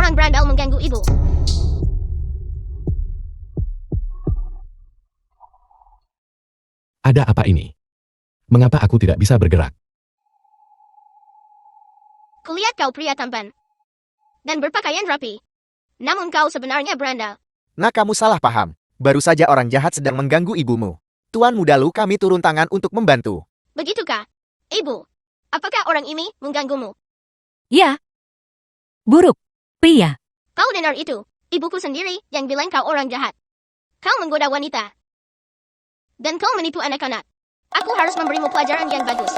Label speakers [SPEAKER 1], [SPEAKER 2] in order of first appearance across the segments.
[SPEAKER 1] Seorang berandal mengganggu ibu.
[SPEAKER 2] Ada apa ini? Mengapa aku tidak bisa bergerak?
[SPEAKER 1] Kulihat kau pria tampan. Dan berpakaian rapi. Namun kau sebenarnya berandal.
[SPEAKER 3] Nah, kamu salah paham. Baru saja orang jahat sedang mengganggu ibumu. Tuan Muda Lu, kami turun tangan untuk membantu.
[SPEAKER 1] Begitukah? Ibu, apakah orang ini mengganggumu?
[SPEAKER 4] Ya. Buruk, pria.
[SPEAKER 1] Kau dengar itu? Ibuku sendiri yang bilang kau orang jahat. Kau menggoda wanita. Dan kau menipu anak-anak. Aku harus memberimu pelajaran yang bagus.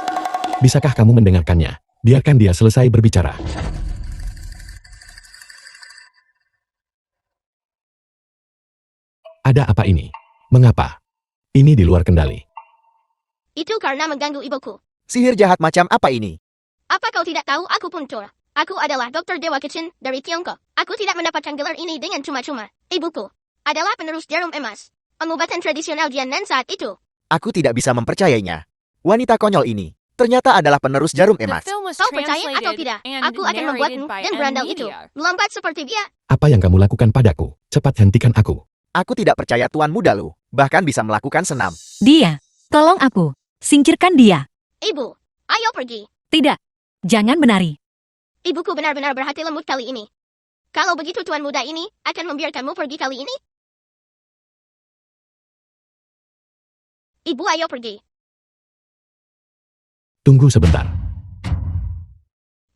[SPEAKER 2] Bisakah kamu mendengarkannya? Biarkan dia selesai berbicara. Ada apa ini? Mengapa? Ini di luar kendali.
[SPEAKER 1] Itu karena mengganggu ibuku.
[SPEAKER 3] Sihir jahat macam apa ini?
[SPEAKER 1] Apa kau tidak tahu aku puntur? Aku adalah Dr. Dewa Kicin dari Tiongkok. Aku tidak mendapatkan gelar ini dengan cuma-cuma. Ibuku adalah penerus jarum emas. Pengobatan tradisional Jiannan saat itu.
[SPEAKER 3] Aku tidak bisa mempercayainya. Wanita konyol ini ternyata adalah penerus jarum emas.
[SPEAKER 1] Kau percaya atau tidak? Aku akan membuatmu dan berandal itu melambat seperti dia.
[SPEAKER 2] Apa yang kamu lakukan padaku? Cepat hentikan aku.
[SPEAKER 3] Aku tidak percaya Tuan Muda Lu bahkan bisa melakukan senam.
[SPEAKER 4] Dia. Tolong aku. Singkirkan dia.
[SPEAKER 1] Ibu, ayo pergi.
[SPEAKER 4] Tidak. Jangan menari.
[SPEAKER 1] Ibuku benar-benar berhati lembut kali ini. Kalau begitu Tuan Muda ini akan membiarkanmu pergi kali ini? Ibu, ayo pergi.
[SPEAKER 2] Tunggu sebentar.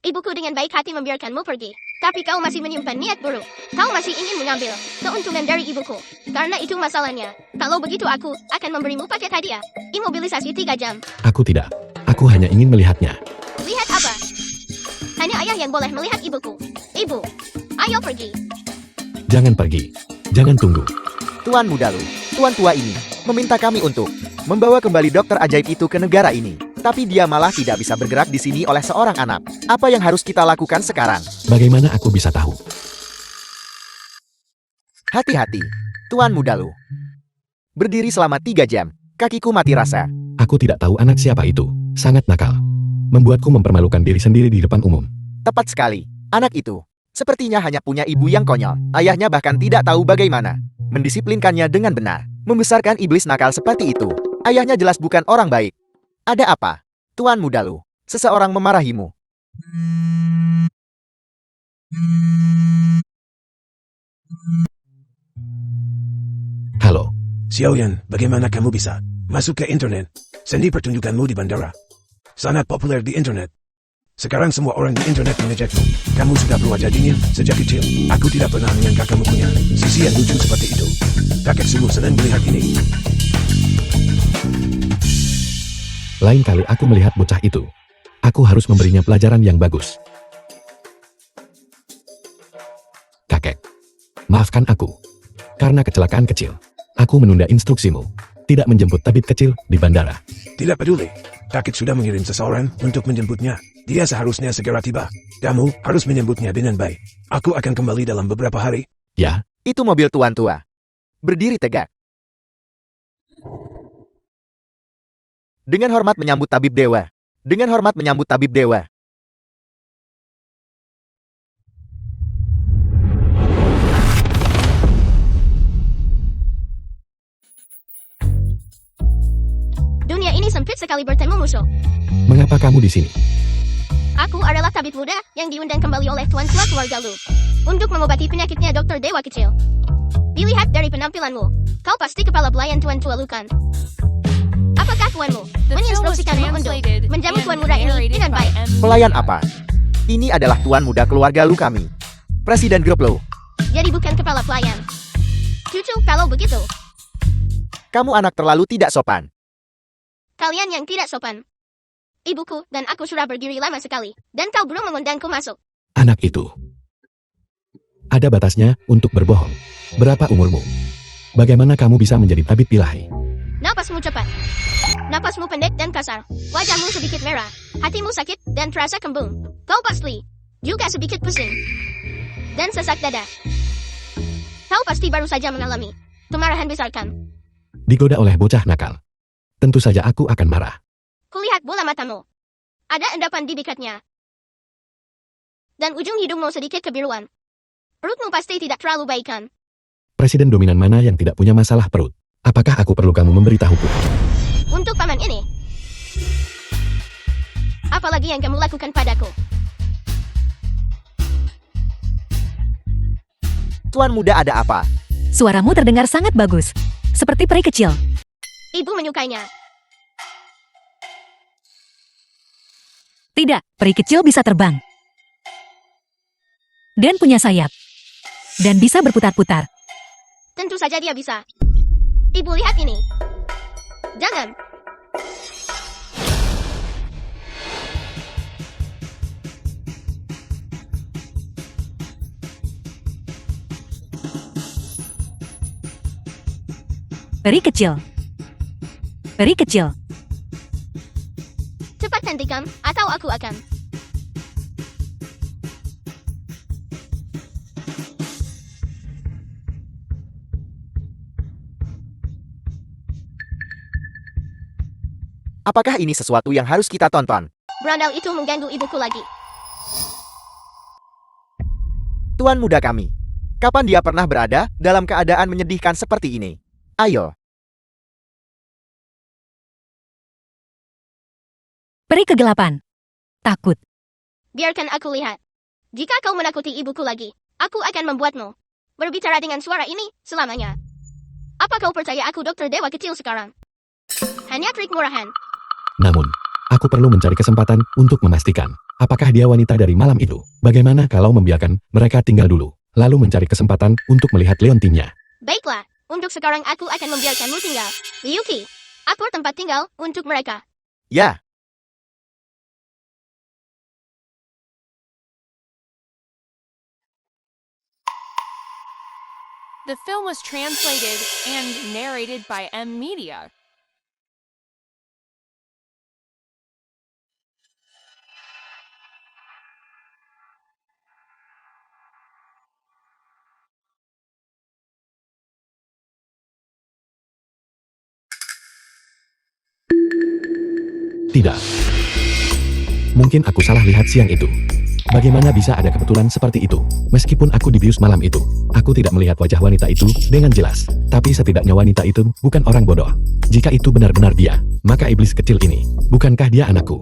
[SPEAKER 1] Ibuku dengan baik hati membiarkanmu pergi. Tapi kau masih menyimpan niat buruk. Kau masih ingin mengambil keuntungan dari ibuku. Karena itu masalahnya. Kalau begitu aku akan memberimu paket hadiah. Imobilisasi 3 jam.
[SPEAKER 2] Aku tidak. Aku hanya ingin melihatnya.
[SPEAKER 1] Lihat apa? Hanya ayah yang boleh melihat ibuku. Ibu, ayo pergi.
[SPEAKER 2] Jangan pergi. Jangan tunggu.
[SPEAKER 3] Tuan Muda Lu, Tuan tua ini meminta kami untuk membawa kembali dokter ajaib itu ke negara ini. Tapi dia malah tidak bisa bergerak di sini oleh seorang anak. Apa yang harus kita lakukan sekarang?
[SPEAKER 2] Bagaimana aku bisa tahu?
[SPEAKER 3] Hati-hati, Tuan Muda Lu. Berdiri selama 3 jam. Kakiku mati rasa.
[SPEAKER 2] Aku tidak tahu anak siapa itu. Sangat nakal. Membuatku mempermalukan diri sendiri di depan umum.
[SPEAKER 3] Tepat sekali. Anak itu sepertinya hanya punya ibu yang konyol. Ayahnya bahkan tidak tahu bagaimana mendisiplinkannya dengan benar. Membesarkan iblis nakal seperti itu. Ayahnya jelas bukan orang baik. Ada apa? Tuan Muda Lu, seseorang memarahimu.
[SPEAKER 2] Halo.
[SPEAKER 5] Xiaoyan, bagaimana kamu bisa masuk ke internet? Sendi pertunjukanmu di bandara. Sangat populer di internet. Sekarang semua orang di internet mengejekmu. Kamu sudah berwajah dingin sejak kecil. Aku tidak pernah menyangka kamu punya sisi yang lucu seperti itu. Kakek sungguh senang melihat ini.
[SPEAKER 2] Lain kali aku melihat bocah itu. Aku harus memberinya pelajaran yang bagus. Kakek, maafkan aku. Karena kecelakaan kecil, aku menunda instruksimu. Tidak menjemput tabib kecil di bandara.
[SPEAKER 5] Tidak peduli. Kakek sudah mengirim seseorang untuk menjemputnya. Dia seharusnya segera tiba. Kamu harus menyambutnya dengan baik. Aku akan kembali dalam beberapa hari.
[SPEAKER 2] Ya,
[SPEAKER 3] Itu mobil Tuan tua. Berdiri tegak. Dengan hormat menyambut tabib dewa. Dengan hormat menyambut tabib dewa.
[SPEAKER 1] Dunia ini sempit sekali bertemu musuh.
[SPEAKER 2] mengapa kamu di sini?
[SPEAKER 1] Aku adalah tabib muda yang diundang kembali oleh Tuan tua keluarga Lu untuk mengobati penyakitnya Dr. Dewa Kecil. Dilihat dari penampilanmu, kau pasti kepala pelayan Tuan tua Lu kan? Apakah tuanmu menginstruksikanmu untuk menjamu tuan muda ini dengan baik?
[SPEAKER 3] Pelayan apa? Ini adalah Tuan Muda keluarga Lu kami. Presiden grup Lu.
[SPEAKER 1] Jadi bukan kepala pelayan. Cucu, kalau begitu,
[SPEAKER 3] Kamu anak terlalu tidak sopan.
[SPEAKER 1] kalian yang tidak sopan. Ibuku dan aku sudah berdiri lama sekali, dan kau belum mengundangku masuk.
[SPEAKER 2] Anak itu. Ada batasnya untuk berbohong. Berapa umurmu? Bagaimana kamu bisa menjadi tabib ilahi?
[SPEAKER 1] Napasmu cepat. Napasmu pendek dan kasar. Wajahmu sedikit merah. Hatimu sakit dan terasa kembung. Kau pasti juga sedikit pusing. Dan sesak dada. Kau pasti baru saja mengalami kemarahan besar kan?
[SPEAKER 2] Digoda oleh bocah nakal. Tentu saja aku akan marah.
[SPEAKER 1] Kulihat bola matamu. Ada endapan di dekatnya. Dan ujung hidungmu sedikit kebiruan. Perutmu pasti tidak terlalu baik kan?
[SPEAKER 2] Presiden dominan mana yang tidak punya masalah perut? Apakah aku perlu kamu memberitahuku?
[SPEAKER 1] Untuk paman ini. Apalagi yang kamu lakukan padaku?
[SPEAKER 3] Tuan muda ada apa?
[SPEAKER 4] Suaramu terdengar sangat bagus. Seperti peri kecil.
[SPEAKER 1] Ibu menyukainya.
[SPEAKER 4] Tidak, peri kecil bisa terbang. Dan punya sayap. Dan bisa berputar-putar.
[SPEAKER 1] Tentu saja dia bisa. Ibu lihat ini. Jangan.
[SPEAKER 4] Peri kecil. Peri kecil.
[SPEAKER 1] Cepat hentikan, atau aku akan.
[SPEAKER 3] Apakah ini sesuatu yang harus kita tonton?
[SPEAKER 1] Berandal itu mengganggu ibuku lagi.
[SPEAKER 3] Tuan muda kami, kapan dia pernah berada dalam keadaan menyedihkan seperti ini? Ayo.
[SPEAKER 4] Peri kegelapan. Takut.
[SPEAKER 1] Biarkan aku lihat. Jika kau menakuti ibuku lagi, aku akan membuatmu berbicara dengan suara ini selamanya. Apa kau percaya aku dokter dewa kecil sekarang? Hanya trik murahan.
[SPEAKER 2] Namun, aku perlu mencari kesempatan untuk memastikan apakah dia wanita dari malam itu. Bagaimana kalau membiarkan mereka tinggal dulu, lalu mencari kesempatan untuk melihat leontinnya?
[SPEAKER 1] Baiklah, untuk sekarang aku akan membiarkanmu tinggal. Ryuki, atur tempat tinggal untuk mereka.
[SPEAKER 3] Ya.
[SPEAKER 6] The film was translated and narrated by M Media.
[SPEAKER 2] Tidak. Mungkin aku salah lihat siang itu. Bagaimana bisa ada kebetulan seperti itu? Meskipun aku dibius malam itu, aku tidak melihat wajah wanita itu dengan jelas. Tapi setidaknya wanita itu bukan orang bodoh. Jika itu benar-benar dia, maka iblis kecil ini, bukankah dia anakku?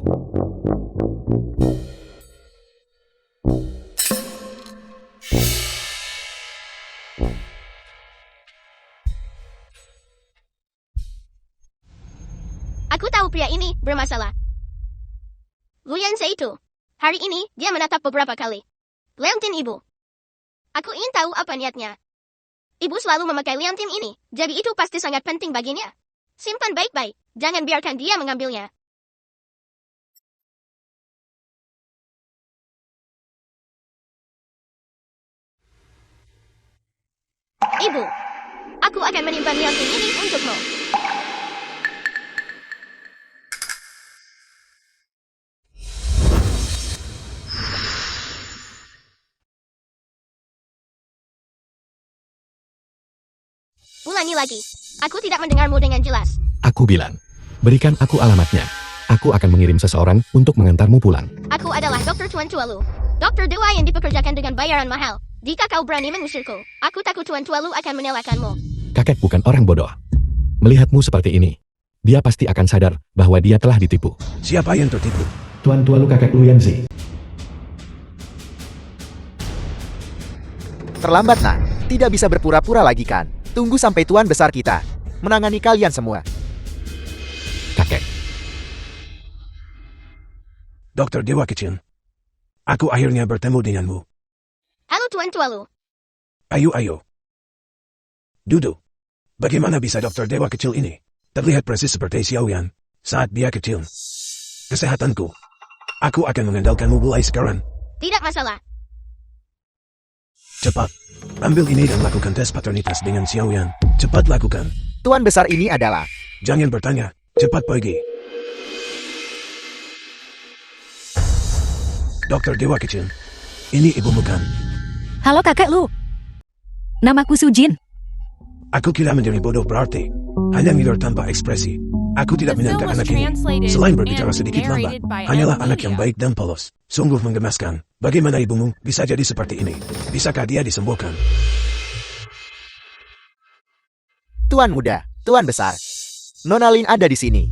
[SPEAKER 1] Aku tahu pria ini bermasalah. Luyan itu. Hari ini, dia menatap beberapa kali. Leontin ibu. Aku ingin tahu apa niatnya. Ibu selalu memakai leontin ini, jadi itu pasti sangat penting baginya. Simpan baik-baik, jangan biarkan dia mengambilnya. Ibu, aku akan menyimpan leontin ini untukmu. Ulangi lagi. Aku tidak mendengarmu dengan jelas.
[SPEAKER 2] Aku bilang, berikan aku alamatnya. Aku akan mengirim seseorang untuk mengantarmu pulang.
[SPEAKER 1] Aku adalah Dr. Tuan Tualu. Dokter dewa yang dipekerjakan dengan bayaran mahal. Jika kau berani mengusirku, aku takut Tuan Tualu akan menyalahkanmu.
[SPEAKER 2] Kakek bukan orang bodoh. Melihatmu seperti ini, dia pasti akan sadar bahwa dia telah ditipu.
[SPEAKER 5] Siapa yang tertipu?
[SPEAKER 2] Tuan Tualu kakek Luyanzi.
[SPEAKER 3] Terlambat nak, tidak bisa berpura-pura lagi kan? Tunggu sampai Tuan besar kita menangani kalian semua.
[SPEAKER 2] Kakek,
[SPEAKER 5] Dokter Dewa Kecil. Aku akhirnya bertemu denganmu.
[SPEAKER 1] Halo Tuan Tualu.
[SPEAKER 5] Ayo. Duduk. Bagaimana bisa Dokter Dewa Kecil ini terlihat persis seperti Xiaoyan saat dia kecil? Kesehatanku. Aku akan mengandalkanmu mulai sekarang.
[SPEAKER 1] Tidak masalah.
[SPEAKER 5] Cepat. Ambil ini dan lakukan tes paternitas dengan Xiaoyan. Cepat lakukan.
[SPEAKER 3] Tuan besar ini adalah...
[SPEAKER 5] Jangan bertanya. Cepat pergi. Dokter Dewa Kecil. Ini ibumu kan?
[SPEAKER 4] Halo kakek Lu. Namaku Sujin.
[SPEAKER 5] Aku kira menjadi bodoh berarti hanya ngiler tanpa ekspresi. Aku tidak
[SPEAKER 6] The film
[SPEAKER 5] menyangka
[SPEAKER 6] was
[SPEAKER 5] anak ini,
[SPEAKER 6] translated
[SPEAKER 5] selain berbicara
[SPEAKER 6] and
[SPEAKER 5] sedikit lambat,
[SPEAKER 6] narrated by
[SPEAKER 5] hanyalah
[SPEAKER 6] M
[SPEAKER 5] anak yang
[SPEAKER 6] Media.
[SPEAKER 5] baik dan polos. Sungguh menggemaskan. Bagaimana ibumu bisa jadi seperti ini? Bisakah dia disembuhkan?
[SPEAKER 3] Tuan muda, tuan besar. Nona Lin ada di sini.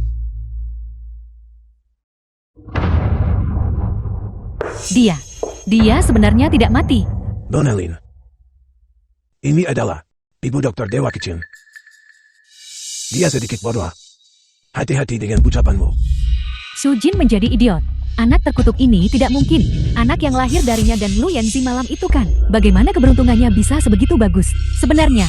[SPEAKER 4] Dia sebenarnya tidak mati.
[SPEAKER 5] Nona Lin. Ini adalah ibu Dokter Dewa Kecil. Dia sedikit bodoh. Hati-hati dengan ucapanmu.
[SPEAKER 4] Su Jin menjadi idiot. Anak terkutuk ini tidak mungkin. Anak yang lahir darinya dan Lu Yanzi malam itu kan. Bagaimana keberuntungannya bisa sebegitu bagus? Sebenarnya,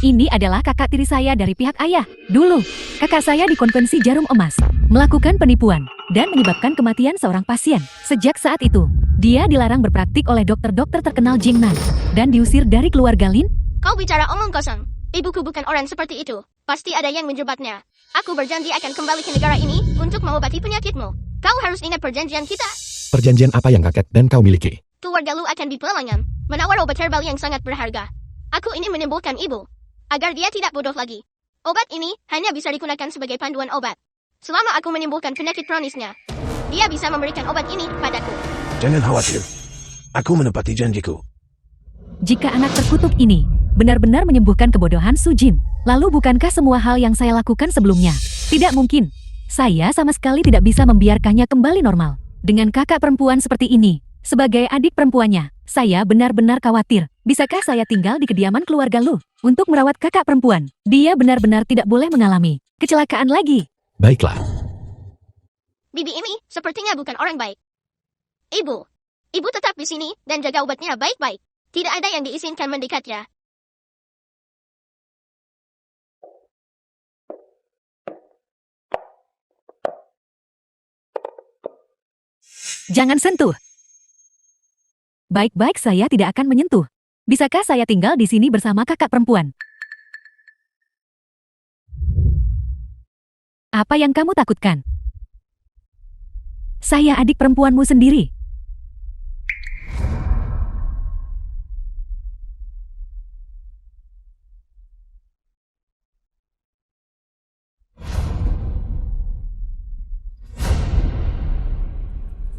[SPEAKER 4] ini adalah kakak tiri saya dari pihak ayah. Dulu, kakak saya dikonvensi jarum emas, melakukan penipuan, dan menyebabkan kematian seorang pasien. Sejak saat itu, dia dilarang berpraktik oleh dokter-dokter terkenal Jingnan, dan diusir dari keluarga Lin.
[SPEAKER 1] Kau bicara omong kosong. Ibuku bukan orang seperti itu. Pasti ada yang menjebatnya. Aku berjanji akan kembali ke negara ini untuk mengobati penyakitmu. Kau harus ingat perjanjian kita.
[SPEAKER 2] Perjanjian apa yang kakek dan kau miliki?
[SPEAKER 1] Keluarga Lu akan dipelangan, menawar obat herbal yang sangat berharga. Aku ini menyembuhkan ibu, agar dia tidak bodoh lagi. Obat ini hanya bisa digunakan sebagai panduan obat. Selama aku menyembuhkan penyakit kronisnya, dia bisa memberikan obat ini padaku.
[SPEAKER 5] Jangan khawatir. Aku menepati janjiku.
[SPEAKER 4] Jika anak terkutuk ini benar-benar menyembuhkan kebodohan Su Jin, lalu bukankah semua hal yang saya lakukan sebelumnya? Tidak mungkin. Saya sama sekali tidak bisa membiarkannya kembali normal. Dengan kakak perempuan seperti ini, sebagai adik perempuannya, saya benar-benar khawatir. Bisakah saya tinggal di kediaman keluarga Lu untuk merawat kakak perempuan? Dia benar-benar tidak boleh mengalami kecelakaan lagi.
[SPEAKER 2] Baiklah.
[SPEAKER 1] Bibi ini sepertinya bukan orang baik. Ibu tetap di sini dan jaga obatnya baik-baik. Tidak ada yang diizinkan mendekatnya.
[SPEAKER 4] Jangan sentuh. Baik-baik, saya tidak akan menyentuh. Bisakah saya tinggal di sini bersama kakak perempuan? Apa yang kamu takutkan? Saya adik perempuanmu sendiri.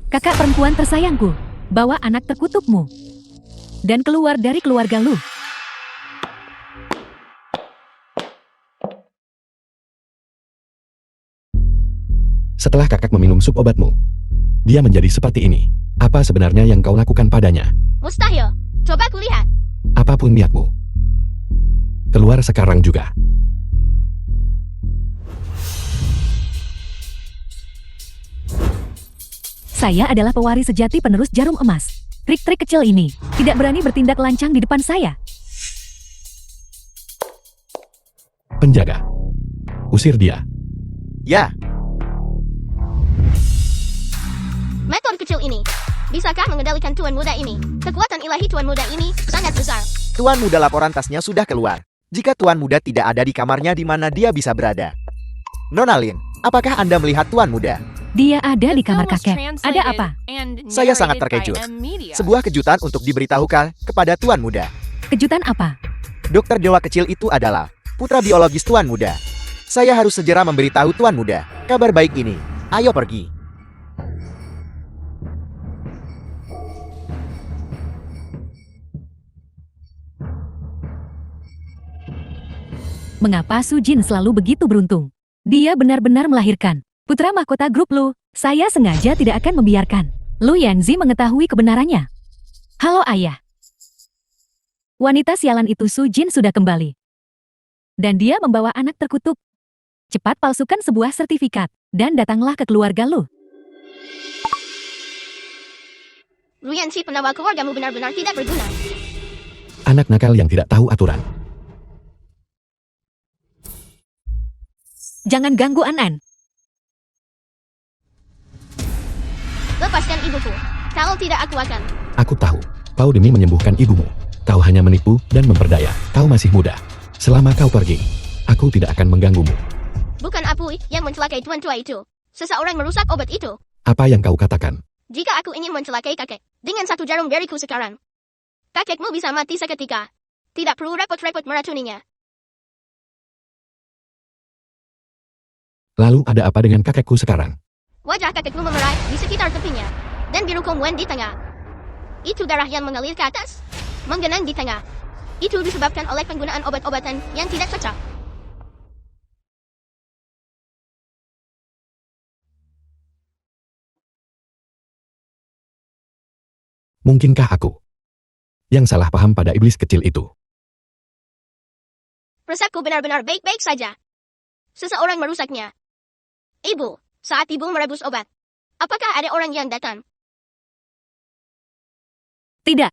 [SPEAKER 4] Kakak perempuan tersayangku, bawa anak terkutukmu dan keluar dari keluarga Lu.
[SPEAKER 2] Setelah kakak meminum sup obatmu, dia menjadi seperti ini. Apa sebenarnya yang kau lakukan padanya?
[SPEAKER 1] Mustahil. Coba kulihat.
[SPEAKER 2] Apapun niatmu, keluar sekarang juga.
[SPEAKER 4] Saya adalah pewaris sejati penerus jarum emas. Trik-trik kecil ini tidak berani bertindak lancang di depan saya.
[SPEAKER 2] Penjaga, usir dia.
[SPEAKER 3] Ya,
[SPEAKER 1] Metode kecil ini. Bisakah mengendalikan tuan muda ini? Kekuatan ilahi tuan muda ini sangat besar.
[SPEAKER 3] tuan muda laporan tasnya sudah keluar. Jika tuan muda tidak ada di kamarnya di mana dia bisa berada. Nona Lin, apakah Anda melihat tuan muda?
[SPEAKER 4] Dia ada di
[SPEAKER 6] The
[SPEAKER 4] kamar
[SPEAKER 6] film was
[SPEAKER 4] kakek. Ada
[SPEAKER 6] translated
[SPEAKER 4] apa?
[SPEAKER 6] and
[SPEAKER 3] Saya sangat
[SPEAKER 6] narrated by
[SPEAKER 3] terkejut.
[SPEAKER 6] M-Media.
[SPEAKER 3] Sebuah kejutan untuk diberitahukan kepada tuan muda.
[SPEAKER 4] Kejutan apa?
[SPEAKER 3] Dokter Dewa Kecil itu adalah putra biologis tuan muda. Saya harus segera memberitahu tuan muda kabar baik ini. Ayo pergi.
[SPEAKER 4] Mengapa Su Jin selalu begitu beruntung? Dia benar-benar melahirkan putra mahkota grup Lu. Saya sengaja tidak akan membiarkan Lu Yanzi mengetahui kebenarannya. Halo ayah. Wanita sialan itu Su Jin sudah kembali. Dan dia membawa anak terkutuk. Cepat palsukan sebuah sertifikat dan datanglah ke keluarga Lu.
[SPEAKER 1] Lu Yanzi penawar keluargamu benar-benar tidak berguna.
[SPEAKER 2] Anak nakal yang tidak tahu aturan.
[SPEAKER 4] Jangan ganggu An-An.
[SPEAKER 1] Lepaskan ibuku. Kalau tidak aku akan.
[SPEAKER 2] Aku tahu, kau demi menyembuhkan ibumu. Kau hanya menipu dan memperdaya. Kau masih muda. Selama kau pergi, aku tidak akan mengganggumu.
[SPEAKER 1] Bukan Apui yang mencelakai tuan tua itu. Seseorang merusak obat itu.
[SPEAKER 2] Apa yang kau katakan?
[SPEAKER 1] Jika aku ingin mencelakai kakek, dengan satu jarum jariku sekarang, kakekmu bisa mati seketika. Tidak perlu repot-repot meracuninya.
[SPEAKER 2] Lalu ada apa dengan kakekku sekarang?
[SPEAKER 1] Wajah kakekmu memerai di sekitar tepinya, dan biru komuan di tengah. Itu darah yang mengalir ke atas, menggenang di tengah. Itu disebabkan oleh penggunaan obat-obatan yang tidak cocok.
[SPEAKER 2] Mungkinkah aku yang salah paham pada iblis kecil itu?
[SPEAKER 1] Resepku benar-benar baik-baik saja. Seseorang merusaknya. Ibu, saat ibu merebus obat, apakah ada orang yang datang?
[SPEAKER 4] Tidak.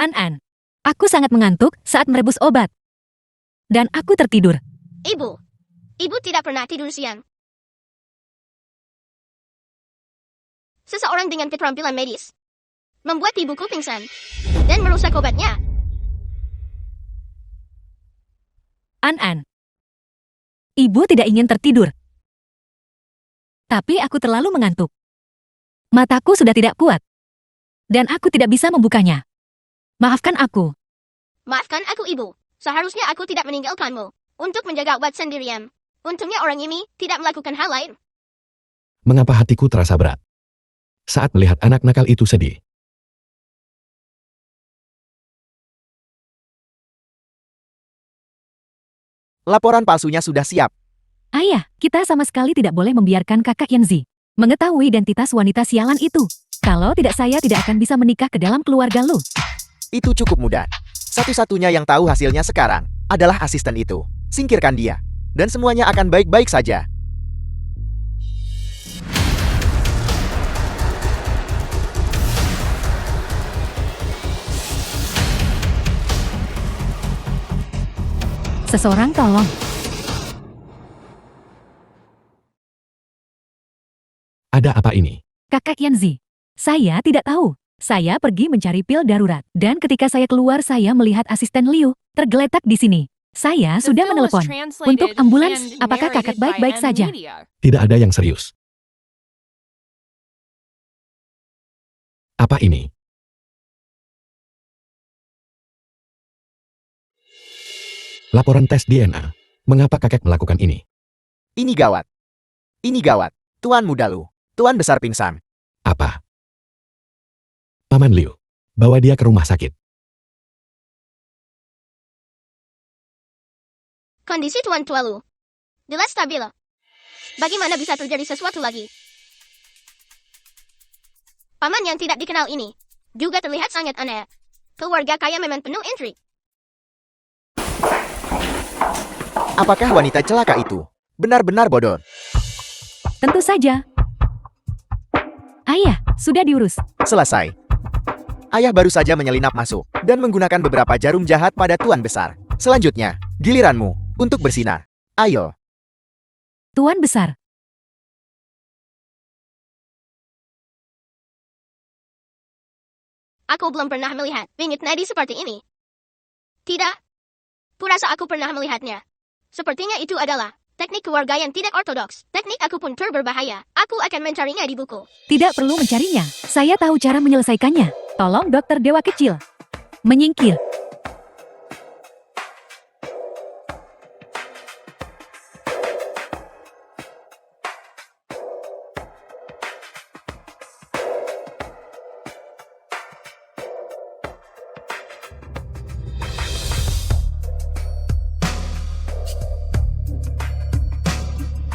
[SPEAKER 4] An-an. Aku sangat mengantuk saat merebus obat. Dan aku tertidur.
[SPEAKER 1] Ibu tidak pernah tidur siang. Seseorang dengan keterampilan medis membuat ibuku pingsan dan merusak obatnya.
[SPEAKER 4] An-an. Ibu tidak ingin tertidur. Tapi aku terlalu mengantuk. Mataku sudah tidak kuat. Dan aku tidak bisa membukanya. Maafkan aku.
[SPEAKER 1] Maafkan aku, Ibu. Seharusnya aku tidak meninggalkanmu untuk menjaga obat sendirian. Untungnya orang ini tidak melakukan hal lain.
[SPEAKER 2] Mengapa hatiku terasa berat saat melihat anak nakal itu sedih?
[SPEAKER 3] Laporan palsunya sudah siap.
[SPEAKER 4] Ayah, kita sama sekali tidak boleh membiarkan kakak Yanzi mengetahui identitas wanita sialan itu. Kalau tidak, saya tidak akan bisa menikah ke dalam keluarga lu.
[SPEAKER 3] Itu cukup mudah. Satu-satunya yang tahu hasilnya sekarang adalah asisten itu. Singkirkan dia. Dan semuanya akan baik-baik saja.
[SPEAKER 4] Seseorang tolong.
[SPEAKER 2] Ada apa ini?
[SPEAKER 4] Kakak Yanzi. Saya tidak tahu. Saya pergi mencari pil darurat. Dan ketika saya keluar, saya melihat asisten Liu tergeletak di sini. Saya
[SPEAKER 6] The
[SPEAKER 4] sudah
[SPEAKER 6] film was
[SPEAKER 4] menelepon
[SPEAKER 6] translated
[SPEAKER 4] untuk ambulans.
[SPEAKER 6] and
[SPEAKER 4] Apakah kakak
[SPEAKER 6] narrated by
[SPEAKER 4] baik-baik
[SPEAKER 6] M
[SPEAKER 4] saja?
[SPEAKER 6] Media.
[SPEAKER 2] Tidak ada yang serius. Apa ini? Laporan tes DNA. Mengapa kakek melakukan ini?
[SPEAKER 3] Ini gawat. Ini gawat. Tuan muda Lu. Tuan besar pingsan.
[SPEAKER 2] Apa? Paman Liu, bawa dia ke rumah sakit.
[SPEAKER 1] Kondisi Tuan Tua Lu jelas stabil. Bagaimana bisa terjadi sesuatu lagi? Paman yang tidak dikenal ini juga terlihat sangat aneh. Keluarga kaya memang penuh intrik.
[SPEAKER 3] Apakah wanita celaka itu benar-benar bodoh?
[SPEAKER 4] Tentu saja. Ayah, sudah diurus.
[SPEAKER 3] Selesai. Ayah baru saja menyelinap masuk dan menggunakan beberapa jarum jahat pada Tuan Besar. Selanjutnya, giliranmu untuk bersinar. Ayo.
[SPEAKER 4] Tuan besar.
[SPEAKER 1] Aku belum pernah melihat bingit nadi seperti ini. Tidak. Kurasa aku pernah melihatnya. Sepertinya itu adalah teknik keluarga yang tidak ortodoks. Teknik aku pun berbahaya. Aku akan mencarinya di buku.
[SPEAKER 4] Tidak perlu mencarinya. Saya tahu cara menyelesaikannya. Tolong dokter dewa kecil. Menyingkir.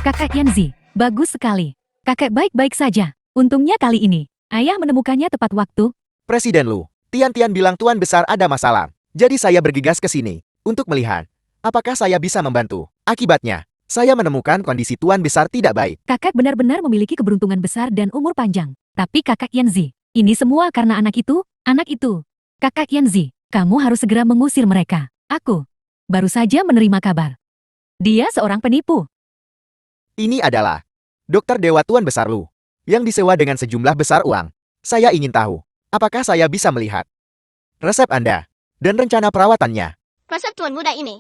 [SPEAKER 4] Kakak Yanzi, bagus sekali. Kakek baik-baik saja. Untungnya kali ini, ayah menemukannya tepat waktu.
[SPEAKER 3] Presiden Lu, Tian-Tian bilang Tuan Besar ada masalah. Jadi saya bergegas ke sini untuk melihat apakah saya bisa membantu. Akibatnya, saya menemukan kondisi Tuan Besar tidak baik.
[SPEAKER 4] Kakak benar-benar memiliki keberuntungan besar dan umur panjang. Tapi kakak Yanzi, ini semua karena anak itu, anak itu. Kakak Yanzi, kamu harus segera mengusir mereka. Aku baru saja menerima kabar. Dia seorang penipu.
[SPEAKER 3] Ini adalah Dokter Dewa Tuan Besar Lu yang disewa dengan sejumlah besar uang. Saya ingin tahu, apakah saya bisa melihat resep Anda dan rencana perawatannya.
[SPEAKER 1] Resep Tuan muda ini.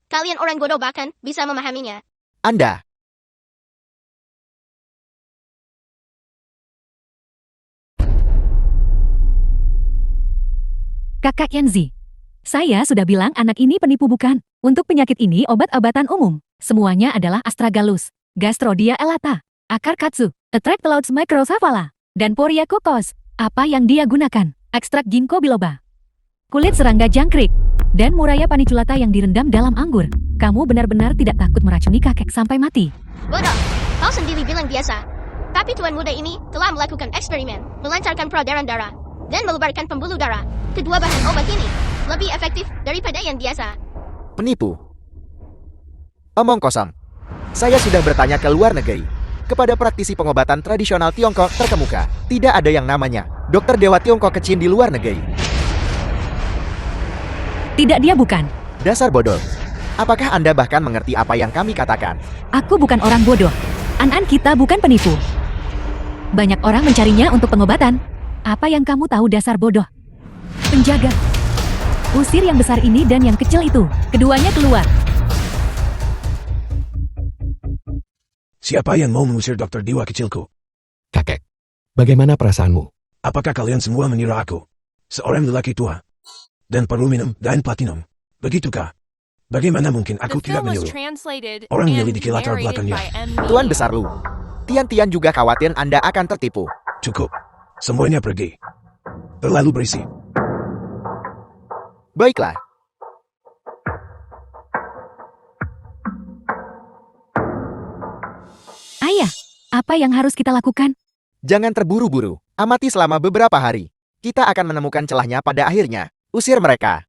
[SPEAKER 1] Kalian orang bodoh bahkan bisa memahaminya.
[SPEAKER 3] Anda,
[SPEAKER 4] Kakak Yanzi, saya sudah bilang anak ini penipu bukan? Untuk penyakit ini obat-obatan umum. Semuanya adalah astragalus, gastrodia elata, akar katsu, atract clouds microcephala, dan poria kokos. Apa yang dia gunakan? Ekstrak ginkgo biloba, kulit serangga jangkrik, dan muraya paniculata yang direndam dalam anggur. Kamu benar-benar tidak takut meracuni kakek sampai mati.
[SPEAKER 1] Bodoh, kau sendiri bilang biasa. Tapi tuan muda ini telah melakukan eksperimen, melancarkan peredaran darah, dan melubarkan pembuluh darah. Kedua bahan obat ini lebih efektif daripada yang biasa.
[SPEAKER 3] Penipu. Omong kosong. Saya sudah bertanya ke luar negeri, kepada praktisi pengobatan tradisional Tiongkok terkemuka. Tidak ada yang namanya dokter dewa Tiongkok kecil di luar negeri.
[SPEAKER 4] Tidak, dia bukan.
[SPEAKER 3] Dasar bodoh. Apakah Anda bahkan mengerti apa yang kami katakan?
[SPEAKER 4] Aku bukan orang bodoh. An-an kita bukan penipu. Banyak orang mencarinya untuk pengobatan. Apa yang kamu tahu, dasar bodoh? Penjaga. Usir yang besar ini dan yang kecil itu. Keduanya keluar.
[SPEAKER 5] Siapa yang mau mengusir dokter dewa kecilku?
[SPEAKER 2] Kakek, bagaimana perasaanmu?
[SPEAKER 5] Apakah kalian semua mengira aku seorang lelaki tua dan perlu minum dan platinum? Begitukah? Bagaimana mungkin aku
[SPEAKER 6] The
[SPEAKER 5] tidak
[SPEAKER 6] film was
[SPEAKER 5] menyuruh
[SPEAKER 6] translated
[SPEAKER 5] orang
[SPEAKER 6] and
[SPEAKER 5] menyelidiki latar
[SPEAKER 6] narrated
[SPEAKER 5] belakangnya?
[SPEAKER 6] by M.
[SPEAKER 3] Tuan
[SPEAKER 6] Media.
[SPEAKER 3] Besar Lu, Tian-Tian juga khawatir Anda akan tertipu.
[SPEAKER 5] Cukup. Semuanya pergi. Terlalu berisi.
[SPEAKER 3] Baiklah.
[SPEAKER 4] Ayah, apa yang harus kita lakukan?
[SPEAKER 3] Jangan terburu-buru. Amati selama beberapa hari. Kita akan menemukan celahnya pada akhirnya. Usir mereka.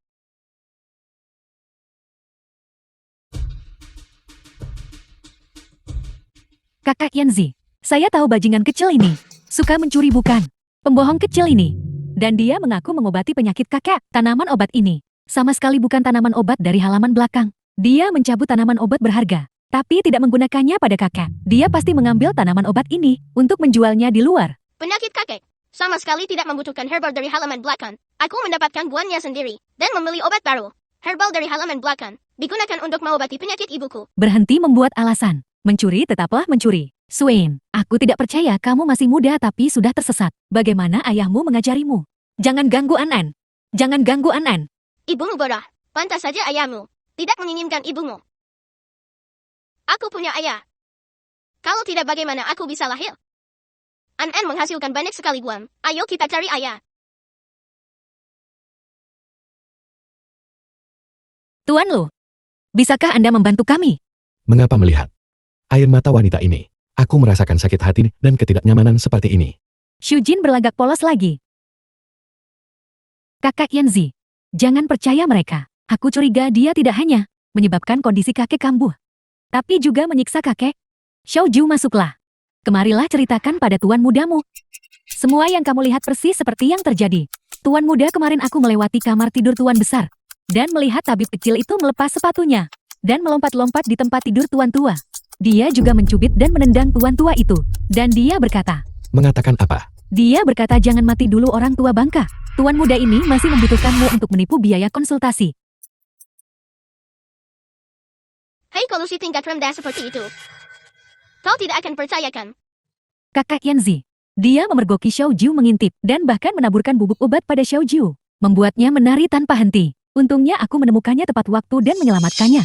[SPEAKER 4] Kakak Yanzi, saya tahu bajingan kecil ini. Suka mencuri bukan? Pembohong kecil ini. Dan dia mengaku mengobati penyakit kakek. Tanaman obat ini sama sekali bukan tanaman obat dari halaman belakang. Dia mencabut tanaman obat berharga, tapi tidak menggunakannya pada kakek. Dia pasti mengambil tanaman obat ini untuk menjualnya di luar.
[SPEAKER 1] Penyakit kakek sama sekali tidak membutuhkan herbal dari halaman belakang. Aku mendapatkan buahnya sendiri dan membeli obat baru. Herbal dari halaman belakang digunakan untuk mengobati penyakit ibuku.
[SPEAKER 4] Berhenti membuat alasan. Mencuri tetaplah mencuri. Swain, aku tidak percaya kamu masih muda tapi sudah tersesat. Bagaimana ayahmu mengajarimu? Jangan ganggu An-an. Jangan ganggu An-an.
[SPEAKER 1] Ibumu bodoh. Pantas saja ayahmu tidak menginginkan ibumu. Aku punya ayah. Kalau tidak, bagaimana aku bisa lahir? An-an menghasilkan banyak sekali uang. Ayo kita cari ayah.
[SPEAKER 4] Tuan Lu, bisakah Anda membantu kami?
[SPEAKER 2] Mengapa melihat air mata wanita ini? Aku merasakan sakit hati dan ketidaknyamanan seperti ini.
[SPEAKER 4] Shujin berlagak polos lagi. Kakak Yanzi, jangan percaya mereka. Aku curiga dia tidak hanya menyebabkan kondisi kakek kambuh, tapi juga menyiksa kakek. Xiaoju, masuklah. Kemarilah ceritakan pada tuan mudamu. Semua yang kamu lihat persis seperti yang terjadi. Tuan muda, kemarin aku melewati kamar tidur tuan besar dan melihat tabib kecil itu melepas sepatunya dan melompat-lompat di tempat tidur tuan tua. Dia juga mencubit dan menendang tuan tua itu. Dan dia berkata,
[SPEAKER 2] Mengatakan apa?
[SPEAKER 4] dia berkata jangan mati dulu orang tua bangka. Tuan muda ini masih membutuhkanmu untuk menipu biaya konsultasi.
[SPEAKER 1] Hei kolusi tingkat rendah seperti itu. Kau tidak akan percayakan.
[SPEAKER 4] Kakak Yanzi, dia memergoki Xiaoju mengintip dan bahkan menaburkan bubuk obat pada Xiaoju, membuatnya menari tanpa henti. Untungnya aku menemukannya tepat waktu dan menyelamatkannya.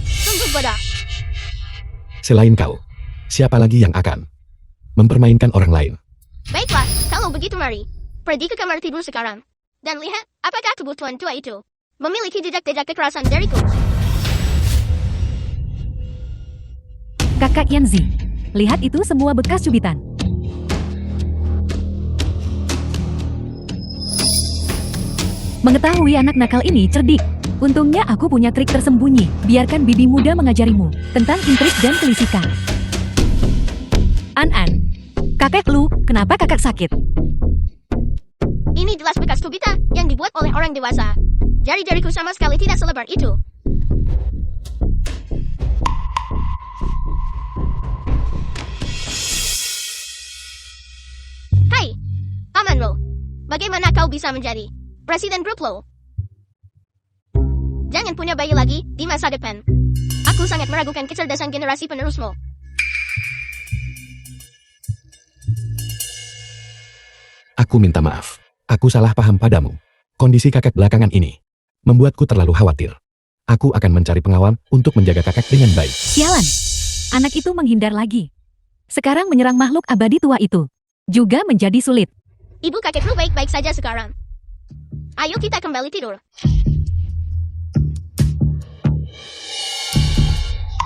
[SPEAKER 1] Sungguh bodoh.
[SPEAKER 2] Selain kau, siapa lagi yang akan mempermainkan orang lain?
[SPEAKER 1] Baiklah, kalau begitu mari. Pergi ke kamar tidur sekarang. Dan lihat, apakah kebutuhan tua itu memiliki jejak-jejak kekerasan dariku.
[SPEAKER 4] Kakak Yanzi, lihat itu semua bekas cubitan. Mengetahui anak nakal ini cerdik. Untungnya aku punya trik tersembunyi. Biarkan bibi muda mengajarimu tentang intrik dan kelicikan. An-an, kakek Lu, kenapa kakak sakit?
[SPEAKER 1] Ini jelas bekas cubita yang dibuat oleh orang dewasa. Jari-jariku sama sekali tidak selebar itu. Hai, Paman Lo. Bagaimana kau bisa menjadi Presiden grup Lo? Jangan punya bayi lagi di masa depan. Aku sangat meragukan kecerdasan generasi penerusmu.
[SPEAKER 2] Aku minta maaf. Aku salah paham padamu. Kondisi kakek belakangan ini membuatku terlalu khawatir. Aku akan mencari pengawal untuk menjaga kakek dengan baik.
[SPEAKER 4] Sialan, anak itu menghindar lagi. Sekarang menyerang makhluk abadi tua itu juga menjadi sulit.
[SPEAKER 1] Ibu kakekku baik-baik saja sekarang. Ayo kita kembali tidur.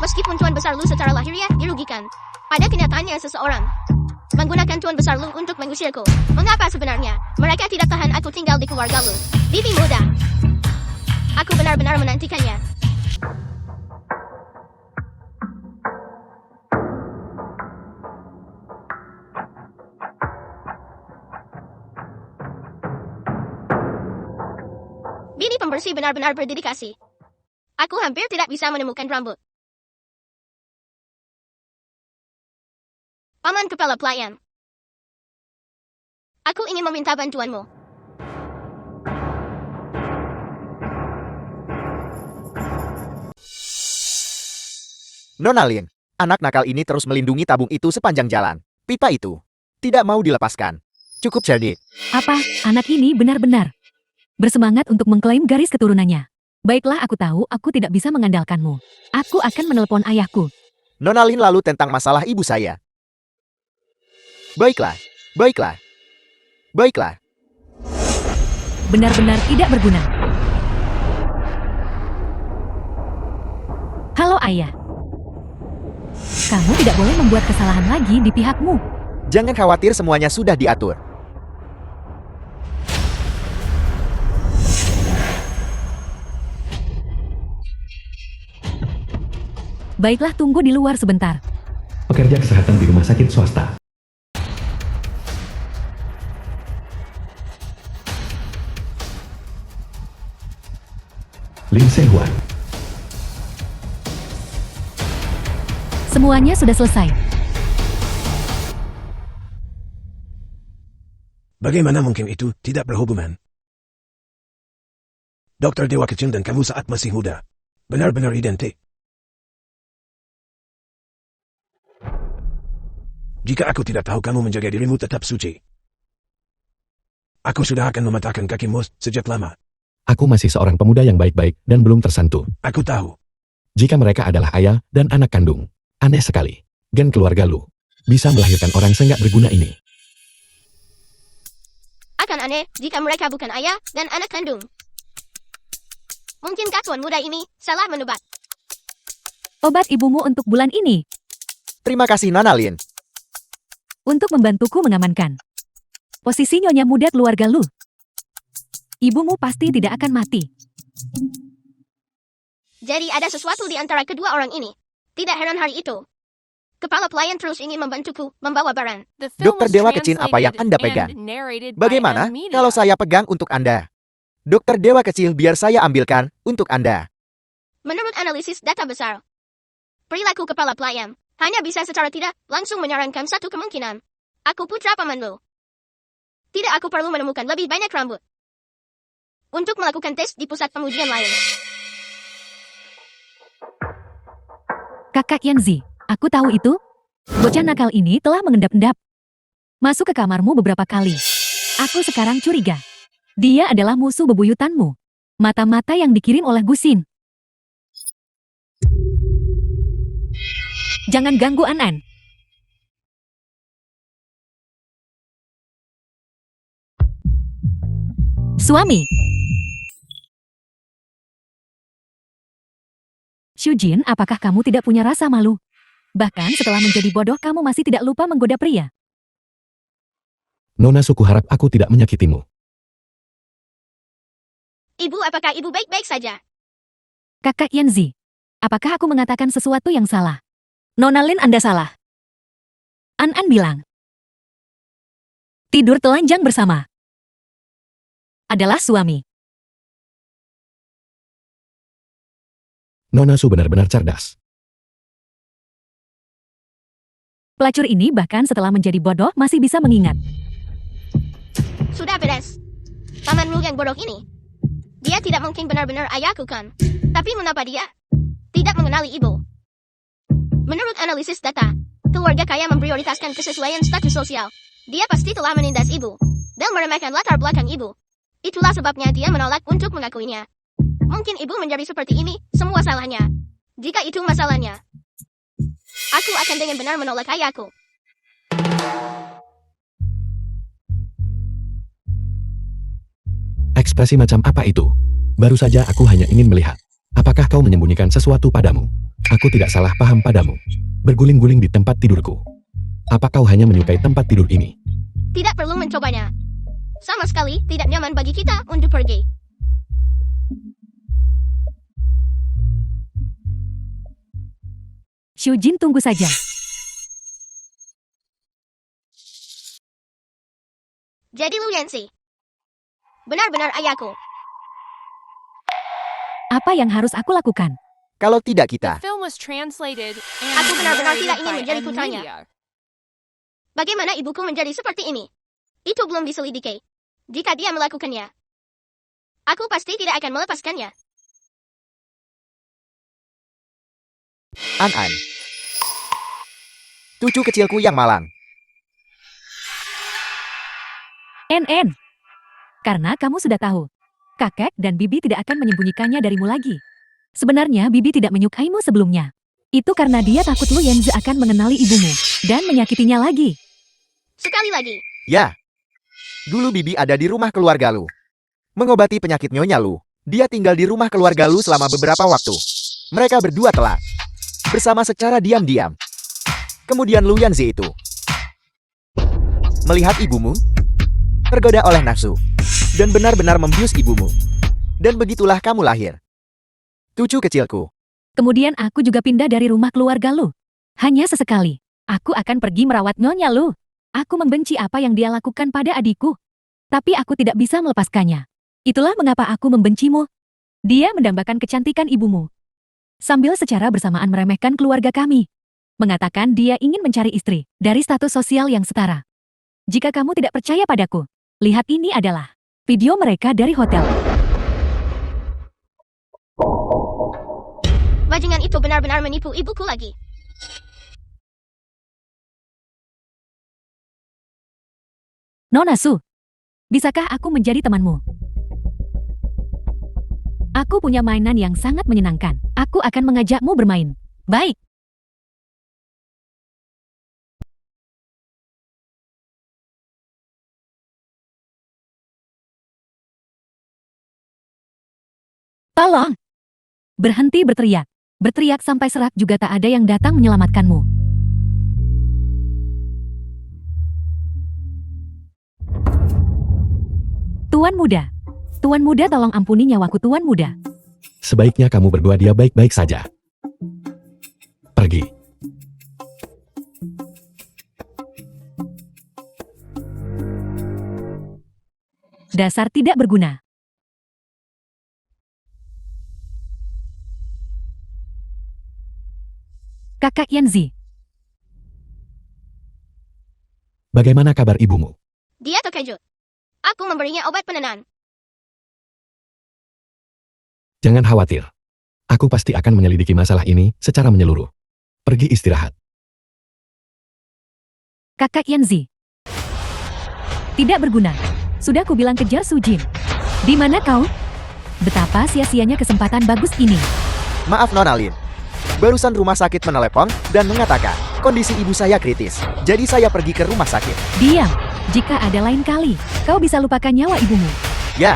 [SPEAKER 1] Meskipun Tuan Besar Lu secara lahiriah dirugikan, pada kenyataannya seseorang menggunakan Tuan Besar Lu untuk mengusirku. Mengapa sebenarnya mereka tidak tahan aku tinggal di keluarga Lu? Bibi muda. Aku benar-benar menantikannya. Bini pembersih benar-benar berdedikasi. Aku hampir tidak bisa menemukan rambut. Paman kepala pelayan. Aku ingin meminta bantuanmu.
[SPEAKER 3] Nona Lin, anak nakal ini terus melindungi tabung itu sepanjang jalan. Pipa itu tidak mau dilepaskan. Cukup cerdik.
[SPEAKER 4] Apa, anak ini benar-benar bersemangat untuk mengklaim garis keturunannya. Baiklah, aku tahu aku tidak bisa mengandalkanmu. Aku akan menelepon ayahku.
[SPEAKER 3] Nona Lin lalu tentang masalah ibu saya. Baiklah, baiklah, baiklah.
[SPEAKER 4] Benar-benar tidak berguna. Halo ayah. Kamu tidak boleh membuat kesalahan lagi di pihakmu.
[SPEAKER 3] Jangan khawatir, semuanya sudah diatur.
[SPEAKER 4] Baiklah, tunggu di luar sebentar.
[SPEAKER 2] Pekerja kesehatan di rumah sakit swasta. Lin Se-huan.
[SPEAKER 4] Semuanya sudah selesai.
[SPEAKER 5] Bagaimana mungkin itu tidak berhubungan? Dokter Dewa Kecil dan kamu saat masih muda. Benar-benar identik. Jika aku tidak tahu kamu menjaga dirimu tetap suci, aku sudah akan mematahkan kakimu sejak lama.
[SPEAKER 2] Aku masih seorang pemuda yang baik-baik dan belum tersentuh.
[SPEAKER 5] Aku tahu.
[SPEAKER 2] Jika mereka adalah ayah dan anak kandung, aneh sekali. Gen keluarga Lu bisa melahirkan orang seenggak berguna ini.
[SPEAKER 1] Akan aneh jika mereka bukan ayah dan anak kandung. Mungkinkah tuan muda ini salah menebak?
[SPEAKER 4] Obat ibumu untuk bulan ini.
[SPEAKER 3] Terima kasih Nona Lin.
[SPEAKER 4] Untuk membantuku mengamankan posisi nyonya muda keluarga Lu. Ibumu pasti tidak akan mati.
[SPEAKER 1] Jadi ada sesuatu di antara kedua orang ini. Tidak heran hari itu kepala pelayan terus ingin membantuku membawa barang.
[SPEAKER 6] The film
[SPEAKER 3] Dokter
[SPEAKER 6] was
[SPEAKER 3] Dewa Kecil, apa yang Anda
[SPEAKER 6] translated
[SPEAKER 3] pegang?
[SPEAKER 6] and narrated by
[SPEAKER 3] Bagaimana
[SPEAKER 6] M Media.
[SPEAKER 3] kalau saya pegang untuk Anda? Dokter Dewa Kecil, biar saya ambilkan untuk Anda.
[SPEAKER 1] Menurut analisis data besar, perilaku kepala pelayan hanya bisa secara tidak langsung menyarankan satu kemungkinan. Aku putra paman Lu. Tidak, aku perlu menemukan lebih banyak rambut untuk melakukan tes di pusat pengujian lain.
[SPEAKER 4] Kakak Yanzi, aku tahu itu. Bocah nakal ini telah mengendap-endap masuk ke kamarmu beberapa kali. Aku sekarang curiga. Dia adalah musuh bebuyutanmu. Mata-mata yang dikirim oleh Gusin. Jangan ganggu An-An. Suami. Shujin, apakah kamu tidak punya rasa malu? Bahkan setelah menjadi bodoh, kamu masih tidak lupa menggoda pria.
[SPEAKER 2] Nona suku harap aku tidak menyakitimu.
[SPEAKER 1] Ibu, apakah ibu baik-baik saja?
[SPEAKER 4] Kakak Yanzi, apakah aku mengatakan sesuatu yang salah? Nona Lin, Anda salah. An-An bilang, tidur telanjang bersama adalah suami.
[SPEAKER 2] Nona Su benar-benar cerdas.
[SPEAKER 4] Pelacur ini bahkan setelah menjadi bodoh masih bisa mengingat.
[SPEAKER 1] Sudah beres. Paman Lu yang bodoh ini. Dia tidak mungkin benar-benar ayahku kan? Tapi mengapa dia tidak mengenali ibu? Menurut analisis data, keluarga kaya memprioritaskan kesesuaian status sosial. Dia pasti telah menindas ibu dan meremehkan latar belakang ibu. Itulah sebabnya dia menolak untuk mengakuinya. Mungkin ibu menjadi seperti ini, semua salahnya. Jika itu masalahnya, aku akan dengan benar menolak ayahku.
[SPEAKER 2] Ekspresi macam apa itu? Baru saja aku hanya ingin melihat. Apakah kau menyembunyikan sesuatu padamu? Aku tidak salah paham padamu. Berguling-guling di tempat tidurku. Apa kau hanya menyukai tempat tidur ini?
[SPEAKER 1] Tidak perlu mencobanya. Sama sekali tidak nyaman bagi kita untuk pergi.
[SPEAKER 4] Shujin, tunggu saja.
[SPEAKER 1] Jadi Lu Yanxi. Benar-benar ayahku.
[SPEAKER 4] Apa yang harus aku lakukan?
[SPEAKER 3] Kalau tidak
[SPEAKER 6] The
[SPEAKER 3] kita,
[SPEAKER 6] film was translated and
[SPEAKER 1] Aku benar-benar tidak
[SPEAKER 6] narrated
[SPEAKER 1] ingin
[SPEAKER 6] by
[SPEAKER 1] menjadi
[SPEAKER 6] M
[SPEAKER 1] putranya.
[SPEAKER 6] Media.
[SPEAKER 1] Bagaimana ibuku menjadi seperti ini? Itu belum diselidiki. Jika dia melakukannya, aku pasti tidak akan melepaskannya.
[SPEAKER 3] An-An. Cucu kecilku yang malang.
[SPEAKER 4] NN. Karena kamu sudah tahu. Kakek dan Bibi tidak akan menyembunyikannya darimu lagi. Sebenarnya Bibi tidak menyukaimu sebelumnya. Itu karena dia takut Lu Yanzi akan mengenali ibumu dan menyakitinya lagi.
[SPEAKER 1] Sekali lagi,
[SPEAKER 3] Ya. Dulu Bibi ada di rumah keluarga Lu. Mengobati penyakit Nyonya Lu. Dia tinggal di rumah keluarga Lu selama beberapa waktu. Mereka berdua telah bersama secara diam-diam. Kemudian Lu Yanzi itu melihat ibumu tergoda oleh nafsu dan benar-benar membius ibumu. Dan begitulah kamu lahir. Cucu kecilku.
[SPEAKER 4] Kemudian aku juga pindah dari rumah keluarga Lu. Hanya sesekali. Aku akan pergi merawat Nyonya Lu. Aku membenci apa yang dia lakukan pada adikku. Tapi aku tidak bisa melepaskannya. Itulah mengapa aku membencimu. Dia mendambakan kecantikan ibumu. Sambil secara bersamaan meremehkan keluarga kami. Mengatakan dia ingin mencari istri dari status sosial yang setara. Jika kamu tidak percaya padaku, lihat ini adalah video mereka dari hotel.
[SPEAKER 1] bajingan itu benar-benar menipu ibuku lagi.
[SPEAKER 4] Nona Su, bisakah aku menjadi temanmu? Aku punya mainan yang sangat menyenangkan. Aku akan mengajakmu bermain. Baik. Tolong! Berhenti berteriak. Berteriak sampai serak juga tak ada yang datang menyelamatkanmu. Tuan muda tolong ampuni nyawaku Tuan muda.
[SPEAKER 2] Sebaiknya kamu berdua dia baik-baik saja. Pergi.
[SPEAKER 4] Dasar tidak berguna. Kakak Yanzi,
[SPEAKER 2] Bagaimana kabar ibumu?
[SPEAKER 1] Dia terkejut. Aku memberinya obat penenang.
[SPEAKER 2] Jangan khawatir. Aku pasti akan menyelidiki masalah ini secara menyeluruh. Pergi istirahat.
[SPEAKER 4] Kakak Yanzi. Tidak berguna. Sudah kubilang kejar Sujin. Di mana kau? Betapa sia-sianya kesempatan bagus ini.
[SPEAKER 3] Maaf Nona Lin. Barusan rumah sakit menelepon dan mengatakan kondisi ibu saya kritis. Jadi saya pergi ke rumah sakit.
[SPEAKER 4] Diam. Jika ada lain kali, kau bisa lupakan nyawa ibumu.
[SPEAKER 3] Ya,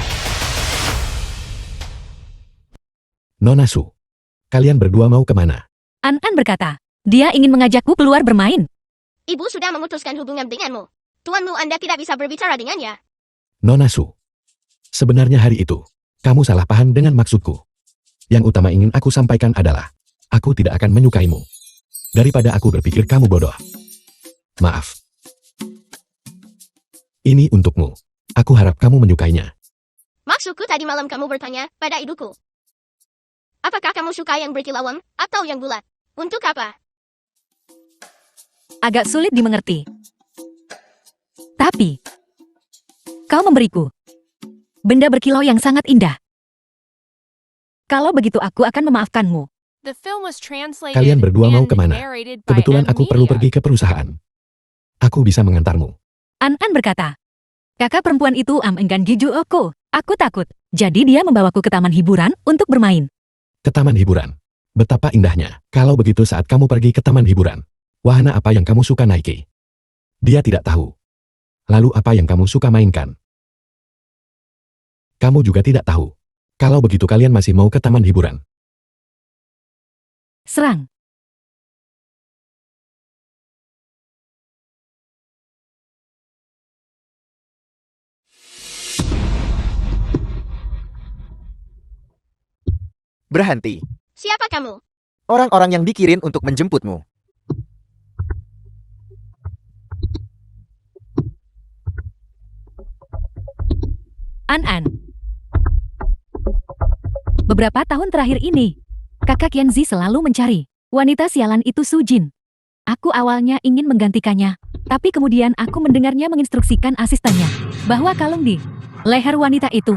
[SPEAKER 2] Nona Su, kalian berdua mau kemana?
[SPEAKER 4] An-An berkata, dia ingin mengajakku keluar bermain.
[SPEAKER 1] Ibu sudah memutuskan hubungan denganmu. Tuanmu Anda tidak bisa berbicara dengannya.
[SPEAKER 2] Nona Su, sebenarnya hari itu, kamu salah paham dengan maksudku. Yang utama ingin aku sampaikan adalah, aku tidak akan menyukaimu. Daripada aku berpikir kamu bodoh. Maaf. Ini untukmu. Aku harap kamu menyukainya.
[SPEAKER 1] Maksudku tadi malam kamu bertanya pada ibuku. Apakah kamu suka yang berkilauan atau yang bulat? Untuk apa?
[SPEAKER 4] Agak sulit dimengerti. Tapi, kau memberiku benda berkilau yang sangat indah. Kalau begitu aku akan memaafkanmu.
[SPEAKER 6] The film was translated
[SPEAKER 2] Kalian berdua mau
[SPEAKER 6] and
[SPEAKER 2] kemana?
[SPEAKER 6] narrated by
[SPEAKER 2] Kebetulan
[SPEAKER 6] M
[SPEAKER 2] aku perlu
[SPEAKER 6] Media.
[SPEAKER 2] pergi ke perusahaan. Aku bisa mengantarmu.
[SPEAKER 4] An-An berkata, kakak perempuan itu enggan giju aku. Aku takut. Jadi dia membawaku ke taman hiburan untuk bermain.
[SPEAKER 2] Ke taman hiburan. Betapa indahnya. Kalau begitu saat kamu pergi ke taman hiburan. Wahana apa yang kamu suka naiki? Dia tidak tahu. Lalu apa yang kamu suka mainkan? Kamu juga tidak tahu. Kalau begitu kalian masih mau ke taman hiburan.
[SPEAKER 4] Serang.
[SPEAKER 3] Berhenti.
[SPEAKER 1] Siapa kamu?
[SPEAKER 3] Orang-orang yang dikirim untuk menjemputmu.
[SPEAKER 4] An-An. Beberapa tahun terakhir ini, kakak Yanzi selalu mencari wanita sialan itu Sujin. Aku awalnya ingin menggantikannya, tapi kemudian aku mendengarnya menginstruksikan asistennya bahwa kalung di leher wanita itu.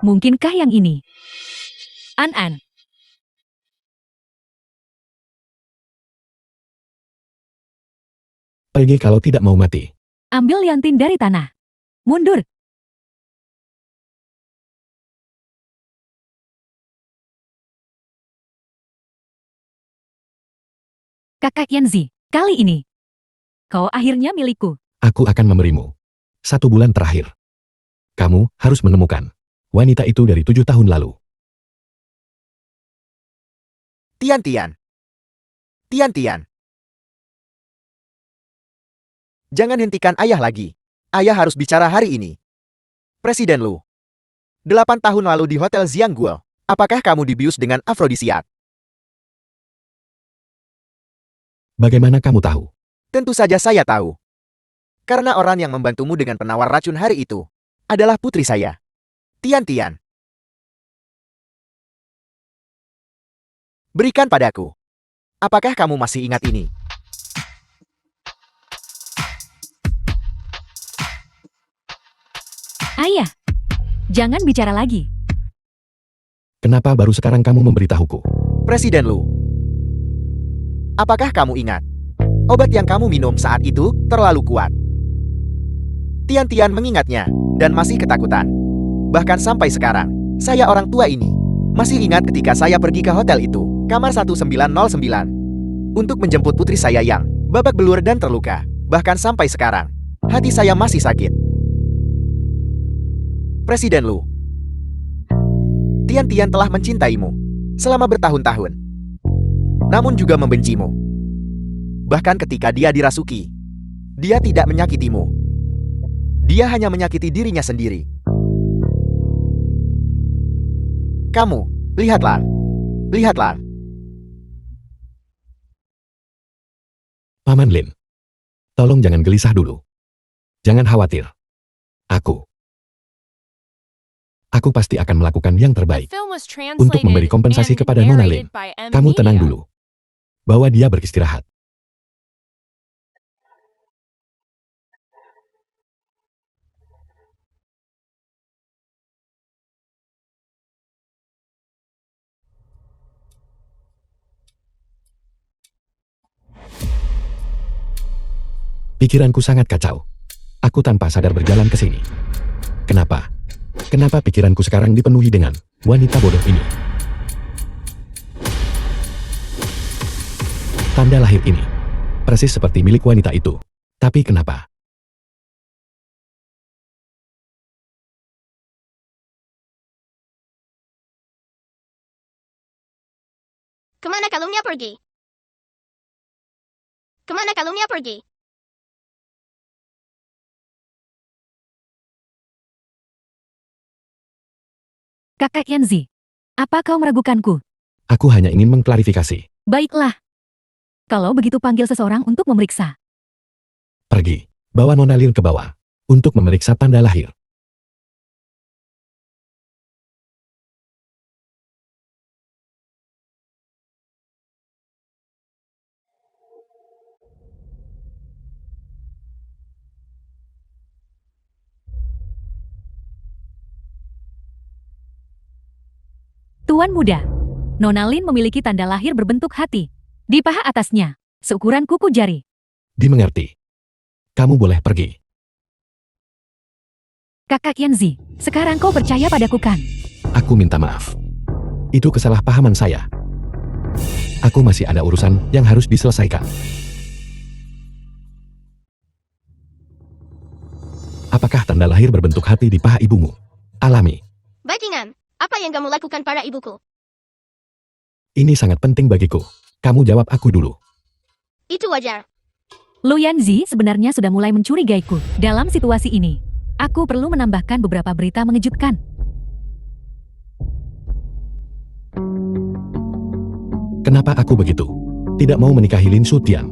[SPEAKER 4] Mungkinkah yang ini? An-An.
[SPEAKER 2] Pergi kalau tidak mau mati.
[SPEAKER 4] Ambil Yantin dari tanah. Mundur. Kakak Yanzi, kali ini, kau akhirnya milikku.
[SPEAKER 2] Aku akan memberimu 1 bulan terakhir. Kamu harus menemukan wanita itu dari 7 tahun lalu.
[SPEAKER 3] Tian-Tian. Tian-Tian. Jangan hentikan ayah lagi. Ayah harus bicara hari ini. Presiden Lu. 8 tahun lalu di Hotel Zianggul. Apakah kamu dibius dengan afrodisiak?
[SPEAKER 2] Bagaimana kamu tahu?
[SPEAKER 3] Tentu saja saya tahu. Karena orang yang membantumu dengan penawar racun hari itu adalah putri saya. Tian-Tian. Berikan padaku. Apakah kamu masih ingat ini?
[SPEAKER 4] Ayah, jangan bicara lagi.
[SPEAKER 2] Kenapa baru sekarang kamu memberitahuku?
[SPEAKER 3] Presiden Lu. Apakah kamu ingat? Obat yang kamu minum saat itu terlalu kuat. Tian-Tian mengingatnya dan masih ketakutan. Bahkan sampai sekarang, saya orang tua ini masih ingat ketika saya pergi ke hotel itu, kamar 1909, untuk menjemput putri saya yang babak belur dan terluka. Bahkan sampai sekarang, hati saya masih sakit. Presiden Lu. Tian-Tian telah mencintaimu selama bertahun-tahun, namun juga membencimu. Bahkan ketika dia dirasuki, dia tidak menyakitimu. Dia hanya menyakiti dirinya sendiri. Kamu, lihatlah. Lihatlah.
[SPEAKER 2] Paman Lin. Tolong jangan gelisah dulu. Jangan khawatir. Aku pasti akan melakukan yang terbaik
[SPEAKER 6] Film was
[SPEAKER 2] untuk memberi
[SPEAKER 6] translated
[SPEAKER 2] kompensasi
[SPEAKER 6] and
[SPEAKER 2] kepada Nona Lin.
[SPEAKER 6] narrated by M.
[SPEAKER 2] Kamu tenang
[SPEAKER 6] Media.
[SPEAKER 2] dulu. Bawa dia beristirahat. Pikiranku sangat kacau. Aku tanpa sadar berjalan ke sini. Kenapa? Kenapa pikiranku sekarang dipenuhi dengan wanita bodoh ini? Tanda lahir ini persis seperti milik wanita itu. Tapi kenapa?
[SPEAKER 1] Kemana kalungnya pergi? Kemana kalungnya pergi?
[SPEAKER 4] Kakak Yanzi, apa kau meragukanku?
[SPEAKER 2] Aku hanya ingin mengklarifikasi.
[SPEAKER 4] Baiklah. Kalau begitu panggil seseorang untuk memeriksa.
[SPEAKER 2] Pergi. Bawa Nona Lin ke bawah untuk memeriksa tanda lahir.
[SPEAKER 4] Tuan muda, Nona Lin memiliki tanda lahir berbentuk hati. Di paha atasnya, seukuran kuku jari.
[SPEAKER 2] Dimengerti. Kamu boleh pergi.
[SPEAKER 4] Kakak Yanzi, sekarang kau percaya padaku kan?
[SPEAKER 2] Aku minta maaf. Itu kesalahpahaman saya. Aku masih ada urusan yang harus diselesaikan. apakah tanda lahir berbentuk hati di paha ibumu? Alami.
[SPEAKER 1] Bajingan, apa yang kamu lakukan pada ibuku?
[SPEAKER 2] Ini sangat penting bagiku. Kamu jawab aku dulu.
[SPEAKER 1] Itu wajar.
[SPEAKER 4] Lu Yanzi sebenarnya sudah mulai mencurigaiku. Dalam situasi ini, aku perlu menambahkan beberapa berita mengejutkan.
[SPEAKER 2] Kenapa aku begitu? Tidak mau menikahi Lin Sutian.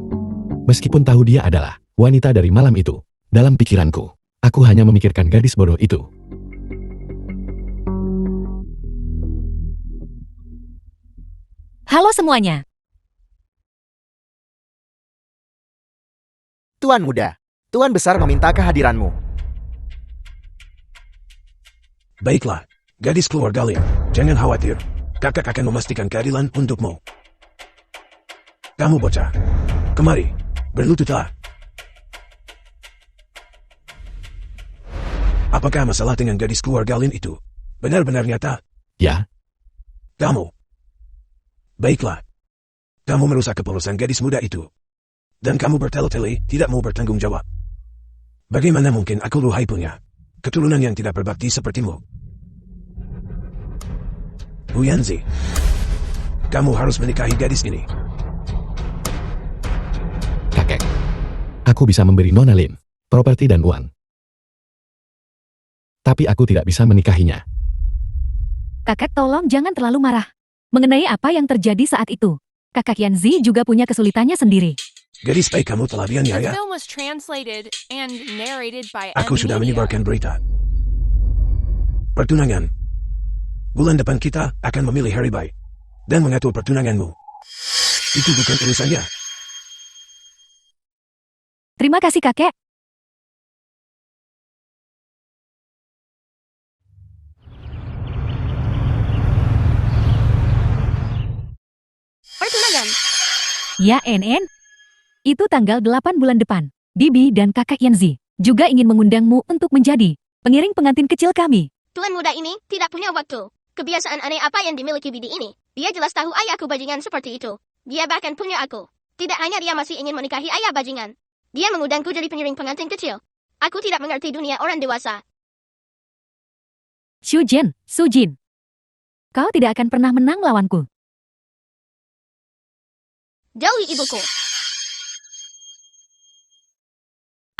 [SPEAKER 2] Meskipun tahu dia adalah wanita dari malam itu. Dalam pikiranku, aku hanya memikirkan gadis bodoh itu.
[SPEAKER 4] Halo semuanya.
[SPEAKER 3] Tuan muda, Tuan besar meminta kehadiranmu.
[SPEAKER 5] Baiklah, gadis keluarga Lin, jangan khawatir. Kakak akan memastikan keadilan untukmu. Kamu bocah, kemari, berlututlah. Apakah masalah dengan gadis keluarga Lin itu benar-benar nyata?
[SPEAKER 2] Ya,
[SPEAKER 5] Kamu. Baiklah. Kamu merusak kepolosan gadis muda itu. Dan kamu bertele-tele tidak mau bertanggung jawab. Bagaimana mungkin aku luhai punya keturunan yang tidak berbakti sepertimu? Bu Yanzi, kamu harus menikahi gadis ini.
[SPEAKER 2] kakek. Aku bisa memberi Nona Lin properti dan uang. Tapi aku tidak bisa menikahinya.
[SPEAKER 4] Kakek tolong jangan terlalu marah. Mengenai apa yang terjadi saat itu, kakak Yanzi juga punya kesulitannya sendiri.
[SPEAKER 5] Gadis baik kamu telah
[SPEAKER 6] The
[SPEAKER 5] dianiaya.
[SPEAKER 6] film was translated and narrated by
[SPEAKER 5] Aku
[SPEAKER 6] M
[SPEAKER 5] sudah
[SPEAKER 6] Media.
[SPEAKER 5] menyebarkan berita. Pertunangan. Bulan depan kita akan memilih hari baik. Dan mengatur pertunanganmu. Itu bukan urusannya.
[SPEAKER 4] Terima kasih kakek.
[SPEAKER 1] Pertunangan.
[SPEAKER 4] Ya NN. Itu tanggal 8 bulan depan. Bibi dan kakak Yanzi juga ingin mengundangmu untuk menjadi pengiring pengantin kecil kami.
[SPEAKER 1] Tuan muda ini tidak punya waktu. Kebiasaan aneh apa yang dimiliki Bidi ini? Dia jelas tahu ayahku bajingan seperti itu. Dia bahkan punya aku. Tidak hanya dia masih ingin menikahi ayah bajingan. Dia mengundangku jadi pengiring pengantin kecil. Aku tidak mengerti dunia orang dewasa.
[SPEAKER 4] Sujin. Kau tidak akan pernah menang lawanku.
[SPEAKER 1] Jauhi ibuku.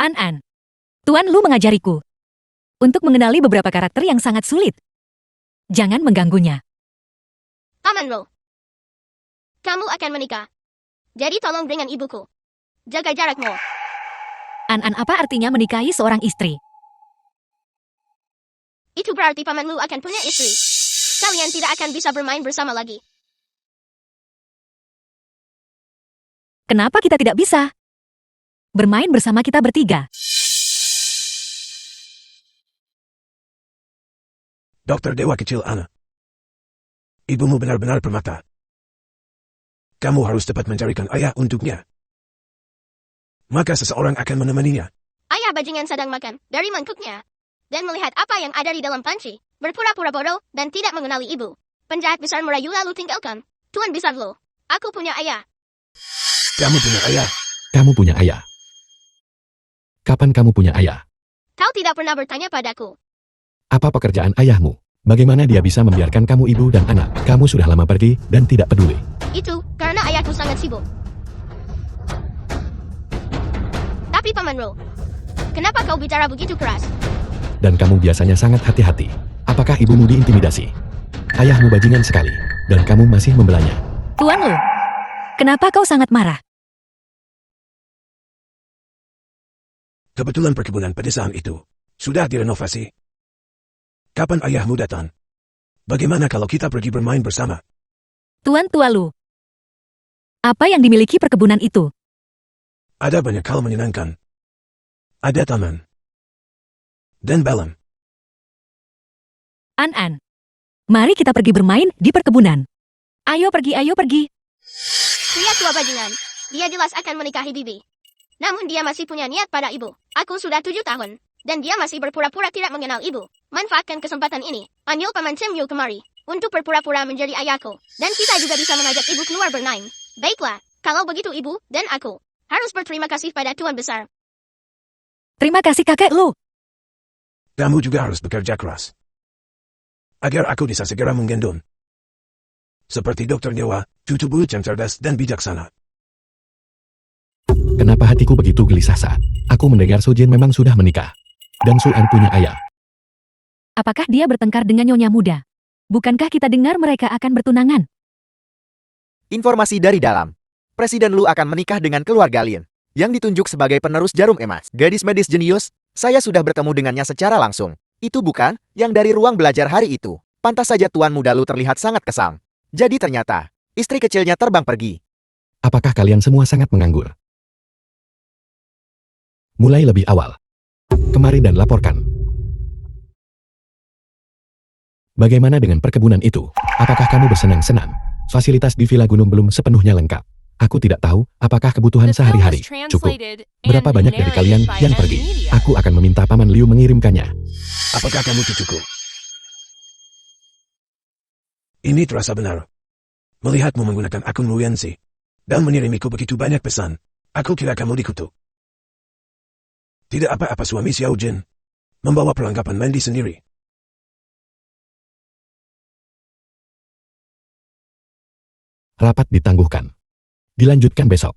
[SPEAKER 4] An. Tuan Lu mengajariku untuk mengenali beberapa karakter yang sangat sulit. Jangan mengganggunya.
[SPEAKER 1] Paman Ro. Kamu akan menikah. Jadi tolong dengan ibuku. Jaga jarakmu.
[SPEAKER 4] An apa artinya menikahi seorang istri?
[SPEAKER 1] Itu berarti Paman Lu akan punya istri. Kalian tidak akan bisa bermain bersama lagi.
[SPEAKER 4] Kenapa kita tidak bisa bermain bersama kita bertiga?
[SPEAKER 5] Dokter Dewa Kecil Ana. Ibumu benar-benar permata. Kamu harus cepat mencarikan ayah untuknya. Maka seseorang akan menemaninya.
[SPEAKER 1] Ayah bajingan sedang makan dari mangkuknya. Dan melihat apa yang ada di dalam panci. Berpura-pura bodoh dan tidak mengenali ibu. Penjahat besar merayu lalu tinggalkan. Tuan besar lo. Aku punya ayah.
[SPEAKER 5] Kamu punya ayah.
[SPEAKER 2] Kamu punya ayah. Kapan kamu punya ayah?
[SPEAKER 1] Kau tidak pernah bertanya padaku.
[SPEAKER 2] Apa pekerjaan ayahmu? Bagaimana dia bisa membiarkan kamu ibu dan anak? Kamu sudah lama pergi dan tidak peduli.
[SPEAKER 1] Itu karena ayahku sangat sibuk. Tapi Paman Ro, kenapa kau bicara begitu keras?
[SPEAKER 2] Dan kamu biasanya sangat hati-hati. Apakah ibumu diintimidasi? Ayahmu bajingan sekali, dan kamu masih membelanya.
[SPEAKER 4] Tuan Lu, kenapa kau sangat marah?
[SPEAKER 5] Kebetulan perkebunan pedesaan itu sudah direnovasi. Kapan ayahmu datang? Bagaimana kalau kita pergi bermain bersama?
[SPEAKER 4] Tuan Tua Lu, apa yang dimiliki perkebunan itu?
[SPEAKER 5] Ada banyak hal menyenangkan. Ada taman. Dan balon.
[SPEAKER 4] An, mari kita pergi bermain di perkebunan. Ayo pergi.
[SPEAKER 1] Pria tua bajingan. Dia jelas akan menikahi Bibi. Namun dia masih punya niat pada ibu. Aku sudah 7 tahun. Dan dia masih berpura-pura tidak mengenal ibu. Manfaatkan kesempatan ini. Panggil Paman Chen Yu kemari. Untuk berpura-pura menjadi ayahku. Dan kita juga bisa mengajak ibu keluar bermain. Baiklah. Kalau begitu ibu dan aku harus berterima kasih pada Tuan Besar.
[SPEAKER 4] Terima kasih kakek Lu.
[SPEAKER 5] Kamu juga harus bekerja keras. Agar aku bisa segera menggendong. Seperti Dokter Dewa, cucu buyut yang cerdas dan bijaksana.
[SPEAKER 2] Kenapa hatiku begitu gelisah saat aku mendengar Sujin memang sudah menikah. Dan Suan punya ayah.
[SPEAKER 4] Apakah dia bertengkar dengan nyonya muda? Bukankah kita dengar mereka akan bertunangan?
[SPEAKER 3] Informasi dari dalam. Presiden Lu akan menikah dengan keluarga Lin, yang ditunjuk sebagai penerus jarum emas. Gadis medis jenius, saya sudah bertemu dengannya secara langsung. Itu bukan yang dari ruang belajar hari itu. Pantas saja Tuan Muda Lu terlihat sangat kesal. Jadi ternyata, istri kecilnya terbang pergi.
[SPEAKER 2] Apakah kalian semua sangat menganggur? Mulai lebih awal. Kemari dan laporkan. Bagaimana dengan perkebunan itu? Apakah kamu bersenang-senang? Fasilitas di Villa Gunung belum sepenuhnya lengkap. Aku tidak tahu apakah kebutuhan
[SPEAKER 6] The film
[SPEAKER 2] sehari-hari
[SPEAKER 6] was
[SPEAKER 2] cukup.
[SPEAKER 6] translated
[SPEAKER 2] Berapa
[SPEAKER 6] and
[SPEAKER 2] banyak dari kalian
[SPEAKER 6] narrated by
[SPEAKER 2] yang
[SPEAKER 6] M
[SPEAKER 2] pergi?
[SPEAKER 6] Media.
[SPEAKER 2] Aku akan meminta Paman Liu mengirimkannya.
[SPEAKER 5] Apakah kamu cucuku? Ini terasa benar. Melihatmu menggunakan akun Luyansi dan menirimiku begitu banyak pesan, aku kira kamu dikutuk. Tidak apa-apa suami Xiao Jin. Membawa perlengkapan mandi sendiri.
[SPEAKER 2] Rapat ditangguhkan. Dilanjutkan besok.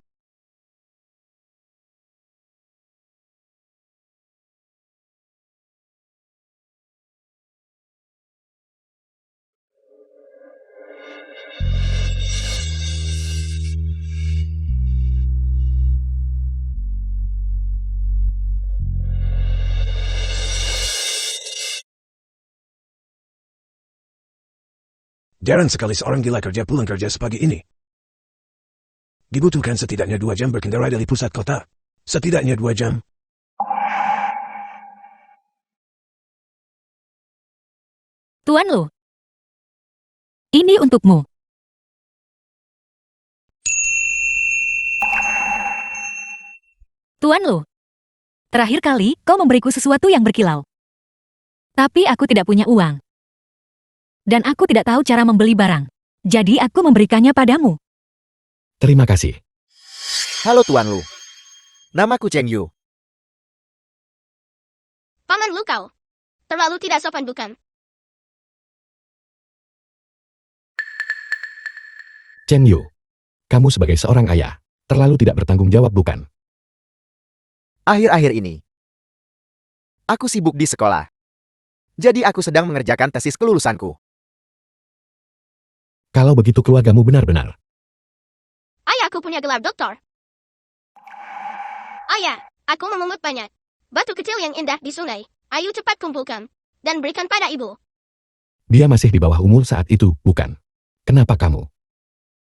[SPEAKER 5] Jarang sekali seorang gila kerja pulang kerja sepagi ini. Dibutuhkan setidaknya 2 jam berkendara dari pusat kota. Setidaknya 2 jam.
[SPEAKER 4] Tuan Lu. Ini untukmu. Tuan Lu. Terakhir kali kau memberiku sesuatu yang berkilau. Tapi aku tidak punya uang. Dan aku tidak tahu cara membeli barang. Jadi aku memberikannya padamu.
[SPEAKER 2] Terima kasih.
[SPEAKER 3] Halo Tuan Lu. Namaku Cheng Yu.
[SPEAKER 1] Paman Lu kau. Terlalu tidak sopan bukan?
[SPEAKER 2] Chen Yu. Kamu sebagai seorang ayah, terlalu tidak bertanggung jawab bukan?
[SPEAKER 3] Akhir-akhir ini, aku sibuk di sekolah. Jadi aku sedang mengerjakan tesis kelulusanku.
[SPEAKER 2] Kalau begitu keluargamu benar-benar.
[SPEAKER 1] Ayahku punya gelar doktor. Ayah, aku memungut banyak batu kecil yang indah di sungai. Ayo cepat kumpulkan dan berikan pada ibu.
[SPEAKER 2] Dia masih di bawah umur saat itu, bukan? Kenapa kamu?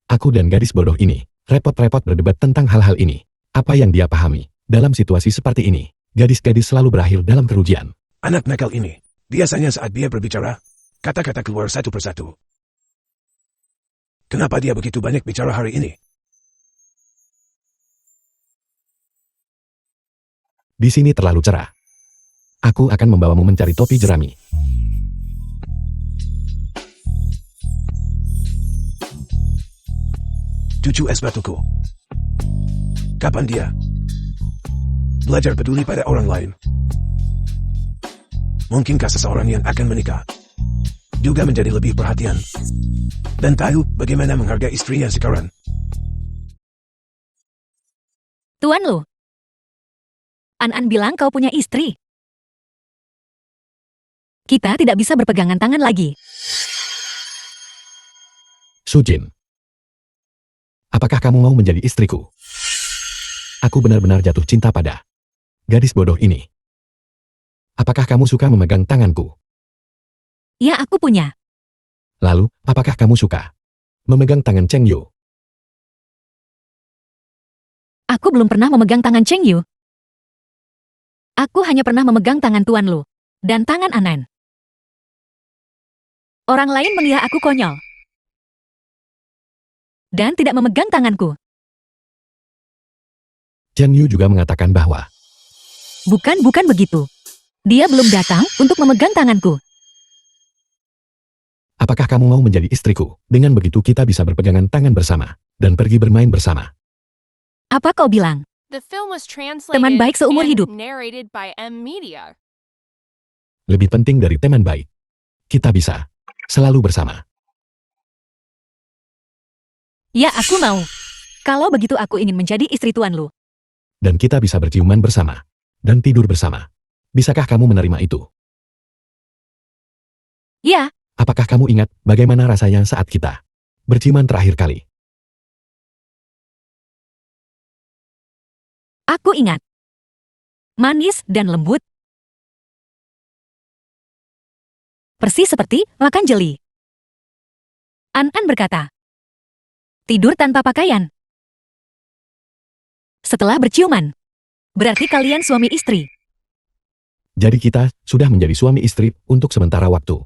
[SPEAKER 2] Aku dan gadis bodoh ini, repot-repot berdebat tentang hal-hal ini. Apa yang dia pahami? Dalam situasi seperti ini, gadis-gadis selalu berakhir dalam kerugian.
[SPEAKER 5] Anak nakal ini, biasanya saat dia berbicara, kata-kata keluar satu persatu. Kenapa dia begitu banyak bicara hari ini?
[SPEAKER 2] Di sini terlalu cerah. Aku akan membawamu mencari topi jerami.
[SPEAKER 5] Cucu es batuku. Kapan dia belajar peduli pada orang lain? Mungkinkah seseorang yang akan menikah juga menjadi lebih perhatian dan tahu bagaimana menghargai istrinya sekarang?
[SPEAKER 4] Tuan Lu. An-An bilang kau punya istri. Kita tidak bisa berpegangan tangan lagi.
[SPEAKER 2] Sujin. Apakah kamu mau menjadi istriku? Aku benar-benar jatuh cinta pada gadis bodoh ini. Apakah kamu suka memegang tanganku?
[SPEAKER 4] Ya, aku punya.
[SPEAKER 2] Lalu, apakah kamu suka memegang tangan Cheng Yu?
[SPEAKER 4] Aku belum pernah memegang tangan Cheng Yu. Aku hanya pernah memegang tangan Tuan Lu dan tangan An-An. Orang lain mengira aku konyol dan tidak memegang tanganku.
[SPEAKER 2] Cheng Yu juga mengatakan bahwa
[SPEAKER 4] Bukan begitu. Dia belum datang untuk memegang tanganku.
[SPEAKER 2] apakah kamu mau menjadi istriku? Dengan begitu kita bisa berpegangan tangan bersama dan pergi bermain bersama.
[SPEAKER 4] Apa kau bilang?
[SPEAKER 6] The film was translated
[SPEAKER 4] Teman baik seumur
[SPEAKER 6] and
[SPEAKER 4] hidup.
[SPEAKER 6] narrated by M Media.
[SPEAKER 2] lebih penting dari teman baik. Kita bisa selalu bersama.
[SPEAKER 4] Ya, aku mau. Kalau begitu aku ingin menjadi istri Tuan Lu.
[SPEAKER 2] Dan kita bisa berciuman bersama. Dan tidur bersama. Bisakah kamu menerima itu?
[SPEAKER 4] Ya,
[SPEAKER 2] Apakah kamu ingat bagaimana rasanya saat kita berciuman terakhir kali?
[SPEAKER 4] aku ingat. Manis dan lembut. Persis seperti makan jeli. An-an berkata. Tidur tanpa pakaian. Setelah berciuman. Berarti kalian suami istri.
[SPEAKER 2] Jadi kita sudah menjadi suami istri untuk sementara waktu.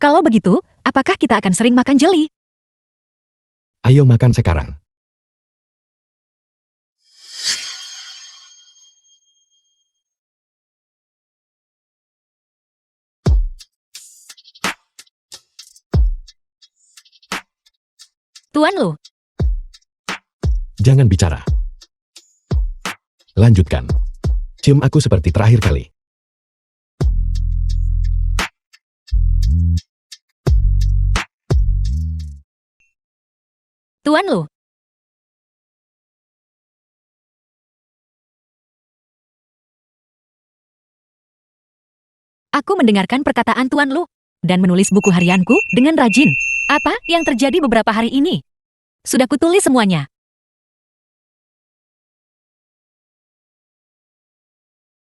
[SPEAKER 4] Kalau begitu, apakah kita akan sering makan jeli?
[SPEAKER 2] Ayo makan sekarang.
[SPEAKER 4] Tuan Lu,
[SPEAKER 2] Jangan bicara. Lanjutkan. Cium aku seperti terakhir kali.
[SPEAKER 4] Tuan Lu. Aku mendengarkan perkataan Tuan Lu dan menulis buku harianku dengan rajin. Apa yang terjadi beberapa hari ini? Sudah kutulis semuanya.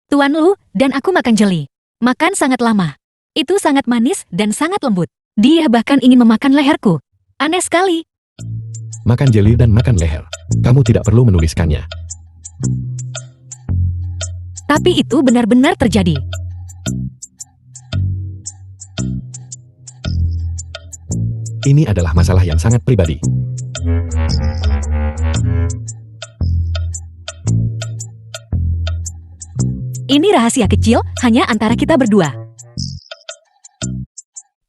[SPEAKER 4] Tuan Lu dan aku makan jeli. Makan sangat lama. Itu sangat manis dan sangat lembut. Dia bahkan ingin memakan leherku. Aneh sekali.
[SPEAKER 2] Makan jeli dan makan leher. Kamu tidak perlu menuliskannya.
[SPEAKER 4] Tapi itu benar-benar terjadi.
[SPEAKER 2] Ini adalah masalah yang sangat pribadi.
[SPEAKER 4] Ini rahasia kecil hanya antara kita berdua.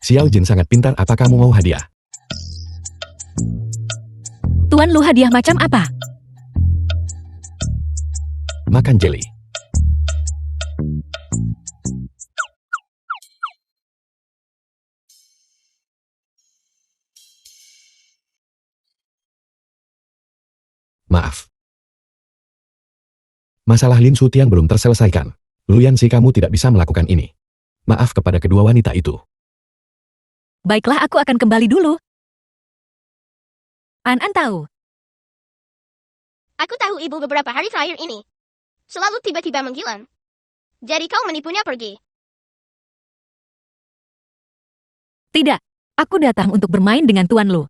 [SPEAKER 2] Xiao Jin sangat pintar. Apa kamu mau hadiah?
[SPEAKER 4] Tuan Lu hadiah macam apa?
[SPEAKER 2] Makan jeli. Maaf. Masalah Lin Sutian belum terselesaikan. Luyan Si, kamu tidak bisa melakukan ini. Maaf kepada kedua wanita itu.
[SPEAKER 4] Baiklah, aku akan kembali dulu. An-an tahu.
[SPEAKER 1] Aku tahu ibu beberapa hari terakhir ini. Selalu tiba-tiba menghilang. Jadi kau menipunya pergi.
[SPEAKER 4] Tidak, aku datang untuk bermain dengan Tuan Lu.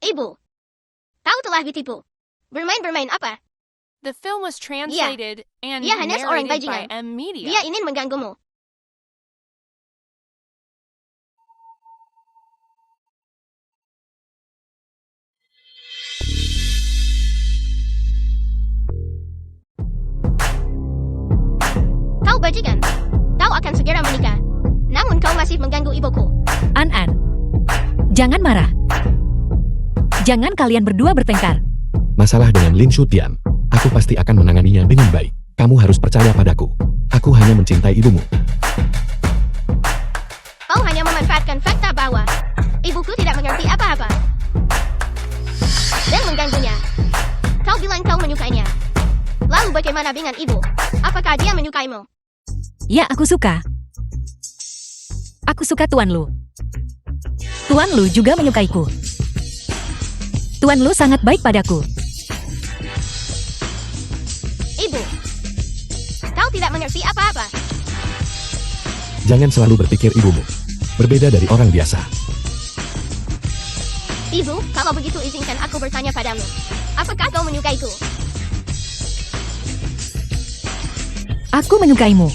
[SPEAKER 1] Ibu, kau telah ditipu. Bermain-bermain apa?
[SPEAKER 6] The film was translated and
[SPEAKER 1] Dia hanya seorang
[SPEAKER 6] narrated by
[SPEAKER 1] bajingan.
[SPEAKER 6] M Media.
[SPEAKER 1] Dia ingin mengganggumu. Kau bajingan. Kau akan segera menikah. Namun kau masih mengganggu ibuku.
[SPEAKER 4] An-an, jangan marah. Jangan kalian berdua bertengkar.
[SPEAKER 2] Masalah dengan Lin Sutian, aku pasti akan menanganinya dengan baik. Kamu harus percaya padaku. Aku hanya mencintai ibumu.
[SPEAKER 1] Kau hanya memanfaatkan fakta bahwa ibuku tidak mengerti apa-apa. Dan mengganggunya. Kau bilang kau menyukainya. Lalu bagaimana dengan ibu? Apakah dia menyukaimu?
[SPEAKER 4] Ya, aku suka. Aku suka Tuan Lu. Tuan Lu juga menyukaiku. Tuan Lu sangat baik padaku.
[SPEAKER 1] Ibu, kau tidak mengerti apa-apa.
[SPEAKER 2] Jangan selalu berpikir ibumu berbeda dari orang biasa.
[SPEAKER 1] Ibu, kalau begitu izinkan aku bertanya padamu. Apakah kau menyukaiku?
[SPEAKER 4] Aku menyukaimu.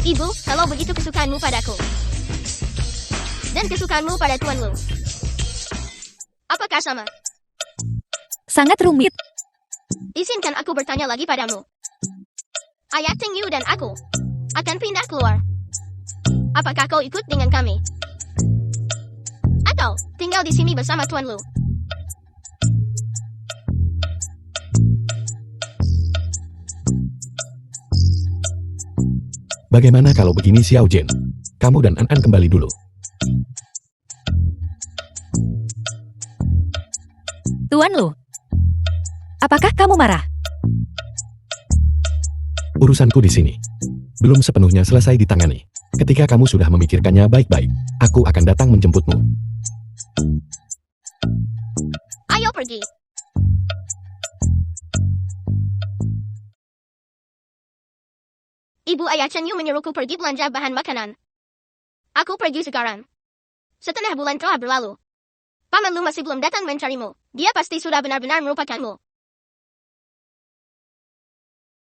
[SPEAKER 1] Ibu, kalau begitu kesukaanmu padaku. Dan kesukaanmu pada Tuan Lu. Apakah sama?
[SPEAKER 4] Sangat rumit.
[SPEAKER 1] Izinkan aku bertanya lagi padamu. Ayah Ting Yu dan aku akan pindah keluar. Apakah kau ikut dengan kami? Atau tinggal di sini bersama Tuan Lu?
[SPEAKER 2] Bagaimana kalau begini Xiao Jin? Kamu dan An kembali dulu.
[SPEAKER 4] Tuan Lu, apakah kamu marah?
[SPEAKER 2] Urusanku di sini belum sepenuhnya selesai ditangani. Ketika kamu sudah memikirkannya baik-baik, aku akan datang menjemputmu.
[SPEAKER 1] Ayo pergi. Ibu ayah Chen Yu menyuruhku pergi belanja bahan makanan. Aku pergi sekarang. Setengah bulan telah berlalu. Paman Lu masih belum datang mencarimu. Dia pasti sudah benar-benar melupakanmu.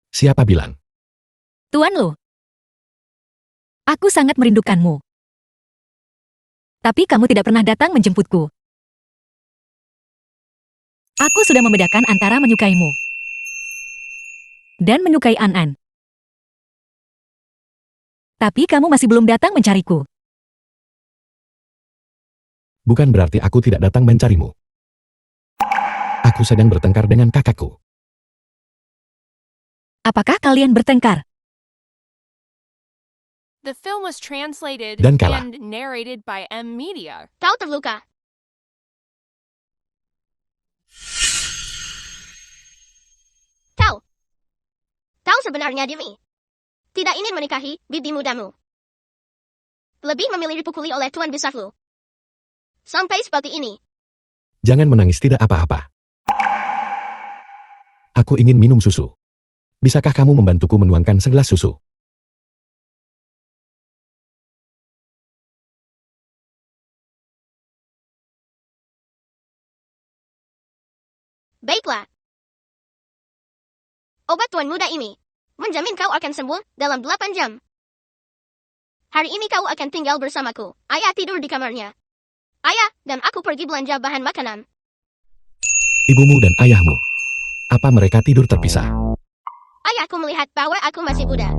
[SPEAKER 2] Siapa bilang?
[SPEAKER 4] Tuan Lu, aku sangat merindukanmu. Tapi kamu tidak pernah datang menjemputku. Aku sudah membedakan antara menyukaimu dan menyukai An. Tapi kamu masih belum datang mencariku.
[SPEAKER 2] Bukan berarti aku tidak datang mencarimu. Aku sedang bertengkar dengan kakakku.
[SPEAKER 4] Apakah kalian bertengkar?
[SPEAKER 6] The film was translated
[SPEAKER 2] Dan kalah.
[SPEAKER 6] and narrated by M Media.
[SPEAKER 1] Kau terluka. Kau sebenarnya diri. Tidak ingin menikahi bibi mudamu. Lebih memilih dipukuli oleh Tuan Besar Lu. Sampai seperti ini.
[SPEAKER 2] Jangan menangis, tidak apa-apa. Aku ingin minum susu. Bisakah kamu membantuku menuangkan segelas susu?
[SPEAKER 1] Baiklah. Obat tuan muda ini menjamin kau akan sembuh dalam 8 jam. Hari ini kau akan tinggal bersamaku. Ayah tidur di kamarnya. Ayah dan aku pergi belanja bahan makanan.
[SPEAKER 2] Ibumu dan ayahmu. Apa mereka tidur terpisah?
[SPEAKER 1] Ayahku melihat bahwa aku masih muda.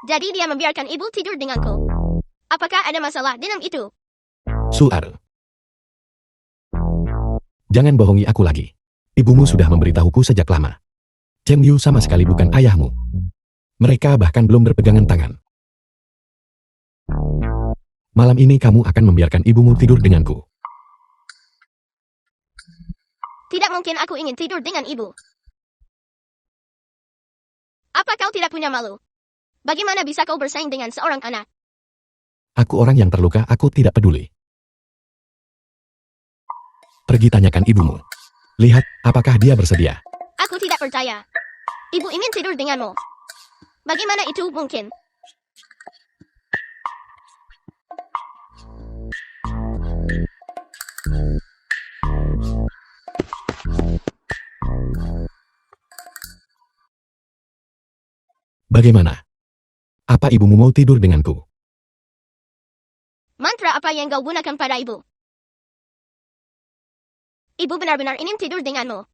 [SPEAKER 1] Jadi dia membiarkan ibu tidur denganku. Apakah ada masalah dengan itu?
[SPEAKER 2] Suar. Jangan bohongi aku lagi. Ibumu sudah memberitahuku sejak lama. Chen Yu sama sekali bukan ayahmu. Mereka bahkan belum berpegangan tangan. Malam ini kamu akan membiarkan ibumu tidur denganku.
[SPEAKER 1] Tidak mungkin aku ingin tidur dengan ibu. Apa kau tidak punya malu? Bagaimana bisa kau bersaing dengan seorang anak?
[SPEAKER 2] Aku orang yang terluka, aku tidak peduli. Pergi tanyakan ibumu. Lihat, apakah dia bersedia.
[SPEAKER 1] Aku tidak percaya. Ibu ingin tidur denganmu. Bagaimana itu mungkin?
[SPEAKER 2] Bagaimana? Apa ibumu mau tidur denganku?
[SPEAKER 1] Mantra apa yang kau gunakan pada ibu? Ibu benar-benar ingin tidur denganmu.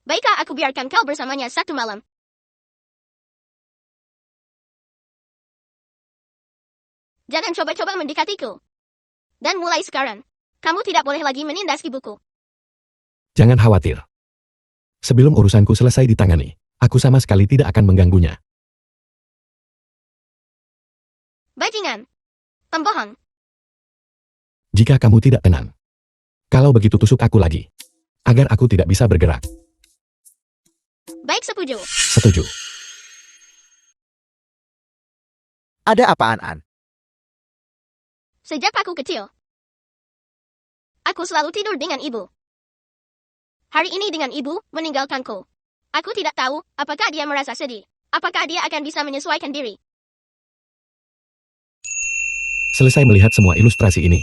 [SPEAKER 1] Baiklah, aku biarkan kau bersamanya 1 malam. Jangan coba-coba mendekatiku. Dan mulai sekarang, kamu tidak boleh lagi menindas ibuku.
[SPEAKER 2] Jangan khawatir. Sebelum urusanku selesai ditangani, aku sama sekali tidak akan mengganggunya.
[SPEAKER 1] Bajingan. Pembohong.
[SPEAKER 2] Jika kamu tidak tenang. Kalau begitu tusuk aku lagi. Agar aku tidak bisa bergerak.
[SPEAKER 1] Baik, setuju.
[SPEAKER 2] Setuju.
[SPEAKER 3] Ada apa, An?
[SPEAKER 1] Sejak aku kecil, aku selalu tidur dengan ibu. Hari ini dengan ibu meninggalkanku. Aku tidak tahu apakah dia merasa sedih. Apakah dia akan bisa menyesuaikan diri.
[SPEAKER 2] Selesai melihat semua ilustrasi ini.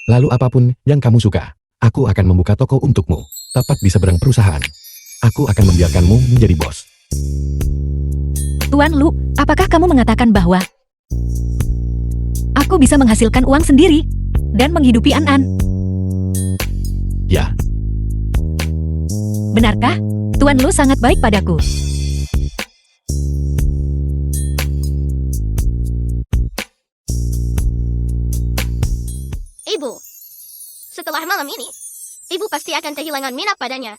[SPEAKER 2] Lalu apapun yang kamu suka, aku akan membuka toko untukmu. Tepat di seberang perusahaan. Aku akan membiarkanmu menjadi bos.
[SPEAKER 4] Tuan Lu, apakah kamu mengatakan bahwa aku bisa menghasilkan uang sendiri dan menghidupi An?
[SPEAKER 2] Ya,
[SPEAKER 4] Benarkah? Tuan Lu sangat baik padaku.
[SPEAKER 1] Ibu. Setelah malam ini, ibu pasti akan kehilangan minat padanya.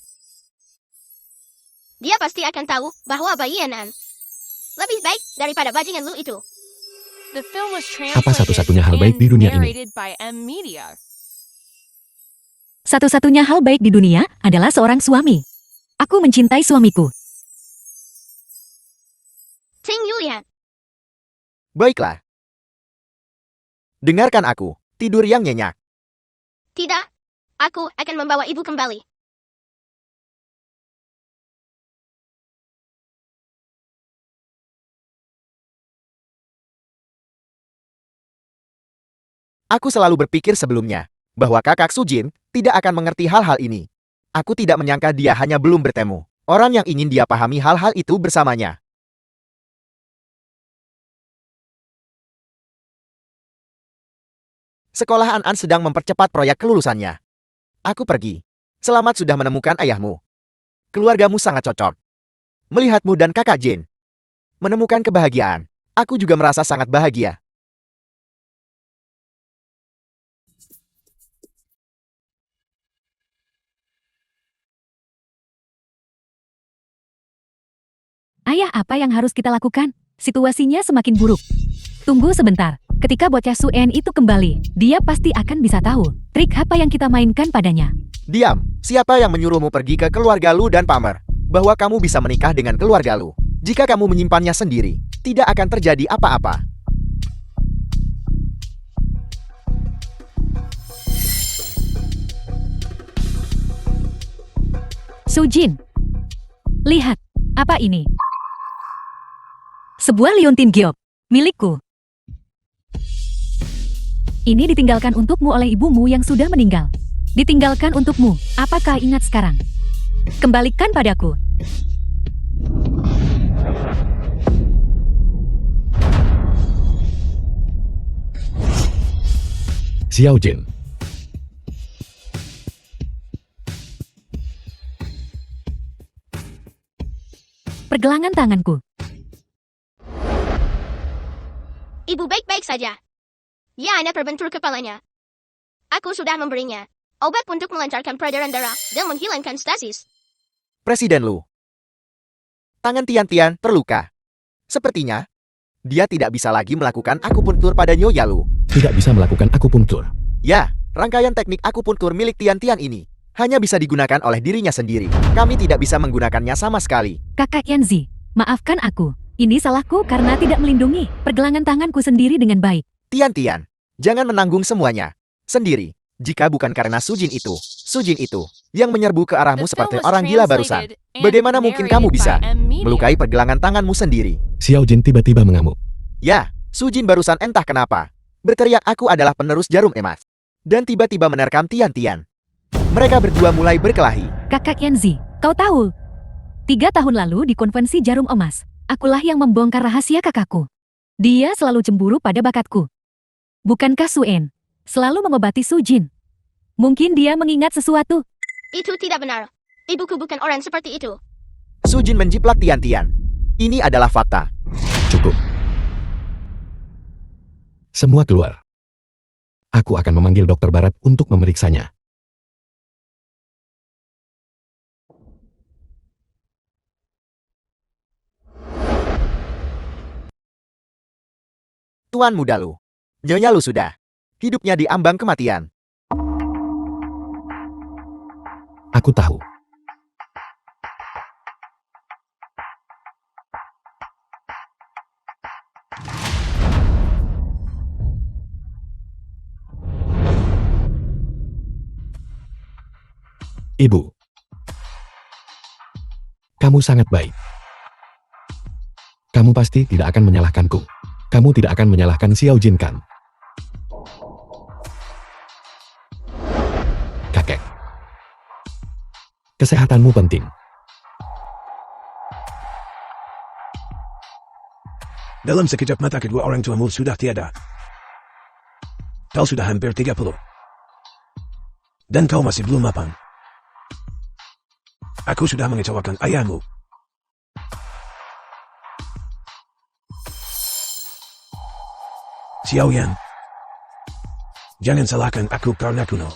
[SPEAKER 1] Dia pasti akan tahu bahwa bayi Anan Lebih baik daripada bajingan lu itu.
[SPEAKER 6] The film was
[SPEAKER 2] Apa
[SPEAKER 6] translated
[SPEAKER 2] satu-satunya hal baik
[SPEAKER 6] and
[SPEAKER 2] di dunia ini?
[SPEAKER 6] narrated by M Media.
[SPEAKER 4] Satu-satunya hal baik di dunia adalah seorang suami. Aku mencintai suamiku.
[SPEAKER 1] Ting Yulian.
[SPEAKER 3] Baiklah. Dengarkan aku, tidur yang nyenyak.
[SPEAKER 1] Tidak. Aku akan membawa ibu kembali.
[SPEAKER 3] Aku selalu berpikir sebelumnya, bahwa kakak Sujin tidak akan mengerti hal-hal ini. Aku tidak menyangka dia hanya belum bertemu orang yang ingin dia pahami hal-hal itu bersamanya. Sekolah An sedang mempercepat proyek kelulusannya. Aku pergi. Selamat sudah menemukan ayahmu. Keluargamu sangat cocok. Melihatmu dan kakak Jin menemukan kebahagiaan. Aku juga merasa sangat bahagia.
[SPEAKER 4] Ayah, apa yang harus kita lakukan? Situasinya semakin buruk. Tunggu sebentar. Ketika bocah Suen itu kembali, dia pasti akan bisa tahu trik apa yang kita mainkan padanya.
[SPEAKER 3] Diam. Siapa yang menyuruhmu pergi ke keluarga Lu dan pamer bahwa kamu bisa menikah dengan keluarga Lu? Jika kamu menyimpannya sendiri, tidak akan terjadi apa-apa.
[SPEAKER 4] Sujin, lihat, apa ini? Sebuah liontin giok, milikku. Ini ditinggalkan untukmu oleh ibumu yang sudah meninggal. Ditinggalkan untukmu, apakah ingat sekarang? Kembalikan padaku.
[SPEAKER 2] Xiao Jin.
[SPEAKER 4] Pergelangan tanganku.
[SPEAKER 1] Ibu baik-baik saja. Ya, hanya terbentur kepalanya. Aku sudah memberinya obat untuk melancarkan peredaran darah dan menghilangkan stasis.
[SPEAKER 3] Presiden Lu. Tangan Tian terluka. Sepertinya, dia tidak bisa lagi melakukan akupuntur pada Nyonya Lu.
[SPEAKER 2] Tidak bisa melakukan akupunktur.
[SPEAKER 3] Ya, rangkaian teknik akupuntur milik Tian ini hanya bisa digunakan oleh dirinya sendiri. Kami tidak bisa menggunakannya sama sekali.
[SPEAKER 4] Kakak Yanzi, maafkan aku. Ini salahku karena tidak melindungi pergelangan tanganku sendiri dengan baik.
[SPEAKER 3] Tian, jangan menanggung semuanya sendiri. Jika bukan karena Sujin itu yang menyerbu ke arahmu
[SPEAKER 6] The
[SPEAKER 3] seperti
[SPEAKER 6] film was
[SPEAKER 3] orang gila barusan.
[SPEAKER 6] translated and
[SPEAKER 3] Bagaimana mungkin kamu
[SPEAKER 6] narrated
[SPEAKER 3] bisa
[SPEAKER 6] by M Media.
[SPEAKER 3] melukai pergelangan tanganmu sendiri?
[SPEAKER 2] Xiao Jin tiba-tiba mengamuk.
[SPEAKER 3] Ya, Sujin barusan entah kenapa berteriak aku adalah penerus jarum emas. Dan tiba-tiba menerkam Tian. Mereka berdua mulai berkelahi.
[SPEAKER 4] Kakak Yanzi, kau tahu? 3 tahun lalu di konvensi jarum emas, akulah yang membongkar rahasia kakakku. Dia selalu cemburu pada bakatku. Bukankah Suen selalu mengobati Sujin? Mungkin dia mengingat sesuatu.
[SPEAKER 1] Itu tidak benar. Ibuku bukan orang seperti itu.
[SPEAKER 3] Sujin menjiplak Tian. Ini adalah fakta.
[SPEAKER 2] Cukup. Semua keluar. Aku akan memanggil dokter Barat untuk memeriksanya.
[SPEAKER 3] Tuan muda Lu. Nyonya Lu sudah hidupnya di ambang kematian.
[SPEAKER 2] Aku tahu. Ibu. Kamu sangat baik. Kamu pasti tidak akan menyalahkanku. Kamu tidak akan menyalahkan Xiao Jin kan? Kakek. Kesehatanmu penting.
[SPEAKER 5] Dalam sekejap mata kedua orang tuamu sudah tiada. Kau sudah hampir 30. Dan kau masih belum mapan. Aku sudah mengecewakan ayahmu. Xiao Yan. Jangan salahkan aku karena kuno.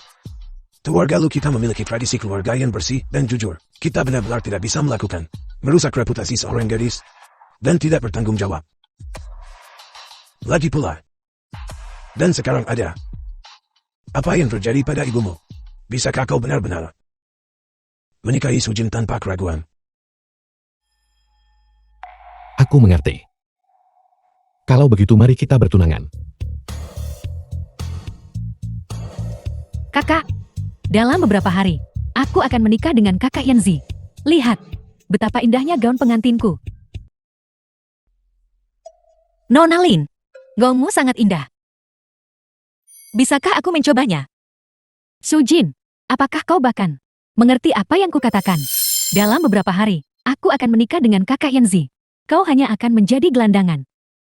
[SPEAKER 5] Keluarga Lu kita memiliki tradisi keluarga yang bersih dan jujur. Kita benar-benar tidak bisa melakukan merusak reputasi seorang gadis dan tidak bertanggung jawab. Lagi pula. Dan sekarang ada. Apa yang terjadi pada ibumu? Bisakah kau benar-benar menikahi Sujin tanpa keraguan?
[SPEAKER 2] Aku mengerti. Kalau begitu mari kita bertunangan.
[SPEAKER 4] Kakak, dalam beberapa hari, aku akan menikah dengan kakak Yanzi. Lihat, betapa indahnya gaun pengantinku. Nona Lin, gaunmu sangat indah. Bisakah aku mencobanya? Sujin, apakah kau bahkan mengerti apa yang kukatakan? Dalam beberapa hari, aku akan menikah dengan kakak Yanzi. Kau hanya akan menjadi gelandangan.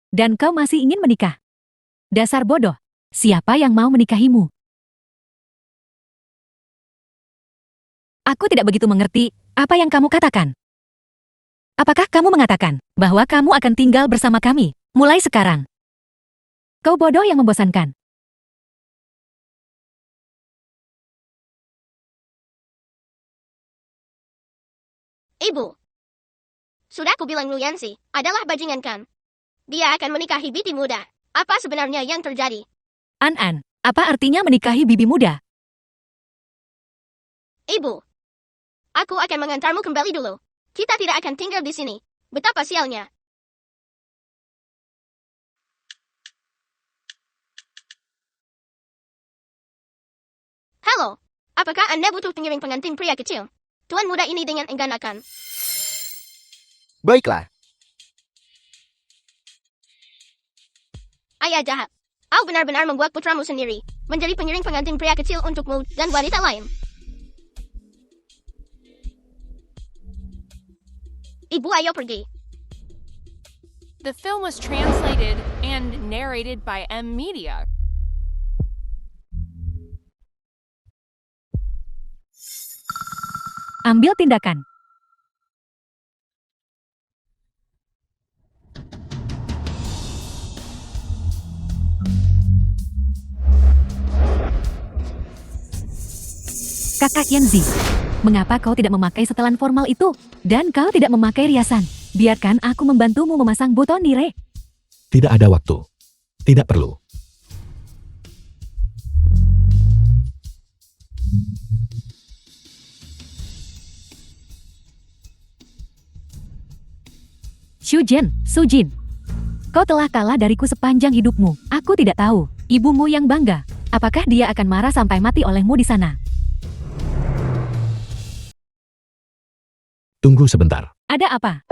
[SPEAKER 4] Dan kau masih ingin menikah. Dasar bodoh, siapa yang mau menikahimu? Aku tidak begitu mengerti apa yang kamu katakan. Apakah kamu mengatakan bahwa kamu akan tinggal bersama kami mulai sekarang? Kau bodoh yang membosankan.
[SPEAKER 1] Ibu. Sudah aku bilang Lu Yanzi adalah bajingan kan? Dia akan menikahi bibi muda. Apa sebenarnya yang terjadi?
[SPEAKER 4] An-an, apa artinya menikahi bibi muda?
[SPEAKER 1] Ibu. Aku akan mengantarmu kembali dulu. Kita tidak akan tinggal di sini. Betapa sialnya. Halo. Apakah Anda butuh pengiring pengantin pria kecil? Tuan muda ini dengan enggan akan.
[SPEAKER 3] Baiklah.
[SPEAKER 1] Ayah jahat. Kau benar-benar membuat putramu sendiri menjadi pengiring pengantin pria kecil untukmu dan wanita lain. Ibu, ayo pergi.
[SPEAKER 6] The film was translated and narrated by M Media.
[SPEAKER 4] Ambil tindakan. Kakak Yanzi, mengapa kau tidak memakai setelan formal itu? Dan kau tidak memakai riasan. Biarkan aku membantumu memasang buton nire.
[SPEAKER 2] Tidak ada waktu. Tidak perlu. Sujin, kau telah kalah dariku sepanjang hidupmu. Aku tidak tahu, ibumu yang bangga. Apakah dia akan marah sampai mati olehmu di sana? Tunggu sebentar.
[SPEAKER 4] Ada apa?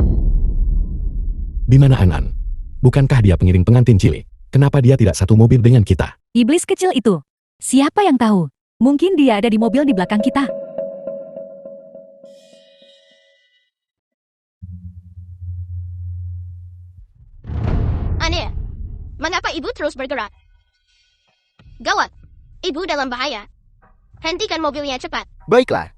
[SPEAKER 2] Di mana An-an? Bukankah dia pengiring pengantin cilik? Kenapa dia tidak satu mobil dengan kita?
[SPEAKER 4] Iblis kecil itu. Siapa yang tahu? Mungkin dia ada di mobil di belakang kita.
[SPEAKER 1] Aneh. Mengapa ibu terus bergerak? Gawat. Ibu dalam bahaya. Hentikan mobilnya cepat.
[SPEAKER 3] Baiklah.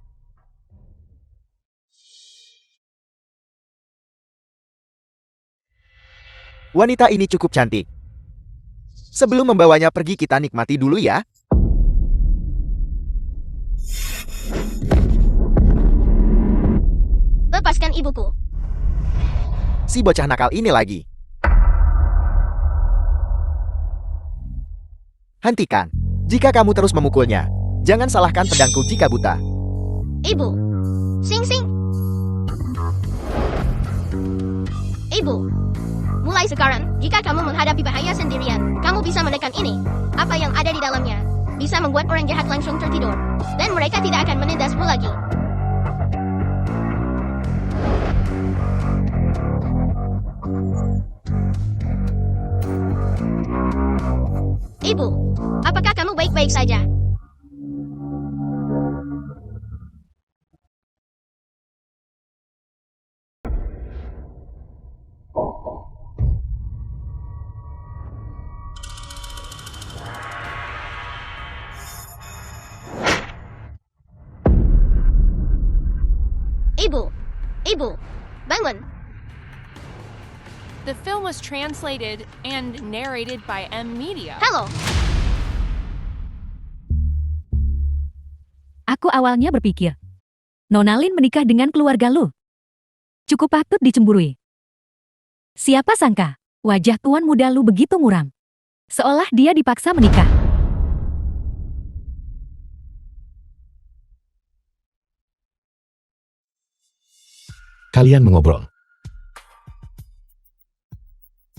[SPEAKER 3] Wanita ini cukup cantik. Sebelum membawanya pergi kita nikmati dulu ya.
[SPEAKER 1] Lepaskan ibuku.
[SPEAKER 3] Si bocah nakal ini lagi. Hentikan. Jika kamu terus memukulnya, jangan salahkan pedangku jika buta.
[SPEAKER 1] Ibu. Sing sing. Ibu. Mulai sekarang, jika kamu menghadapi bahaya sendirian, kamu bisa menekan ini. Apa yang ada di dalamnya bisa membuat orang jahat langsung tertidur. Dan mereka tidak akan menindasmu lagi. Ibu, apakah kamu baik-baik saja? Ibu, bangun.
[SPEAKER 6] The film was translated and narrated by M Media.
[SPEAKER 1] Halo.
[SPEAKER 4] Aku awalnya berpikir, Nona Lin menikah dengan keluarga lu. Cukup patut dicemburui. Siapa sangka, wajah tuan muda Lu begitu muram. Seolah dia dipaksa menikah.
[SPEAKER 2] Kalian mengobrol.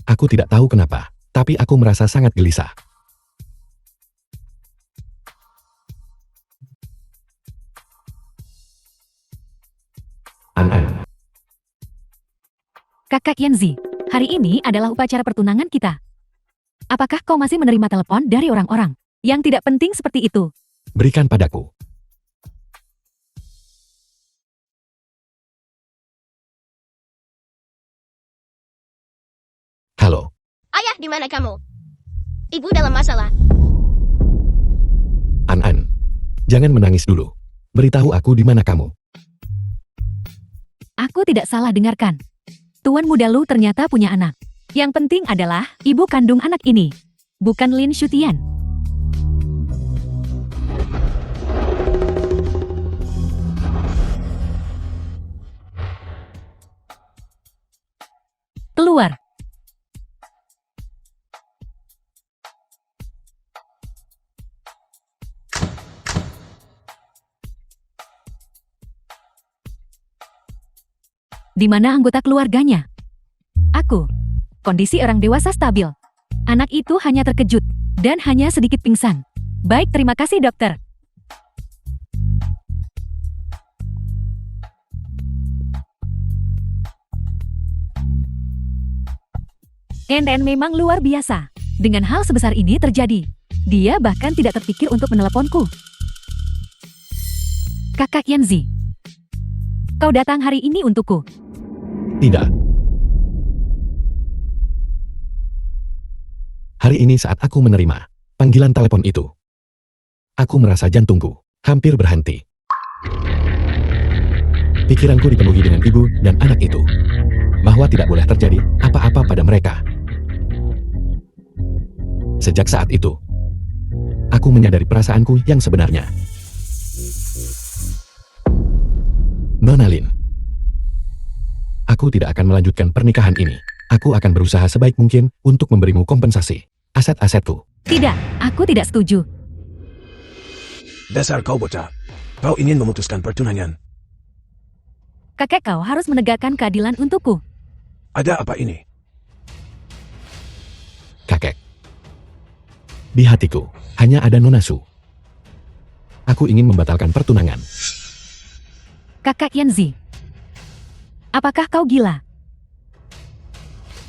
[SPEAKER 2] Aku tidak tahu kenapa, tapi aku merasa sangat gelisah. An-an.
[SPEAKER 4] Kakak Yanzi, hari ini adalah upacara pertunangan kita. Apakah kau masih menerima telepon dari orang-orang yang tidak penting seperti itu?
[SPEAKER 2] Berikan padaku. Halo,
[SPEAKER 1] Ayah, di mana kamu? Ibu dalam masalah.
[SPEAKER 2] An-an. Jangan menangis dulu. Beritahu aku di mana kamu.
[SPEAKER 4] Aku tidak salah dengarkan. Tuan muda Lu ternyata punya anak. Yang penting adalah ibu kandung anak ini, bukan Lin Shutian. Keluar. Di mana anggota keluarganya? Aku. Kondisi orang dewasa stabil. Anak itu hanya terkejut dan hanya sedikit pingsan. Baik, terima kasih dokter. NN memang luar biasa. Dengan hal sebesar ini terjadi, dia bahkan tidak terpikir untuk meneleponku. Kakak Yanzi, kau datang hari ini untukku.
[SPEAKER 2] Tidak. Hari ini saat aku menerima panggilan telepon itu, aku merasa jantungku hampir berhenti. Pikiranku dipenuhi dengan ibu dan anak itu, bahwa tidak boleh terjadi apa-apa pada mereka. Sejak saat itu, aku menyadari perasaanku yang sebenarnya. Nona Lin, aku tidak akan melanjutkan pernikahan ini. Aku akan berusaha sebaik mungkin untuk memberimu kompensasi aset-asetku.
[SPEAKER 4] Tidak, aku tidak setuju.
[SPEAKER 5] Dasar kau bocah. Kau ingin memutuskan pertunangan.
[SPEAKER 4] Kakek kau harus menegakkan keadilan untukku.
[SPEAKER 5] Ada apa ini?
[SPEAKER 2] Kakek, di hatiku hanya ada Nona Su. Aku ingin membatalkan pertunangan.
[SPEAKER 4] Kakak Yanzi, apakah kau gila?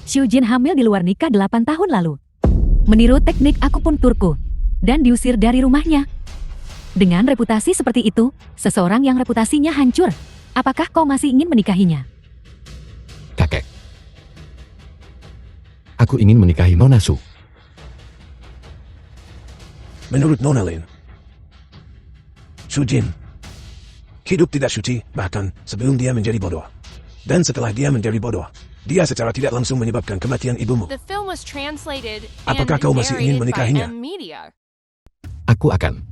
[SPEAKER 4] Xiu Jin hamil di luar nikah 8 tahun lalu. Meniru teknik akupunturku dan diusir dari rumahnya. Dengan reputasi seperti itu, seseorang yang reputasinya hancur, apakah kau masih ingin menikahinya?
[SPEAKER 2] Kakek, aku ingin menikahi Nona Su.
[SPEAKER 5] Menurut Nona Lin, Su Jin hidup tidak suci bahkan sebelum dia menjadi bodoh. Dan setelah dia menjadi bodoh, dia secara tidak langsung menyebabkan kematian ibumu.
[SPEAKER 6] The film was translated
[SPEAKER 5] Apakah
[SPEAKER 6] and
[SPEAKER 5] kau masih ingin
[SPEAKER 6] narrated by
[SPEAKER 5] menikahinya?
[SPEAKER 6] M Media.
[SPEAKER 2] Aku akan.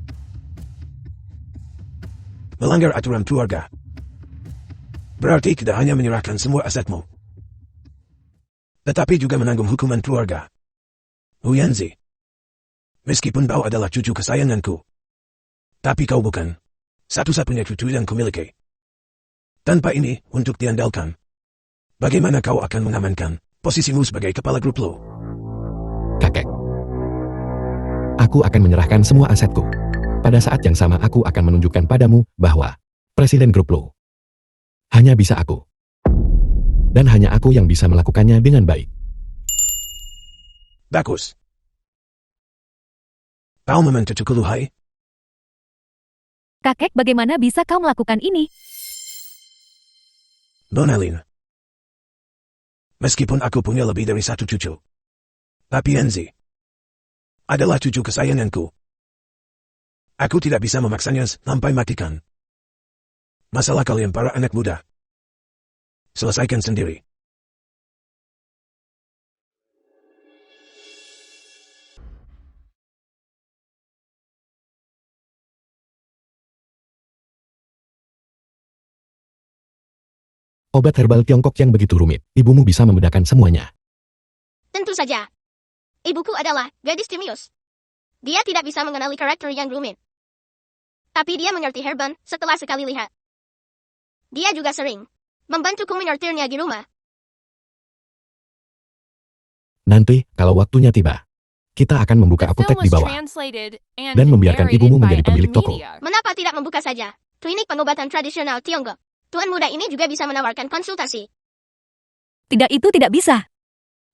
[SPEAKER 5] Melanggar aturan keluarga. Berarti tidak hanya menyerahkan semua asetmu, tetapi juga menanggung hukuman keluarga. Hu Yanzi, meskipun kau adalah cucu kesayanganku, tapi kau bukan satu-satunya cucu yang kumiliki. Tanpa ini untuk diandalkan, bagaimana kau akan mengamankan posisimu sebagai kepala grup lo?
[SPEAKER 2] Kakek, aku akan menyerahkan semua asetku. Pada saat yang sama aku akan menunjukkan padamu bahwa Presiden grup lo hanya bisa aku. Dan hanya aku yang bisa melakukannya dengan baik.
[SPEAKER 5] Bagus. Kau memang cucuku Luhai?
[SPEAKER 4] Kakek, bagaimana bisa kau melakukan ini?
[SPEAKER 5] Nona Lin, meskipun aku punya lebih dari satu cucu, tapi Yanzi adalah cucu kesayanganku. Aku tidak bisa memaksanya sampai matikan. Masalah kalian para anak muda, selesaikan sendiri.
[SPEAKER 2] Obat herbal Tiongkok yang begitu rumit, ibumu bisa membedakan semuanya.
[SPEAKER 1] Tentu saja. Ibuku adalah gadis jenius. Dia tidak bisa mengenali karakter yang rumit. Tapi dia mengerti herban setelah sekali lihat. Dia juga sering membantuku menyortirnya di rumah.
[SPEAKER 2] Nanti, kalau waktunya tiba, kita akan membuka
[SPEAKER 6] The
[SPEAKER 2] apotek
[SPEAKER 6] film
[SPEAKER 2] di
[SPEAKER 6] was
[SPEAKER 2] bawah.
[SPEAKER 6] translated and
[SPEAKER 2] Dan membiarkan
[SPEAKER 6] narrated
[SPEAKER 2] ibumu
[SPEAKER 6] by
[SPEAKER 2] menjadi pemilik
[SPEAKER 6] M
[SPEAKER 2] toko.
[SPEAKER 6] Media.
[SPEAKER 1] Mengapa tidak membuka saja klinik pengobatan tradisional Tiongkok? Tuan muda ini juga bisa menawarkan konsultasi.
[SPEAKER 4] Tidak, itu tidak bisa.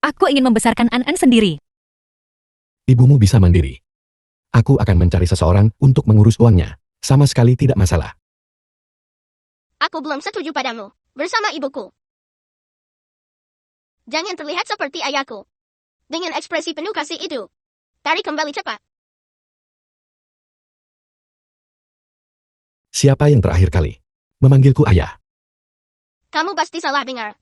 [SPEAKER 4] Aku ingin membesarkan An-An sendiri.
[SPEAKER 2] Ibumu bisa mandiri. Aku akan mencari seseorang untuk mengurus uangnya. Sama sekali tidak masalah.
[SPEAKER 1] Aku belum setuju padamu, bersama ibuku. Jangan terlihat seperti ayahku. Dengan ekspresi penuh kasih itu, tarik kembali cepat.
[SPEAKER 2] Siapa yang terakhir kali memanggilku ayah?
[SPEAKER 1] Kamu pasti salah dengar.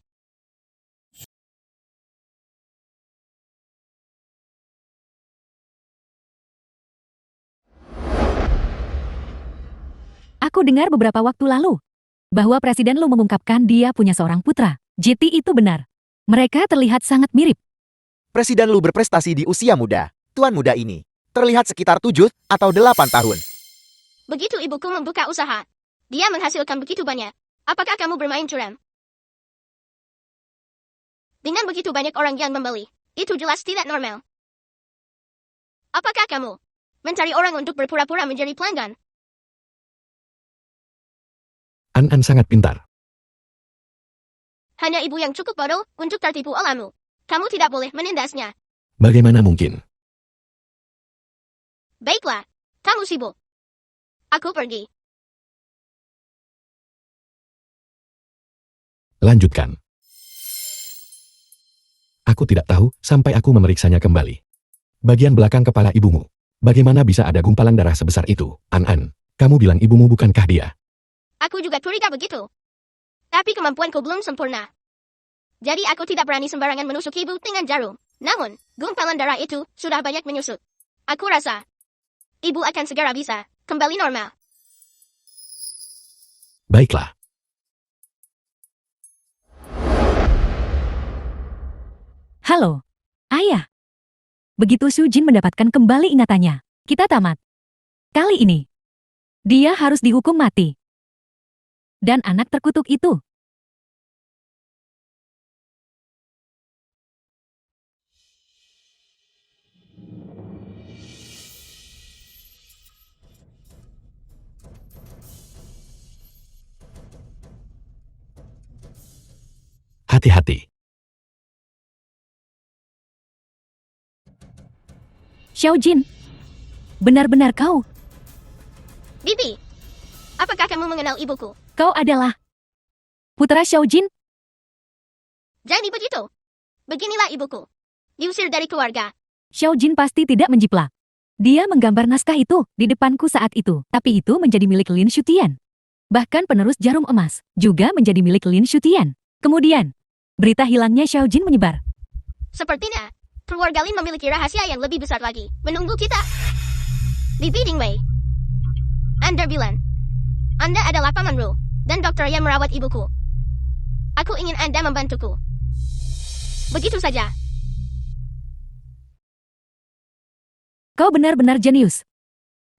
[SPEAKER 4] Aku dengar beberapa waktu lalu bahwa Presiden Lu mengungkapkan dia punya seorang putra. JT itu benar. Mereka terlihat sangat mirip.
[SPEAKER 3] Presiden Lu berprestasi di usia muda. Tuan muda ini terlihat sekitar 7 atau 8 tahun.
[SPEAKER 1] Begitu ibuku membuka usaha, dia menghasilkan begitu banyak. Apakah kamu bermain curang? Dengan begitu banyak orang yang membeli, itu jelas tidak normal. Apakah kamu mencari orang untuk berpura-pura menjadi pelanggan?
[SPEAKER 2] An-An sangat pintar.
[SPEAKER 1] Hanya ibu yang cukup bodoh untuk tertipu olehmu. Kamu tidak boleh menindasnya.
[SPEAKER 2] Bagaimana mungkin?
[SPEAKER 1] Baiklah, kamu sibuk. Aku pergi.
[SPEAKER 2] Lanjutkan. Aku tidak tahu sampai aku memeriksanya kembali. Bagian belakang kepala ibumu. Bagaimana bisa ada gumpalan darah sebesar itu? An-An, kamu bilang ibumu bukankah dia?
[SPEAKER 1] Aku juga curiga begitu. Tapi kemampuanku belum sempurna. Jadi aku tidak berani sembarangan menusuk ibu dengan jarum. Namun, gumpalan darah itu sudah banyak menyusut. Aku rasa, ibu akan segera bisa kembali normal.
[SPEAKER 2] Baiklah.
[SPEAKER 4] Halo, ayah. Begitu Su Jin mendapatkan kembali ingatannya, kita tamat. Kali ini, dia harus dihukum mati. Dan anak terkutuk itu.
[SPEAKER 2] Hati-hati.
[SPEAKER 4] Xiao Jin, benar-benar kau.
[SPEAKER 1] Bibi, apakah kamu mengenal ibuku?
[SPEAKER 4] Kau adalah putra Xiao Jin?
[SPEAKER 1] Jadi begitu. Beginilah ibuku. Diusir dari keluarga.
[SPEAKER 4] Xiao Jin pasti tidak menjiplak. Dia menggambar naskah itu di depanku saat itu, tapi itu menjadi milik Lin Shutian. Bahkan penerus jarum emas juga menjadi milik Lin Shutian. Kemudian, berita hilangnya Xiao Jin menyebar.
[SPEAKER 1] Sepertinya, keluarga Lin memiliki rahasia yang lebih besar lagi. Menunggu kita. Di Bidding Wei. Anda bilang, Anda adalah Paman Ru, dan dokter yang merawat ibuku. Aku ingin Anda membantuku. Begitu saja.
[SPEAKER 4] Kau benar-benar jenius.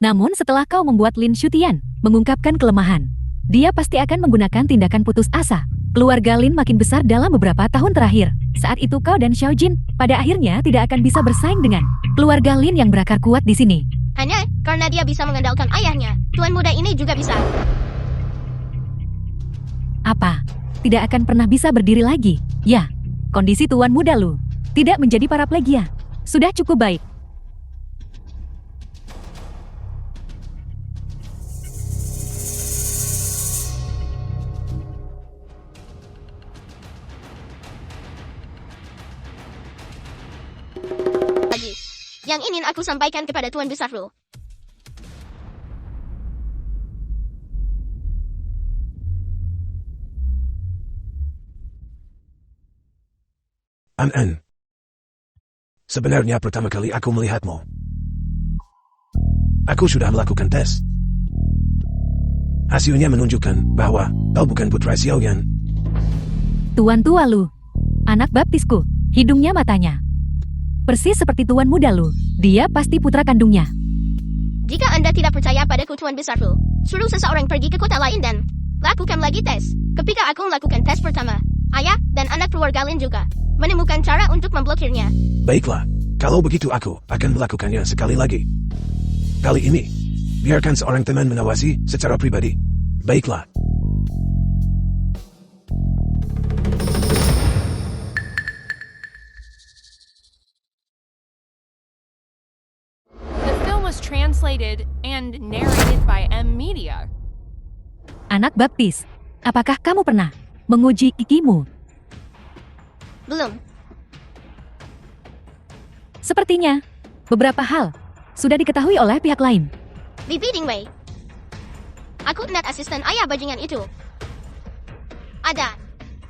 [SPEAKER 4] Namun setelah kau membuat Lin Shutian mengungkapkan kelemahan, dia pasti akan menggunakan tindakan putus asa. Keluarga Lin makin besar dalam beberapa tahun terakhir. Saat itu kau dan Xiao Jin pada akhirnya tidak akan bisa bersaing dengan keluarga Lin yang berakar kuat di sini.
[SPEAKER 1] Hanya karena dia bisa mengandalkan ayahnya, tuan muda ini juga bisa.
[SPEAKER 4] Apa? Tidak akan pernah bisa berdiri lagi? Ya, kondisi tuan muda Lu tidak menjadi paraplegia. Sudah cukup baik.
[SPEAKER 1] Lagi. Yang ingin aku sampaikan kepada Tuan Besar Ru.
[SPEAKER 5] An-An. Sebenarnya pertama kali aku melihatmu, aku sudah melakukan tes. Hasilnya menunjukkan bahwa kau bukan putra Xiao Yan.
[SPEAKER 4] Tuan tua Lu. Anak baptisku. Hidungnya matanya. Persis seperti tuan muda Lu. Dia pasti putra kandungnya.
[SPEAKER 1] Jika Anda tidak percaya padaku Tuan Besar Fu, suruh seseorang pergi ke kota lain dan lakukan lagi tes. Ketika aku melakukan tes pertama, ayah dan anak keluarga Lin juga menemukan cara untuk memblokirnya.
[SPEAKER 5] Baiklah, kalau begitu aku akan melakukannya sekali lagi. Kali ini, biarkan seorang teman mengawasi secara pribadi. Baiklah.
[SPEAKER 6] The film was translated and narrated by M Media.
[SPEAKER 4] Anak baptis, apakah kamu pernah menguji gigimu?
[SPEAKER 1] Belum.
[SPEAKER 4] Sepertinya, beberapa hal sudah diketahui oleh pihak lain.
[SPEAKER 1] Di Bidding Way. Aku ingat asisten ayah bajingan itu. Ada.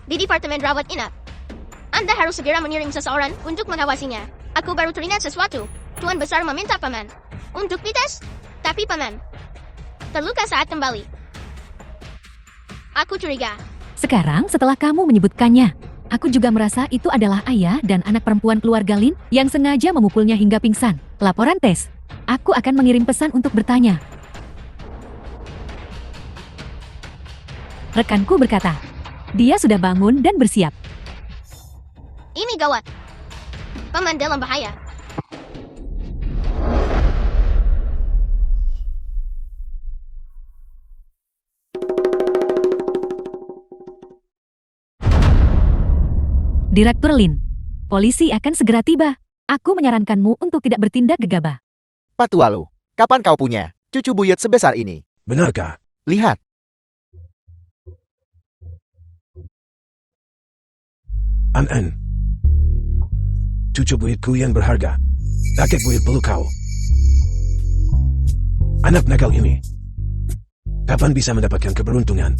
[SPEAKER 1] Di Departemen Rawat Inap. Anda harus segera mengirim seseorang untuk mengawasinya. Aku baru teringat sesuatu. Tuan Besar meminta paman untuk dites, tapi paman terluka saat kembali. Aku curiga.
[SPEAKER 4] Sekarang setelah kamu menyebutkannya, aku juga merasa itu adalah ayah dan anak perempuan keluarga Lin yang sengaja memukulnya hingga pingsan. Laporan tes. Aku akan mengirim pesan untuk bertanya. Rekanku berkata, dia sudah bangun dan bersiap.
[SPEAKER 1] Ini gawat. Paman dalam bahaya.
[SPEAKER 4] Direktur Lin, polisi akan segera tiba. Aku menyarankanmu untuk tidak bertindak gegabah.
[SPEAKER 3] Pak Tua Lu, kapan kau punya cucu buyut sebesar ini?
[SPEAKER 5] Benarkah?
[SPEAKER 3] Lihat.
[SPEAKER 5] An. Cucu buyutku yang berharga. Kakek buyut peluk kau. Anak nakal ini. Kapan bisa mendapatkan keberuntungan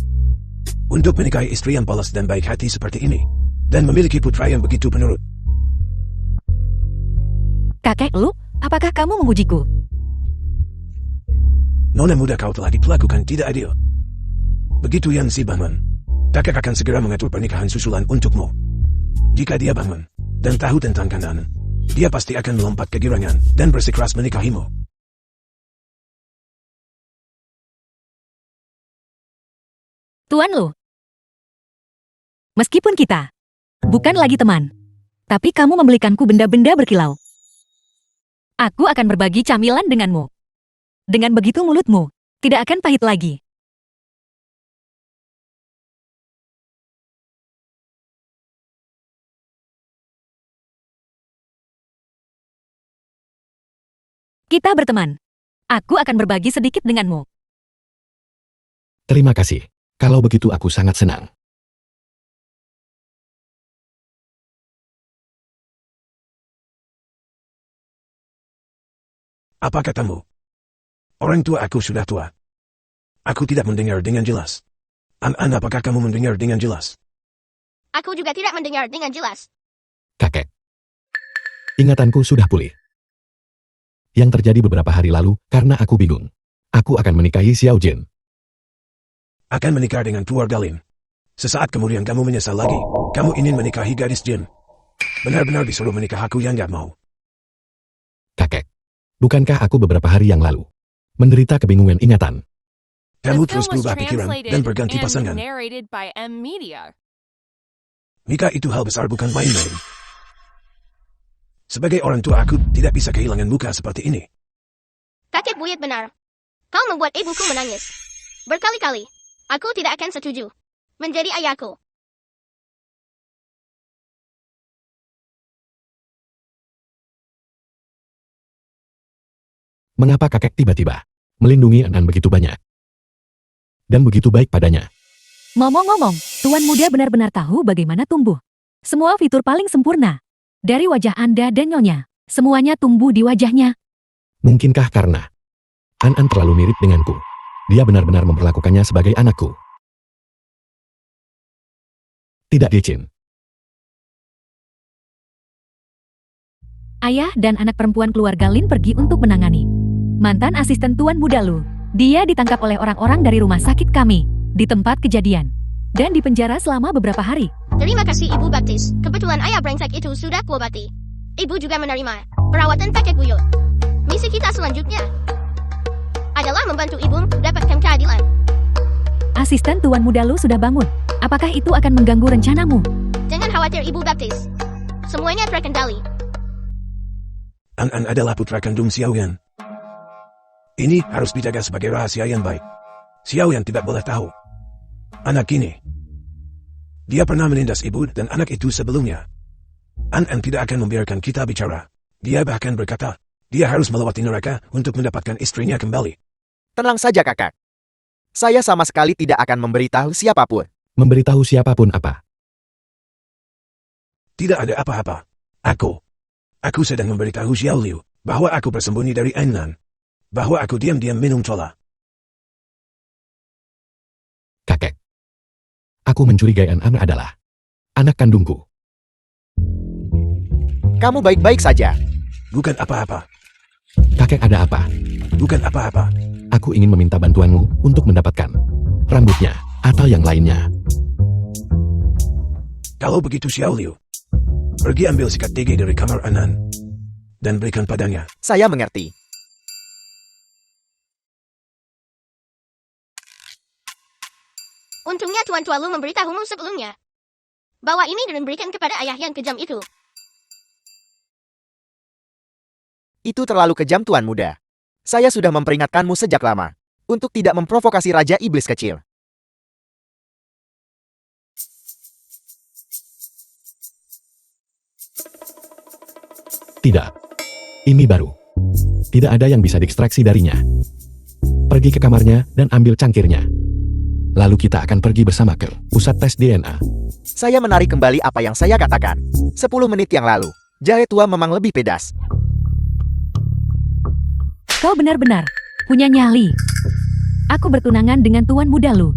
[SPEAKER 5] untuk menikahi istri yang polos dan baik hati seperti ini, dan memiliki putra yang begitu penurut?
[SPEAKER 4] Kakek Lu, apakah kamu mengujiku?
[SPEAKER 5] Nona muda kau telah diperlakukan tidak adil. Begitu yang si bangun, kakek akan segera mengatur pernikahan susulan untukmu. Jika dia bangun dan tahu tentang keadaan, dia pasti akan melompat ke girangan dan bersikeras menikahimu.
[SPEAKER 4] Tuan Lu, meskipun kita bukan lagi teman, tapi kamu membelikanku benda-benda berkilau. Aku akan berbagi camilan denganmu. Dengan begitu mulutmu tidak akan pahit lagi. Kita berteman. Aku akan berbagi sedikit denganmu.
[SPEAKER 2] Terima kasih. Kalau begitu aku sangat senang.
[SPEAKER 5] Apa katamu? Orang tua aku sudah tua. Aku tidak mendengar dengan jelas. An, apakah kamu mendengar dengan jelas?
[SPEAKER 1] Aku juga tidak mendengar dengan jelas.
[SPEAKER 2] Kakek. Ingatanku sudah pulih. Yang terjadi beberapa hari lalu, karena aku bingung. Aku akan menikahi Xiao Jin.
[SPEAKER 5] Akan menikah dengan keluarga Lin. Sesaat kemudian kamu menyesal lagi. Kamu ingin menikahi gadis Jin. Benar-benar disuruh menikah aku yang gak mau.
[SPEAKER 2] Kakek. Bukankah aku beberapa hari yang lalu menderita kebingungan ingatan?
[SPEAKER 5] Kamu
[SPEAKER 6] The
[SPEAKER 5] terus
[SPEAKER 6] film was
[SPEAKER 5] berubah pikiran
[SPEAKER 6] translated
[SPEAKER 5] dan berganti
[SPEAKER 6] and
[SPEAKER 5] pasangan.
[SPEAKER 6] narrated by M Media.
[SPEAKER 5] Nikah itu hal besar bukan main-main. Sebagai orang tua aku tidak bisa kehilangan muka seperti ini.
[SPEAKER 1] Kakek buyut benar. Kau membuat ibuku menangis. Berkali-kali. Aku tidak akan setuju menjadi ayahku.
[SPEAKER 2] Mengapa kakek tiba-tiba melindungi An begitu banyak? Dan begitu baik padanya.
[SPEAKER 4] Ngomong-ngomong, Tuan Muda benar-benar tahu bagaimana tumbuh. Semua fitur paling sempurna. Dari wajah Anda dan Nyonya, semuanya tumbuh di wajahnya.
[SPEAKER 2] Mungkinkah karena An terlalu mirip denganku? Dia benar-benar memperlakukannya sebagai anakku. Tidak Jin.
[SPEAKER 4] Ayah dan anak perempuan keluarga Lin pergi untuk menangani mantan asisten Tuan Muda Lu. Dia ditangkap oleh orang-orang dari rumah sakit kami di tempat kejadian. dan dipenjara selama beberapa hari.
[SPEAKER 1] Terima kasih Ibu Baptis. Kebetulan ayah brengsek itu sudah kuobati. Ibu juga menerima perawatan pakai buyut. Misi kita selanjutnya adalah membantu ibu mendapatkan keadilan.
[SPEAKER 4] Asisten Tuan Muda Lu sudah bangun. Apakah itu akan mengganggu rencanamu?
[SPEAKER 1] Jangan khawatir Ibu Baptis. Semuanya terkendali.
[SPEAKER 5] An adalah putra kandung Xiaoyan. Ini harus dijaga sebagai rahasia yang baik. Xiaoyan tidak boleh tahu. Anak ini, dia pernah menindas ibu dan anak itu sebelumnya. An tidak akan membiarkan kita bicara. Dia bahkan berkata, dia harus melewati neraka untuk mendapatkan istrinya kembali.
[SPEAKER 3] Tenang saja kakak. Saya sama sekali tidak akan memberitahu siapapun.
[SPEAKER 2] Memberitahu siapapun apa?
[SPEAKER 5] Tidak ada apa-apa. Aku sedang memberitahu Xiao Liu bahwa aku bersembunyi dari Annan. Bahwa aku diam-diam minum cola.
[SPEAKER 2] Kakek. Aku mencurigai An adalah anak kandungku.
[SPEAKER 3] Kamu baik-baik saja.
[SPEAKER 5] Bukan apa-apa.
[SPEAKER 2] Kakek ada apa?
[SPEAKER 5] Bukan apa-apa.
[SPEAKER 2] Aku ingin meminta bantuanmu untuk mendapatkan rambutnya atau yang lainnya.
[SPEAKER 5] Kalau begitu Xiao Liu, pergi ambil sikat gigi dari kamar Anan dan berikan padanya.
[SPEAKER 3] Saya mengerti.
[SPEAKER 1] Untungnya Tuan Tua Lu memberitahumu sebelumnya bahwa ini diberikan kepada ayah yang kejam itu.
[SPEAKER 3] Itu terlalu kejam Tuan Muda. Saya sudah memperingatkanmu sejak lama untuk tidak memprovokasi Raja Iblis kecil.
[SPEAKER 2] Tidak. Ini baru. Tidak ada yang bisa diekstraksi darinya. Pergi ke kamarnya dan ambil cangkirnya. Lalu kita akan pergi bersama ke pusat tes DNA.
[SPEAKER 3] Saya menarik kembali apa yang saya katakan 10 menit yang lalu. Jahe tua memang lebih pedas.
[SPEAKER 4] Kau benar-benar punya nyali. Aku bertunangan dengan Tuan Muda Lu.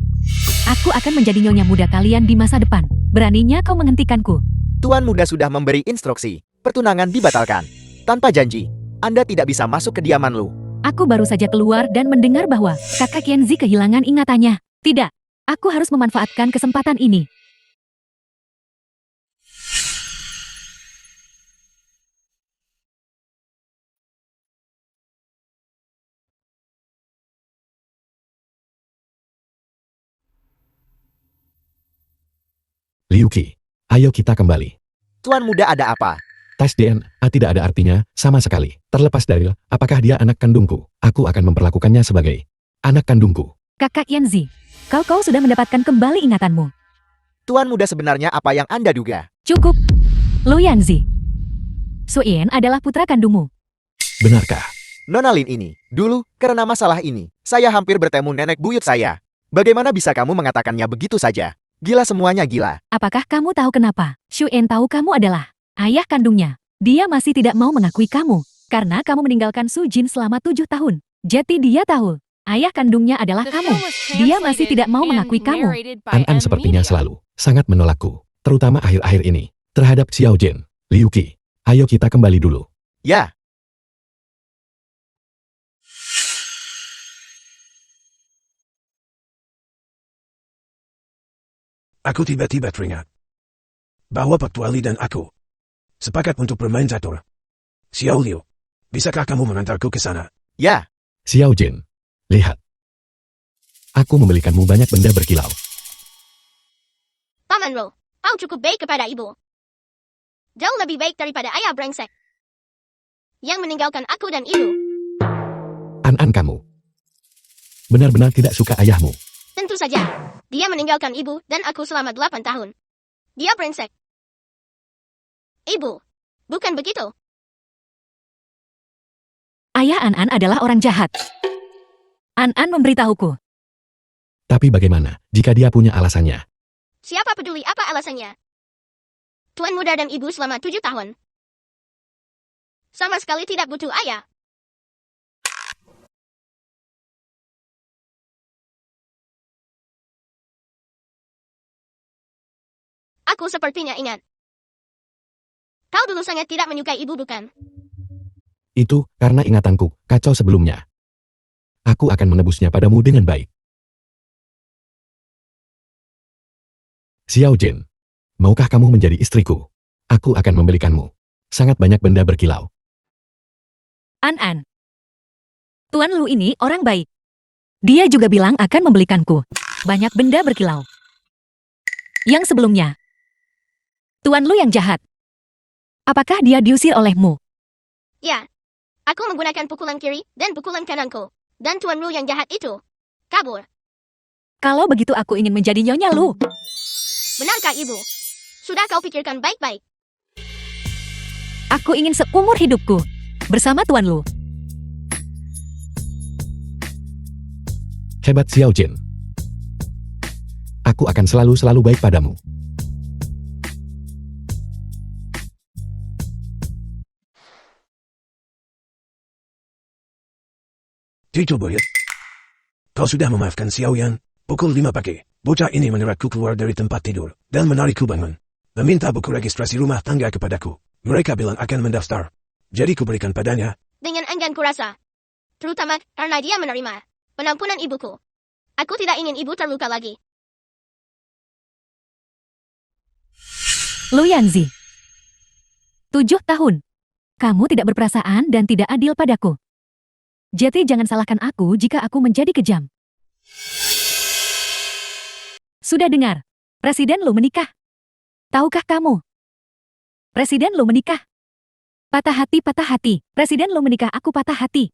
[SPEAKER 4] Aku akan menjadi nyonya muda kalian di masa depan. Beraninya kau menghentikanku?
[SPEAKER 3] Tuan Muda sudah memberi instruksi. Pertunangan dibatalkan. Tanpa janji, Anda tidak bisa masuk ke kediaman Lu.
[SPEAKER 4] Aku baru saja keluar dan mendengar bahwa kakak Kenzi kehilangan ingatannya. Tidak, aku harus memanfaatkan kesempatan ini.
[SPEAKER 2] Liuki, ayo kita kembali.
[SPEAKER 3] Tuan Muda ada apa?
[SPEAKER 2] Tes DNA tidak ada artinya sama sekali. Terlepas dari apakah dia anak kandungku, aku akan memperlakukannya sebagai anak kandungku.
[SPEAKER 4] Kakak Kenzi, kau sudah mendapatkan kembali ingatanmu.
[SPEAKER 3] Tuan Muda sebenarnya apa yang Anda duga?
[SPEAKER 4] Cukup. Lu Yanzi. Suyen adalah putra kandungmu.
[SPEAKER 2] Benarkah?
[SPEAKER 3] Nona Lin ini, dulu, karena masalah ini, saya hampir bertemu nenek buyut saya. Bagaimana bisa kamu mengatakannya begitu saja? Gila semuanya gila.
[SPEAKER 4] Apakah kamu tahu kenapa? Xuyen tahu kamu adalah ayah kandungnya. Dia masih tidak mau mengakui kamu, karena kamu meninggalkan Su Jin selama 7 tahun. Jadi dia tahu, ayah kandungnya adalah
[SPEAKER 6] The
[SPEAKER 4] kamu.
[SPEAKER 6] film was
[SPEAKER 4] Dia masih
[SPEAKER 6] translated
[SPEAKER 4] tidak mau
[SPEAKER 6] and
[SPEAKER 4] mengakui kamu.
[SPEAKER 6] narrated by
[SPEAKER 2] An
[SPEAKER 6] M
[SPEAKER 2] sepertinya
[SPEAKER 6] Media.
[SPEAKER 2] selalu sangat menolakku, terutama akhir-akhir ini, terhadap Xiao Jin. Liuki, ayo kita kembali dulu.
[SPEAKER 3] Ya,
[SPEAKER 5] Aku tiba-tiba teringat bahwa Pak Tuali dan aku sepakat untuk bermain catur. Xiao Liu, bisakah kamu mengantarku ke sana?
[SPEAKER 3] ya.
[SPEAKER 2] Xiao Jin, lihat. Aku membelikanmu banyak benda berkilau.
[SPEAKER 1] Paman Ro, kau cukup baik kepada ibu. Jauh lebih baik daripada ayah brengsek yang meninggalkan aku dan ibu.
[SPEAKER 2] An kamu benar-benar tidak suka ayahmu.
[SPEAKER 1] Tentu saja, dia meninggalkan ibu dan aku selama 8 tahun. Dia brengsek. Ibu, bukan begitu.
[SPEAKER 4] Ayah An adalah orang jahat. An memberitahuku.
[SPEAKER 2] Tapi bagaimana jika dia punya alasannya?
[SPEAKER 1] Siapa peduli apa alasannya? Tuan Muda dan ibu selama 7 tahun. Sama sekali tidak butuh ayah. Aku sepertinya ingat. Kau dulu sangat tidak menyukai ibu, bukan?
[SPEAKER 2] Itu karena ingatanku kacau sebelumnya. Aku akan menebusnya padamu dengan baik. Xiao Jin, maukah kamu menjadi istriku? Aku akan membelikanmu sangat banyak benda berkilau.
[SPEAKER 4] An. Tuan Lu ini orang baik. Dia juga bilang akan membelikanku banyak benda berkilau. Yang sebelumnya, Tuan Lu yang jahat. Apakah dia diusir olehmu?
[SPEAKER 1] Ya. Aku menggunakan pukulan kiri dan pukulan kananku. Dan Tuan Lu yang jahat itu kabur.
[SPEAKER 4] Kalau begitu aku ingin menjadi Nyonya Lu.
[SPEAKER 1] Benarkah ibu? Sudah kau pikirkan baik-baik.
[SPEAKER 4] Aku ingin seumur hidupku bersama Tuan Lu.
[SPEAKER 2] Hebat Xiao Jin. Aku akan selalu baik padamu.
[SPEAKER 5] Tito Buyut. Kau sudah memaafkan Xiao Yan. Pukul 5 pagi, bocah ini menerakku keluar dari tempat tidur dan menarikku bangun. Meminta buku registrasi rumah tangga kepadaku. Mereka bilang akan mendaftar. Jadi kuberikan padanya.
[SPEAKER 1] Dengan enggan kurasa. Terutama karena dia menerima penampunan ibuku. Aku tidak ingin ibu terluka lagi.
[SPEAKER 4] Lu Yanzi. 7 tahun. Kamu tidak berperasaan dan tidak adil padaku. Jadi jangan salahkan aku jika aku menjadi kejam. Sudah dengar, Presiden Lu menikah. Tahukah kamu? Presiden Lu menikah. Patah hati. Presiden Lu menikah, aku patah hati.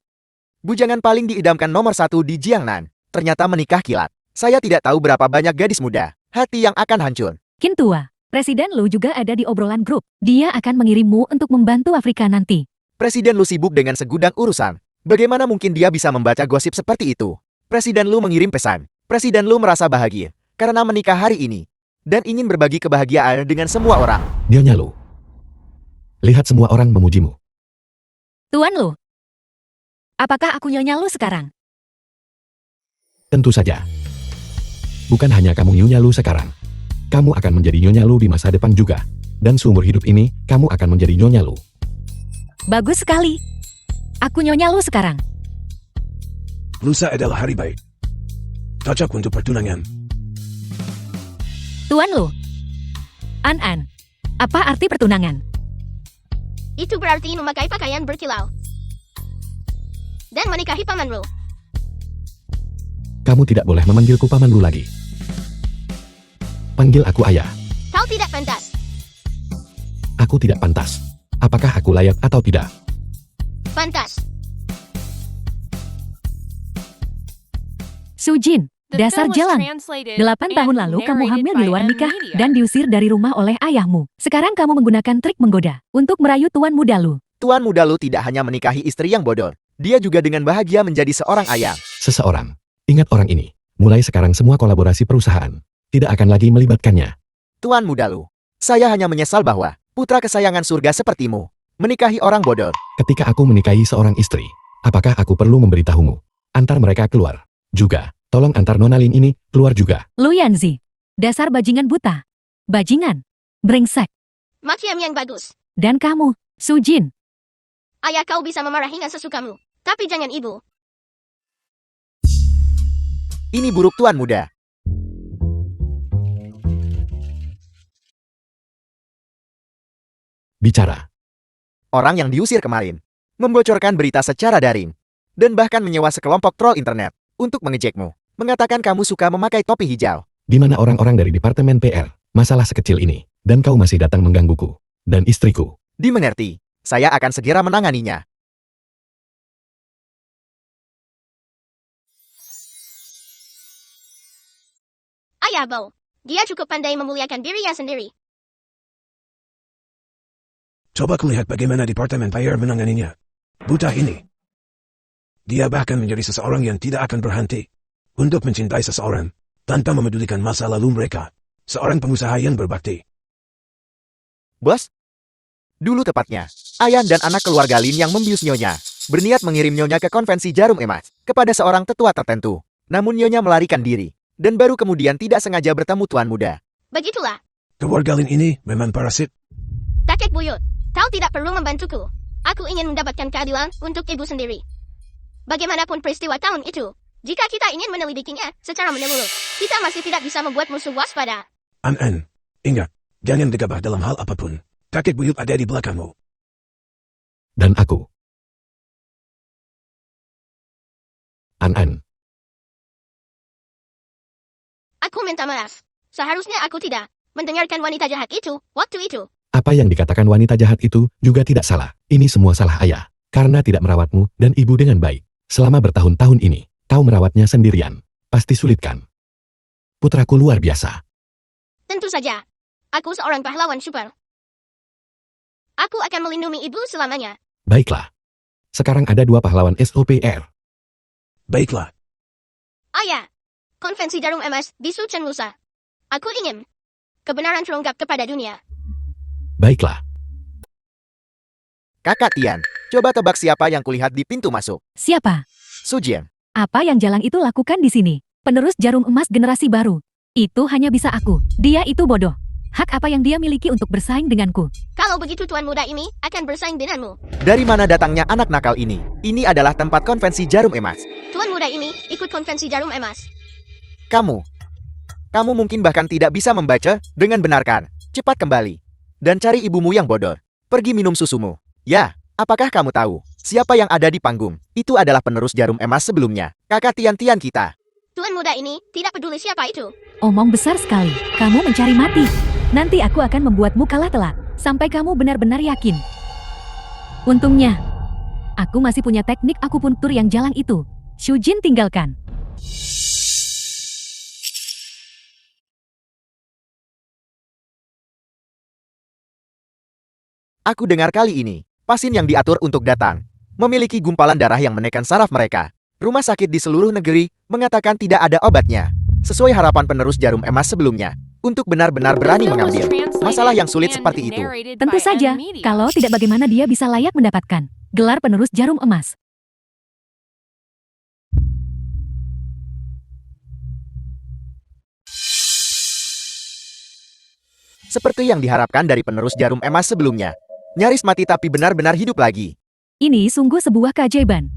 [SPEAKER 3] Bujangan paling diidamkan nomor 1 di Jiangnan, ternyata menikah kilat. Saya tidak tahu berapa banyak gadis muda, hati yang akan hancur.
[SPEAKER 4] Kintua, Presiden Lu juga ada di obrolan grup. Dia akan mengirimmu untuk membantu Afrika nanti.
[SPEAKER 3] Presiden Lu sibuk dengan segudang urusan. Bagaimana mungkin dia bisa membaca gosip seperti itu? Presiden Lu mengirim pesan. Presiden Lu merasa bahagia karena menikah hari ini dan ingin berbagi kebahagiaan dengan semua orang.
[SPEAKER 2] Nyonya Lu. Lihat semua orang memujimu.
[SPEAKER 4] Tuan Lu. Apakah aku Nyonya Lu sekarang?
[SPEAKER 2] Tentu saja. Bukan hanya kamu Nyonya Lu sekarang. Kamu akan menjadi Nyonya Lu di masa depan juga. Dan seumur hidup ini, kamu akan menjadi Nyonya Lu.
[SPEAKER 4] Bagus sekali. Aku Nyonya Lu sekarang.
[SPEAKER 5] Lusa adalah hari baik. Cocok untuk pertunangan.
[SPEAKER 4] Tuan Lu. An. Apa arti pertunangan?
[SPEAKER 1] Itu berarti memakai pakaian berkilau. Dan menikahi Paman Lu.
[SPEAKER 2] Kamu tidak boleh memanggilku Paman Lu lagi. Panggil aku ayah.
[SPEAKER 1] Kau tidak pantas.
[SPEAKER 2] Aku tidak pantas. Apakah aku layak atau tidak?
[SPEAKER 1] Pantas.
[SPEAKER 4] Sujin,
[SPEAKER 6] The
[SPEAKER 4] dasar
[SPEAKER 6] film was
[SPEAKER 4] jalan.
[SPEAKER 6] translated
[SPEAKER 4] 8 tahun
[SPEAKER 6] and
[SPEAKER 4] lalu kamu
[SPEAKER 6] narrated
[SPEAKER 4] hamil
[SPEAKER 6] by
[SPEAKER 4] di luar
[SPEAKER 6] M
[SPEAKER 4] nikah
[SPEAKER 6] Media.
[SPEAKER 4] dan diusir dari rumah oleh ayahmu. Sekarang kamu menggunakan trik menggoda untuk merayu Tuan Muda Lu.
[SPEAKER 3] Tuan Muda Lu tidak hanya menikahi istri yang bodoh, dia juga dengan bahagia menjadi seorang ayah.
[SPEAKER 2] Seseorang. Ingat orang ini. Mulai sekarang semua kolaborasi perusahaan tidak akan lagi melibatkannya.
[SPEAKER 3] Tuan Muda Lu, saya hanya menyesal bahwa putra kesayangan surga sepertimu menikahi orang bodoh.
[SPEAKER 2] Ketika aku menikahi seorang istri, apakah aku perlu memberitahumu? Antar mereka keluar. Juga, tolong antar Nona Lin ini keluar juga.
[SPEAKER 4] Lu Yanzi, dasar bajingan buta. Bajingan. Brengsek.
[SPEAKER 1] Makiam yang bagus.
[SPEAKER 4] Dan kamu, Sujin.
[SPEAKER 1] Ayah kau bisa memarahinya sesukamu. Tapi jangan ibu.
[SPEAKER 3] Ini buruk Tuan Muda.
[SPEAKER 2] Bicara.
[SPEAKER 3] Orang yang diusir kemarin membocorkan berita secara daring dan bahkan menyewa sekelompok troll internet untuk mengejekmu, mengatakan kamu suka memakai topi hijau.
[SPEAKER 2] Di mana orang-orang dari Departemen PR? Masalah sekecil ini. Dan kau masih datang menggangguku. Dan istriku.
[SPEAKER 3] Dimengerti, saya akan segera menanganinya.
[SPEAKER 1] Ayah Bo. Dia cukup pandai memuliakan dirinya sendiri.
[SPEAKER 5] Coba kulihat bagaimana Departemen PR menanganinya. Buta ini. Dia bahkan menjadi seseorang yang tidak akan berhenti untuk mencintai seseorang tanpa memedulikan masa lalu mereka. Seorang pengusaha yang berbakti.
[SPEAKER 3] Bos? Dulu tepatnya, Ayan dan anak keluarga Lin yang membius Nyonya berniat mengirim Nyonya ke konvensi jarum emas kepada seorang tetua tertentu. Namun Nyonya melarikan diri dan baru kemudian tidak sengaja bertemu Tuan Muda.
[SPEAKER 1] Begitulah.
[SPEAKER 5] Keluarga Lin ini memang parasit.
[SPEAKER 1] Kakek buyut. Kau tidak perlu membantuku. Aku ingin mendapatkan keadilan untuk ibu sendiri. Bagaimanapun peristiwa tahun itu, jika kita ingin menyelidikinya secara menyeluruh, kita masih tidak bisa membuat musuh waspada.
[SPEAKER 5] An, ingat, jangan gegabah dalam hal apapun. Kakek buyut ada di belakangmu.
[SPEAKER 2] Dan aku. An.
[SPEAKER 1] Aku minta maaf. Seharusnya aku tidak mendengarkan wanita jahat itu waktu itu.
[SPEAKER 2] Apa yang dikatakan wanita jahat itu juga tidak salah. Ini semua salah ayah. Karena tidak merawatmu dan ibu dengan baik. Selama bertahun-tahun ini, kau merawatnya sendirian. Pasti sulit kan? Putraku luar biasa.
[SPEAKER 1] Tentu saja. Aku seorang pahlawan super. Aku akan melindungi ibu selamanya.
[SPEAKER 2] Baiklah. Sekarang ada 2 pahlawan SOPR.
[SPEAKER 5] Baiklah.
[SPEAKER 1] Ayah, konvensi jarum emas di Suchen Musa. Aku ingin kebenaran terungkap kepada dunia.
[SPEAKER 2] Baiklah.
[SPEAKER 3] Kakak Tian, coba tebak siapa yang kulihat di pintu masuk.
[SPEAKER 4] Siapa?
[SPEAKER 3] Sujian.
[SPEAKER 4] Apa yang Jalang itu lakukan di sini? Penerus jarum emas generasi baru. Itu hanya bisa aku. Dia itu bodoh. Hak apa yang dia miliki untuk bersaing denganku?
[SPEAKER 1] Kalau begitu tuan muda ini akan bersaing denganmu.
[SPEAKER 3] Dari mana datangnya anak nakal ini? Ini adalah tempat konvensi jarum emas.
[SPEAKER 1] Tuan muda ini ikut konvensi jarum emas.
[SPEAKER 3] Kamu mungkin bahkan tidak bisa membaca dengan benar kan? Cepat kembali. Dan cari ibumu yang bodoh. Pergi minum susumu. Ya, apakah kamu tahu siapa yang ada di panggung? Itu adalah penerus jarum emas sebelumnya. Kakak Tian-Tian kita.
[SPEAKER 1] Tuan muda ini tidak peduli siapa itu.
[SPEAKER 4] Omong besar sekali. Kamu mencari mati. Nanti aku akan membuatmu kalah telak. Sampai kamu benar-benar yakin. Untungnya, aku masih punya teknik akupuntur yang Jalang itu. Shujin tinggalkan.
[SPEAKER 3] Aku dengar kali ini, pasien yang diatur untuk datang memiliki gumpalan darah yang menekan saraf mereka. Rumah sakit di seluruh negeri mengatakan tidak ada obatnya. Sesuai harapan penerus jarum emas sebelumnya, untuk benar-benar berani mengambil masalah yang sulit seperti itu.
[SPEAKER 4] Tentu saja, kalau tidak bagaimana dia bisa layak mendapatkan gelar penerus jarum emas.
[SPEAKER 3] Seperti yang diharapkan dari penerus jarum emas sebelumnya. Nyaris mati tapi benar-benar hidup lagi.
[SPEAKER 4] Ini sungguh sebuah keajaiban.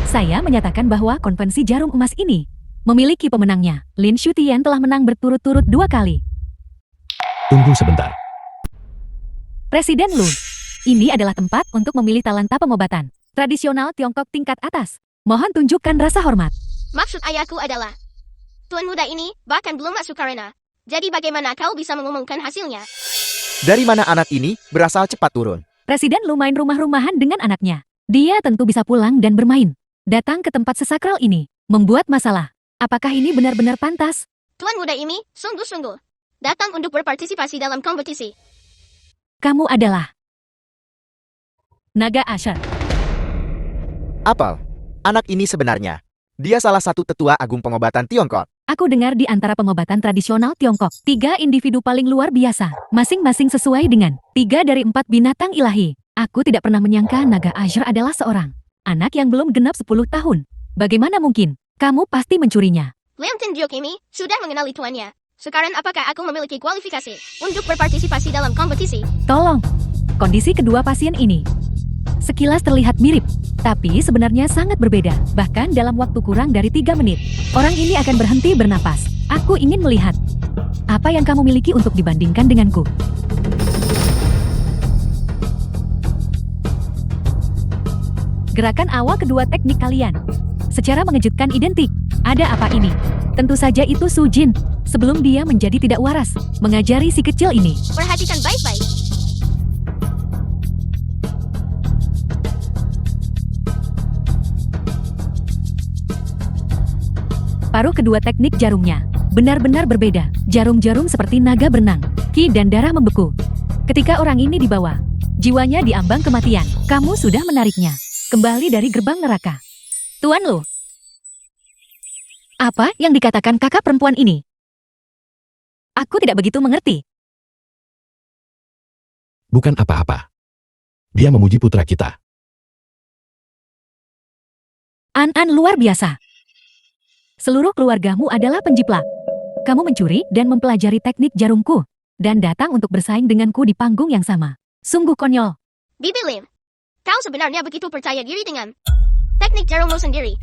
[SPEAKER 4] Saya menyatakan bahwa konvensi jarum emas ini memiliki pemenangnya. Lin Shutian telah menang berturut-turut 2 kali.
[SPEAKER 2] Tunggu sebentar.
[SPEAKER 4] Presiden Lu, ini adalah tempat untuk memilih talenta pengobatan tradisional Tiongkok tingkat atas. Mohon tunjukkan rasa hormat.
[SPEAKER 1] Maksud ayahku adalah, tuan muda ini bahkan belum masuk arena. Jadi bagaimana kau bisa mengumumkan hasilnya?
[SPEAKER 3] Dari mana anak ini berasal cepat turun?
[SPEAKER 4] Presiden Lu main rumah-rumahan dengan anaknya. Dia tentu bisa pulang dan bermain. Datang ke tempat sesakral ini, membuat masalah. Apakah ini benar-benar pantas?
[SPEAKER 1] Tuan muda ini sungguh-sungguh datang untuk berpartisipasi dalam kompetisi.
[SPEAKER 4] Kamu adalah Naga Asher.
[SPEAKER 3] Apel, anak ini sebenarnya. Dia salah satu tetua agung pengobatan Tiongkok.
[SPEAKER 4] Aku dengar di antara pengobatan tradisional Tiongkok, 3 individu paling luar biasa, masing-masing sesuai dengan 3 dari 4 binatang ilahi. Aku tidak pernah menyangka Naga Asher adalah seorang anak yang belum genap 10 tahun. Bagaimana mungkin? Kamu pasti mencurinya.
[SPEAKER 1] Leontin Diok ini sudah mengenali tuannya. Sekarang apakah aku memiliki kualifikasi untuk berpartisipasi dalam kompetisi?
[SPEAKER 4] Tolong. Kondisi kedua pasien ini sekilas terlihat mirip, tapi sebenarnya sangat berbeda. Bahkan dalam waktu kurang dari 3 menit, orang ini akan berhenti bernapas. Aku ingin melihat apa yang kamu miliki untuk dibandingkan denganku. Gerakan awal kedua teknik kalian secara mengejutkan identik. Ada apa ini? Tentu saja itu Sujin. Sebelum dia menjadi tidak waras, mengajari si kecil ini.
[SPEAKER 1] Perhatikan baik-baik.
[SPEAKER 4] Paruh kedua teknik jarumnya benar-benar berbeda. Jarum-jarum seperti naga berenang, ki dan darah membeku. Ketika orang ini dibawa, jiwanya diambang kematian. Kamu sudah menariknya kembali dari gerbang neraka. Tuan Lu, apa yang dikatakan kakak perempuan ini? Aku tidak begitu mengerti.
[SPEAKER 2] Bukan apa-apa. Dia memuji putra kita.
[SPEAKER 4] An luar biasa. Seluruh keluargamu adalah penjiplak. Kamu mencuri dan mempelajari teknik jarumku, dan datang untuk bersaing denganku di panggung yang sama. Sungguh konyol.
[SPEAKER 1] Bibi Lim, kau sebenarnya begitu percaya diri dengan teknik jarummu sendiri.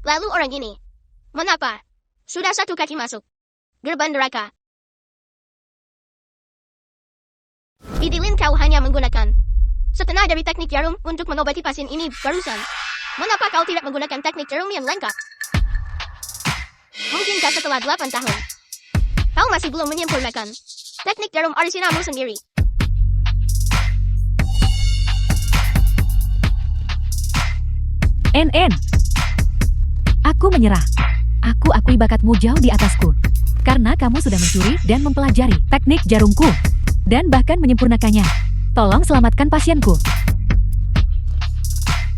[SPEAKER 1] Lalu orang ini, mengapa? Sudah 1 kaki masuk. Gerbang neraka. Bidilin kau hanya menggunakan setengah dari teknik jarum untuk mengobati pasien ini barusan. Mengapa kau tidak menggunakan teknik jarum yang lengkap? Mungkinkah setelah 8 tahun, kau masih belum menyempurnakan teknik jarum orisinalmu sendiri?
[SPEAKER 4] NN. Aku menyerah. Aku akui bakatmu jauh di atasku. Karena kamu sudah mencuri dan mempelajari teknik jarumku. Dan bahkan menyempurnakannya. Tolong selamatkan pasienku.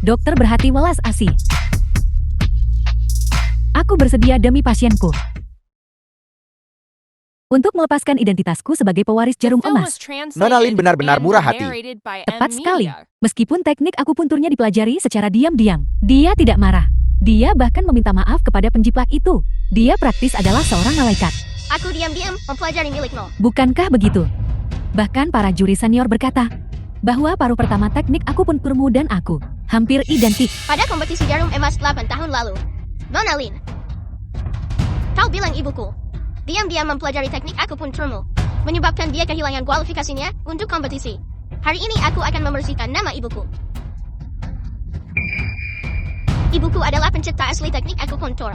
[SPEAKER 4] Dokter berhati welas asih. Aku bersedia demi pasienku. Untuk melepaskan identitasku sebagai pewaris jarum
[SPEAKER 6] Film
[SPEAKER 4] emas.
[SPEAKER 6] was translated
[SPEAKER 3] Nona Lin benar-benar
[SPEAKER 6] and
[SPEAKER 3] murah hati.
[SPEAKER 6] narrated by
[SPEAKER 4] Tepat
[SPEAKER 6] M.
[SPEAKER 4] sekali.
[SPEAKER 6] Media.
[SPEAKER 4] Meskipun teknik akupunturnya dipelajari secara diam-diam, dia tidak marah. Dia bahkan meminta maaf kepada penjiplak itu. Dia praktis adalah seorang malaikat.
[SPEAKER 1] Aku diam-diam mempelajari milikmu.
[SPEAKER 4] Bukankah begitu? Bahkan para juri senior berkata bahwa paruh pertama teknik akupunturmu dan aku hampir identik.
[SPEAKER 1] Pada kompetisi jarum emas 8 tahun lalu, Nona Lin, kau bilang ibuku diam-diam mempelajari teknik akupunturmu, menyebabkan dia kehilangan kualifikasinya untuk kompetisi. Hari ini aku akan membersihkan nama ibuku. Ibuku adalah pencipta asli teknik akupuntur.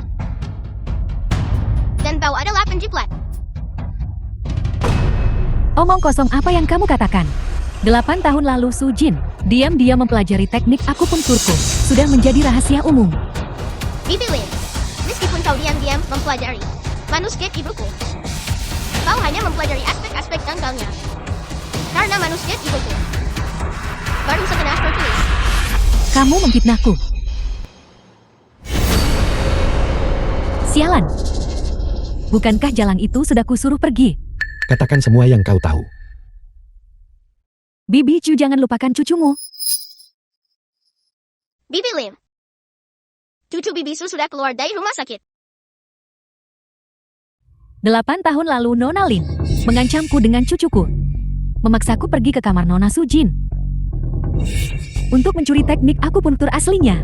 [SPEAKER 1] Dan kau adalah penjiplak.
[SPEAKER 4] Omong kosong apa yang kamu katakan? 8 tahun lalu Su Jin diam-diam mempelajari teknik akupunturku. Sudah menjadi rahasia umum.
[SPEAKER 1] Bibi Lin, meskipun kau diam-diam mempelajari manuskrip ibuku, kau hanya mempelajari aspek-aspek dangkalnya. Karena manuskrip ibuku baru setengah tertulis.
[SPEAKER 4] Kamu memfitnahku. Sialan. Bukankah jalang itu sudah kusuruh pergi?
[SPEAKER 2] Katakan semua yang kau tahu.
[SPEAKER 4] Bibi Chu, jangan lupakan cucumu.
[SPEAKER 1] Bibi Lin, cucu Bibi Su sudah keluar dari rumah sakit.
[SPEAKER 4] 8 tahun lalu Nona Lin mengancamku dengan cucuku. Memaksaku pergi ke kamar Nona Su Jin untuk mencuri teknik akupuntur aslinya.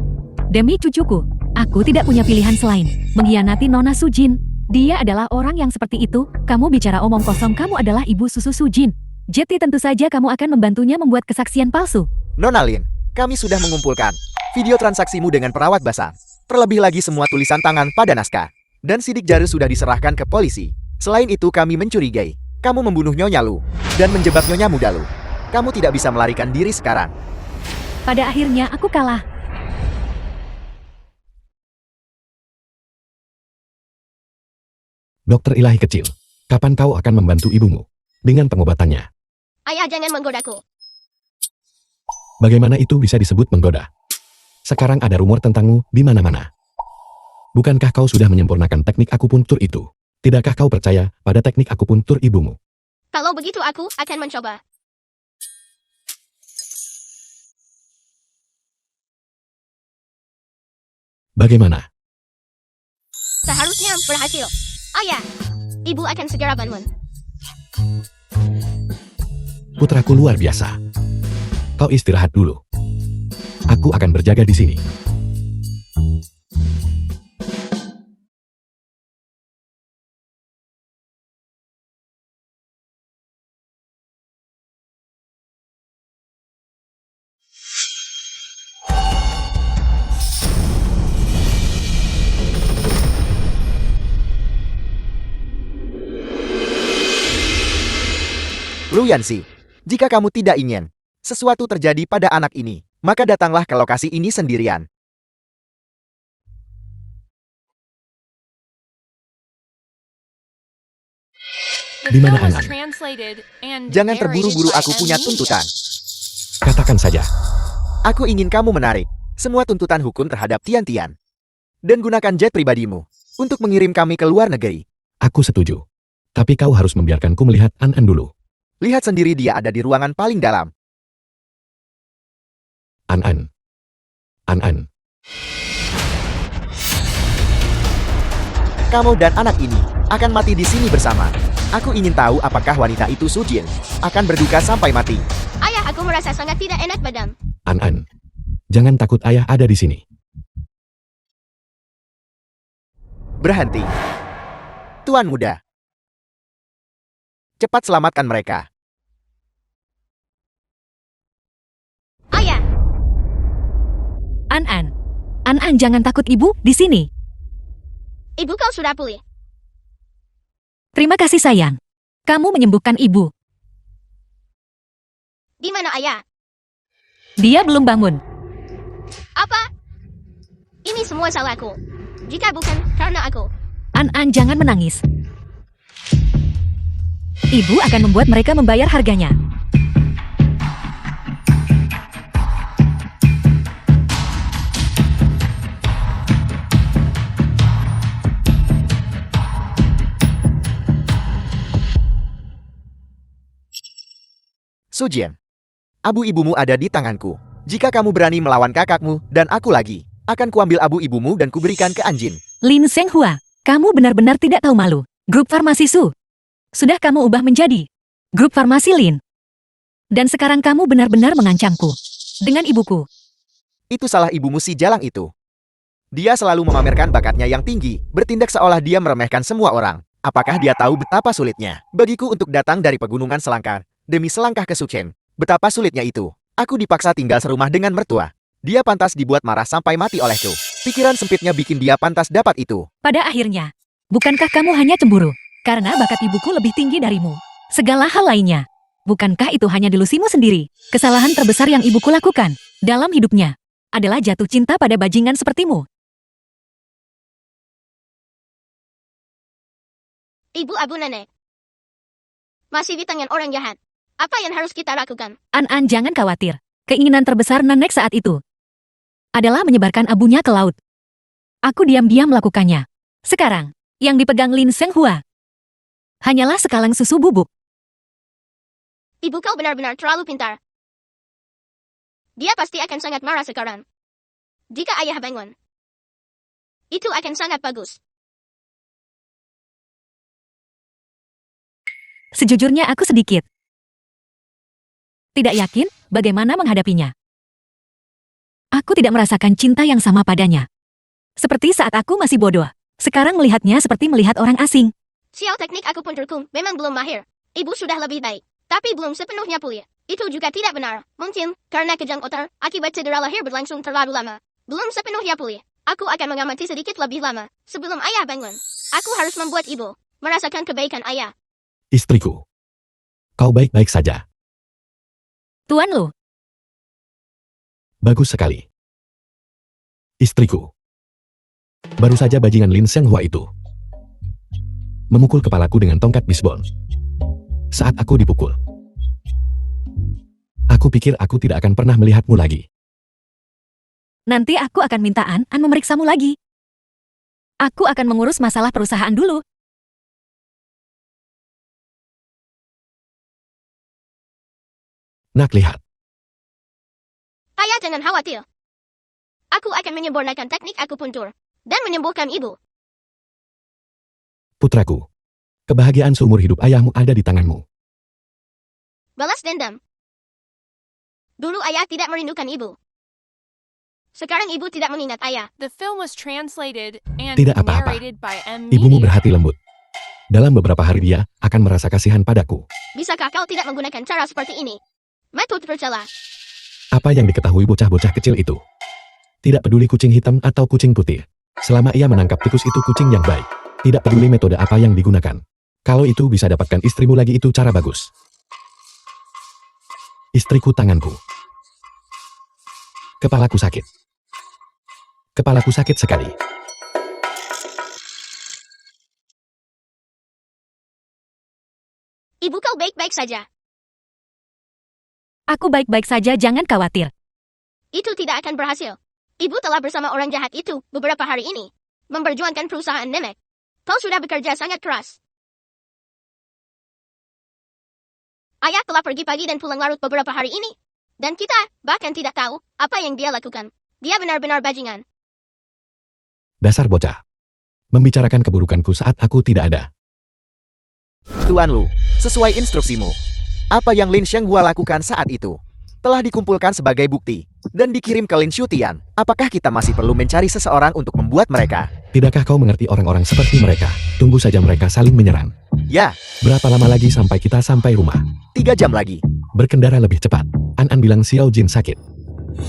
[SPEAKER 4] Demi cucuku, aku tidak punya pilihan selain mengkhianati Nona Su Jin. Dia adalah orang yang seperti itu. Kamu bicara omong kosong, kamu adalah ibu susu Su Jin. Jadi tentu saja kamu akan membantunya membuat kesaksian palsu.
[SPEAKER 3] Nona Lin, kami sudah mengumpulkan video transaksimu dengan perawat basah. Terlebih lagi semua tulisan tangan pada naskah. Dan sidik jari sudah diserahkan ke polisi. Selain itu kami mencurigai kamu membunuh Nyonya Lu dan menjebak Nyonya Muda Lu. Kamu tidak bisa melarikan diri sekarang.
[SPEAKER 4] Pada akhirnya aku kalah.
[SPEAKER 2] Dokter ilahi kecil, kapan kau akan membantu ibumu dengan pengobatannya?
[SPEAKER 1] Ayah, jangan menggodaku.
[SPEAKER 2] Bagaimana itu bisa disebut menggoda? Sekarang ada rumor tentangmu di mana-mana. Bukankah kau sudah menyempurnakan teknik akupuntur itu? Tidakkah kau percaya pada teknik akupuntur ibumu?
[SPEAKER 1] Kalau begitu aku akan mencoba.
[SPEAKER 2] Bagaimana?
[SPEAKER 1] Seharusnya berhasil. Ayah, ibu akan segera bangun.
[SPEAKER 2] Putraku luar biasa. Kau istirahat dulu. Aku akan berjaga di sini.
[SPEAKER 3] Lu Yanxi, jika kamu tidak ingin sesuatu terjadi pada anak ini, maka datanglah ke lokasi ini sendirian.
[SPEAKER 6] The
[SPEAKER 2] Di mana
[SPEAKER 6] film was
[SPEAKER 2] Anan?
[SPEAKER 6] translated and
[SPEAKER 3] Jangan
[SPEAKER 6] narrated
[SPEAKER 3] terburu-buru,
[SPEAKER 6] by
[SPEAKER 3] aku
[SPEAKER 6] M.
[SPEAKER 3] punya
[SPEAKER 6] Media.
[SPEAKER 3] tuntutan.
[SPEAKER 2] Katakan saja.
[SPEAKER 3] Aku ingin kamu menarik semua tuntutan hukum terhadap Tian-Tian. Dan gunakan jet pribadimu untuk mengirim kami ke luar negeri.
[SPEAKER 2] Aku setuju. Tapi kau harus membiarkanku melihat An-An dulu.
[SPEAKER 3] Lihat sendiri, dia ada di ruangan paling dalam.
[SPEAKER 2] An-An. An-An.
[SPEAKER 3] Kamu dan anak ini akan mati di sini bersama. Aku ingin tahu apakah wanita itu Su Jin akan berduka sampai mati.
[SPEAKER 1] Ayah, aku merasa sangat tidak enak badan.
[SPEAKER 2] An-An. Jangan takut, ayah ada di sini.
[SPEAKER 3] Berhenti. Tuan muda, Cepat selamatkan mereka.
[SPEAKER 1] Ayah,
[SPEAKER 4] An-An. An-An, jangan takut ibu, di sini.
[SPEAKER 1] ibu kau sudah pulih.
[SPEAKER 4] Terima kasih sayang. Kamu menyembuhkan ibu.
[SPEAKER 1] Di mana ayah?
[SPEAKER 4] Dia belum bangun.
[SPEAKER 1] Apa? Ini semua salahku. Jika bukan karena aku.
[SPEAKER 4] An-An, jangan menangis. Ibu akan membuat mereka membayar harganya.
[SPEAKER 3] Sujian, abu ibumu ada di tanganku. Jika kamu berani melawan kakakmu dan aku lagi, akan kuambil abu ibumu dan kuberikan ke Anjin.
[SPEAKER 4] Lin Shenghua, kamu benar-benar tidak tahu malu. Grup Farmasi Su. Sudah kamu ubah menjadi Grup Farmasi Lin. Dan sekarang kamu benar-benar mengancamku. Dengan ibuku.
[SPEAKER 3] Itu salah ibumu si Jalang itu. Dia selalu memamerkan bakatnya yang tinggi, bertindak seolah dia meremehkan semua orang. Apakah dia tahu betapa sulitnya bagiku untuk datang dari pegunungan selangkah demi selangkah ke Suchen? Betapa sulitnya itu. Aku dipaksa tinggal serumah dengan mertua. Dia pantas dibuat marah sampai mati olehku. Pikiran sempitnya bikin dia pantas dapat itu.
[SPEAKER 4] Pada akhirnya, bukankah kamu hanya cemburu? Karena bakat ibuku lebih tinggi darimu. Segala hal lainnya. Bukankah itu hanya delusimu sendiri? Kesalahan terbesar yang ibuku lakukan dalam hidupnya adalah jatuh cinta pada bajingan sepertimu.
[SPEAKER 1] Ibu abu nenek. Masih di tangan orang jahat. Apa yang harus kita lakukan?
[SPEAKER 4] An-An, jangan khawatir. Keinginan terbesar nenek saat itu adalah menyebarkan abunya ke laut. Aku diam-diam melakukannya. Sekarang, yang dipegang Lin Shenghua hanyalah sekalang susu bubuk.
[SPEAKER 1] Ibu kau benar-benar terlalu pintar. Dia pasti akan sangat marah sekarang. Jika ayah bangun, itu akan sangat bagus.
[SPEAKER 4] Sejujurnya aku sedikit tidak yakin bagaimana menghadapinya. Aku tidak merasakan cinta yang sama padanya. Seperti saat aku masih bodoh. Sekarang melihatnya seperti melihat orang asing.
[SPEAKER 1] Sial teknik aku pun terkum, memang belum mahir. Ibu sudah lebih baik, tapi belum sepenuhnya pulih. Itu juga tidak benar. Mungkin, karena kejang otak, akibat cedera lahir berlangsung terlalu lama. Belum sepenuhnya pulih. Aku akan mengamati sedikit lebih lama, sebelum ayah bangun. Aku harus membuat ibu merasakan kebaikan ayah.
[SPEAKER 2] Istriku. Kau baik-baik saja.
[SPEAKER 4] Tuan Lu,
[SPEAKER 2] Bagus sekali. Istriku. Baru saja bajingan Lin Shenghua itu memukul kepalaku dengan tongkat bisbol. Saat aku dipukul, aku pikir aku tidak akan pernah melihatmu lagi.
[SPEAKER 4] nanti aku akan minta An memeriksamu lagi. Aku akan mengurus masalah perusahaan dulu.
[SPEAKER 2] Nak, lihat.
[SPEAKER 1] Ayah jangan khawatir. Aku akan menyempurnakan teknik akupuntur dan menyembuhkan ibu.
[SPEAKER 2] Putraku. Kebahagiaan seumur hidup ayahmu ada di tanganmu.
[SPEAKER 1] Balas dendam. Dulu ayah tidak merindukan ibu. Sekarang ibu tidak mengingat ayah.
[SPEAKER 6] The film was translated and
[SPEAKER 2] Tidak apa-apa.
[SPEAKER 6] narrated by M.
[SPEAKER 2] Ibumu
[SPEAKER 6] Media.
[SPEAKER 2] berhati lembut. Dalam beberapa hari dia akan merasa kasihan padaku.
[SPEAKER 1] Bisakah kau tidak menggunakan cara seperti ini? Metode tercela.
[SPEAKER 2] Apa yang diketahui bocah-bocah kecil itu? Tidak peduli kucing hitam atau kucing putih. Selama ia menangkap tikus itu kucing yang baik. Tidak peduli metode apa yang digunakan. Kalau itu bisa dapatkan istrimu lagi itu cara bagus. Istriku tanganku. Kepalaku sakit. Kepalaku sakit sekali.
[SPEAKER 1] Ibu kau baik-baik saja.
[SPEAKER 4] Aku baik-baik saja, jangan khawatir.
[SPEAKER 1] Itu tidak akan berhasil. Ibu telah bersama orang jahat itu beberapa hari ini. Memperjuangkan perusahaan nenek. Kau sudah bekerja sangat keras. Ayah telah pergi pagi dan pulang larut beberapa hari ini. Dan kita bahkan tidak tahu apa yang dia lakukan. Dia benar-benar bajingan.
[SPEAKER 2] Dasar bocah. Membicarakan keburukanku saat aku tidak ada.
[SPEAKER 3] Tuan Lu, sesuai instruksimu. Apa yang Lin Shenghua lakukan saat itu telah dikumpulkan sebagai bukti dan dikirim ke Lin Shutian. Apakah kita masih perlu mencari seseorang untuk membuat mereka
[SPEAKER 2] Tidakkah kau mengerti orang-orang seperti mereka? Tunggu saja mereka saling menyerang.
[SPEAKER 3] Ya,
[SPEAKER 2] Berapa lama lagi sampai kita sampai rumah?
[SPEAKER 3] 3 jam lagi.
[SPEAKER 2] Berkendara lebih cepat. An bilang Xiao Jin sakit.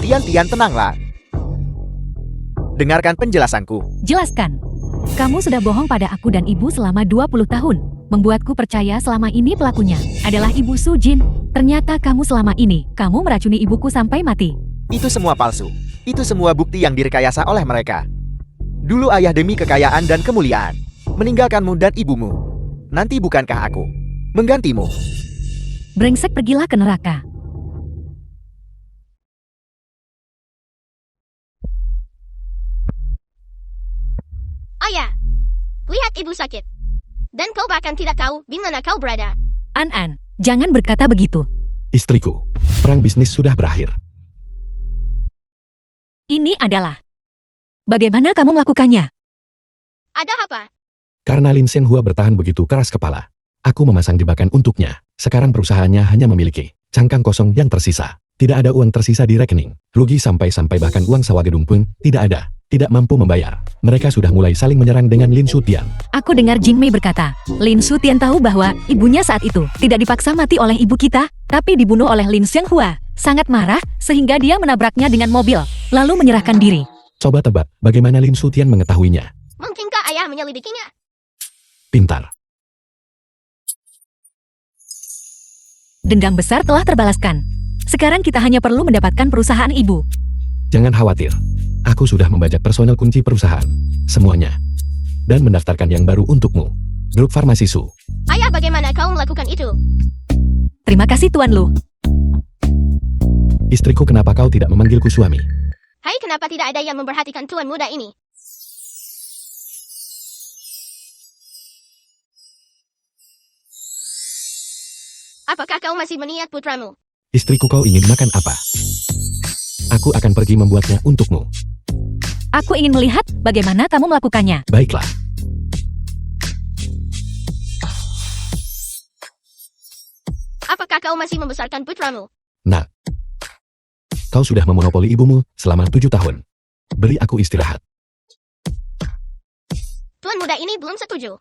[SPEAKER 3] Tian, tenanglah. Dengarkan penjelasanku.
[SPEAKER 4] Jelaskan. Kamu sudah bohong pada aku dan ibu selama 20 tahun. Membuatku percaya selama ini pelakunya adalah ibu Su Jin. Ternyata kamu selama ini, kamu meracuni ibuku sampai mati.
[SPEAKER 3] Itu semua palsu. Itu semua bukti yang direkayasa oleh mereka. Dulu ayah demi kekayaan dan kemuliaan meninggalkanmu dan ibumu. Nanti bukankah aku menggantimu?
[SPEAKER 4] Brengsek, pergilah ke neraka.
[SPEAKER 1] Ayah, lihat ibu sakit. Dan kau bahkan tidak tahu di mana kau berada.
[SPEAKER 4] An, jangan berkata begitu.
[SPEAKER 2] Istriku, perang bisnis sudah berakhir.
[SPEAKER 4] Ini adalah... Bagaimana kamu melakukannya?
[SPEAKER 1] Ada apa?
[SPEAKER 2] Karena Lin Shenhua bertahan begitu keras kepala. Aku memasang jebakan untuknya. Sekarang perusahaannya hanya memiliki cangkang kosong yang tersisa. Tidak ada uang tersisa di rekening. Rugi sampai-sampai bahkan uang sewa gedung pun tidak ada. Tidak mampu membayar. Mereka sudah mulai saling menyerang dengan Lin Shutian.
[SPEAKER 4] Aku dengar Jin Mei berkata, Lin Shutian tahu bahwa ibunya saat itu tidak dipaksa mati oleh ibu kita, tapi dibunuh oleh Lin Shenhua. Sangat marah, sehingga dia menabraknya dengan mobil, lalu menyerahkan diri.
[SPEAKER 2] Coba tebak, bagaimana Lin Shutian mengetahuinya?
[SPEAKER 1] Mungkinkah ayah menyelidikinya?
[SPEAKER 2] Pintar.
[SPEAKER 4] Dendam besar telah terbalaskan. Sekarang kita hanya perlu mendapatkan perusahaan ibu.
[SPEAKER 2] Jangan khawatir. Aku sudah membajak personel kunci perusahaan. Semuanya. Dan mendaftarkan yang baru untukmu. Grup Farmasi Su.
[SPEAKER 1] Ayah, bagaimana kau melakukan itu?
[SPEAKER 4] Terima kasih Tuan Lu.
[SPEAKER 2] Istriku, kenapa kau tidak memanggilku suami?
[SPEAKER 1] Hai, kenapa tidak ada yang memperhatikan tuan muda ini? Apakah kau masih meniat putramu?
[SPEAKER 2] Istriku, kau ingin makan apa? Aku akan pergi membuatnya untukmu.
[SPEAKER 4] Aku ingin melihat bagaimana kamu melakukannya.
[SPEAKER 2] Baiklah.
[SPEAKER 1] Apakah kau masih membesarkan putramu?
[SPEAKER 2] Nak. Kau sudah memonopoli ibumu selama 7 tahun. Beri aku istirahat.
[SPEAKER 1] Tuan muda ini belum setuju.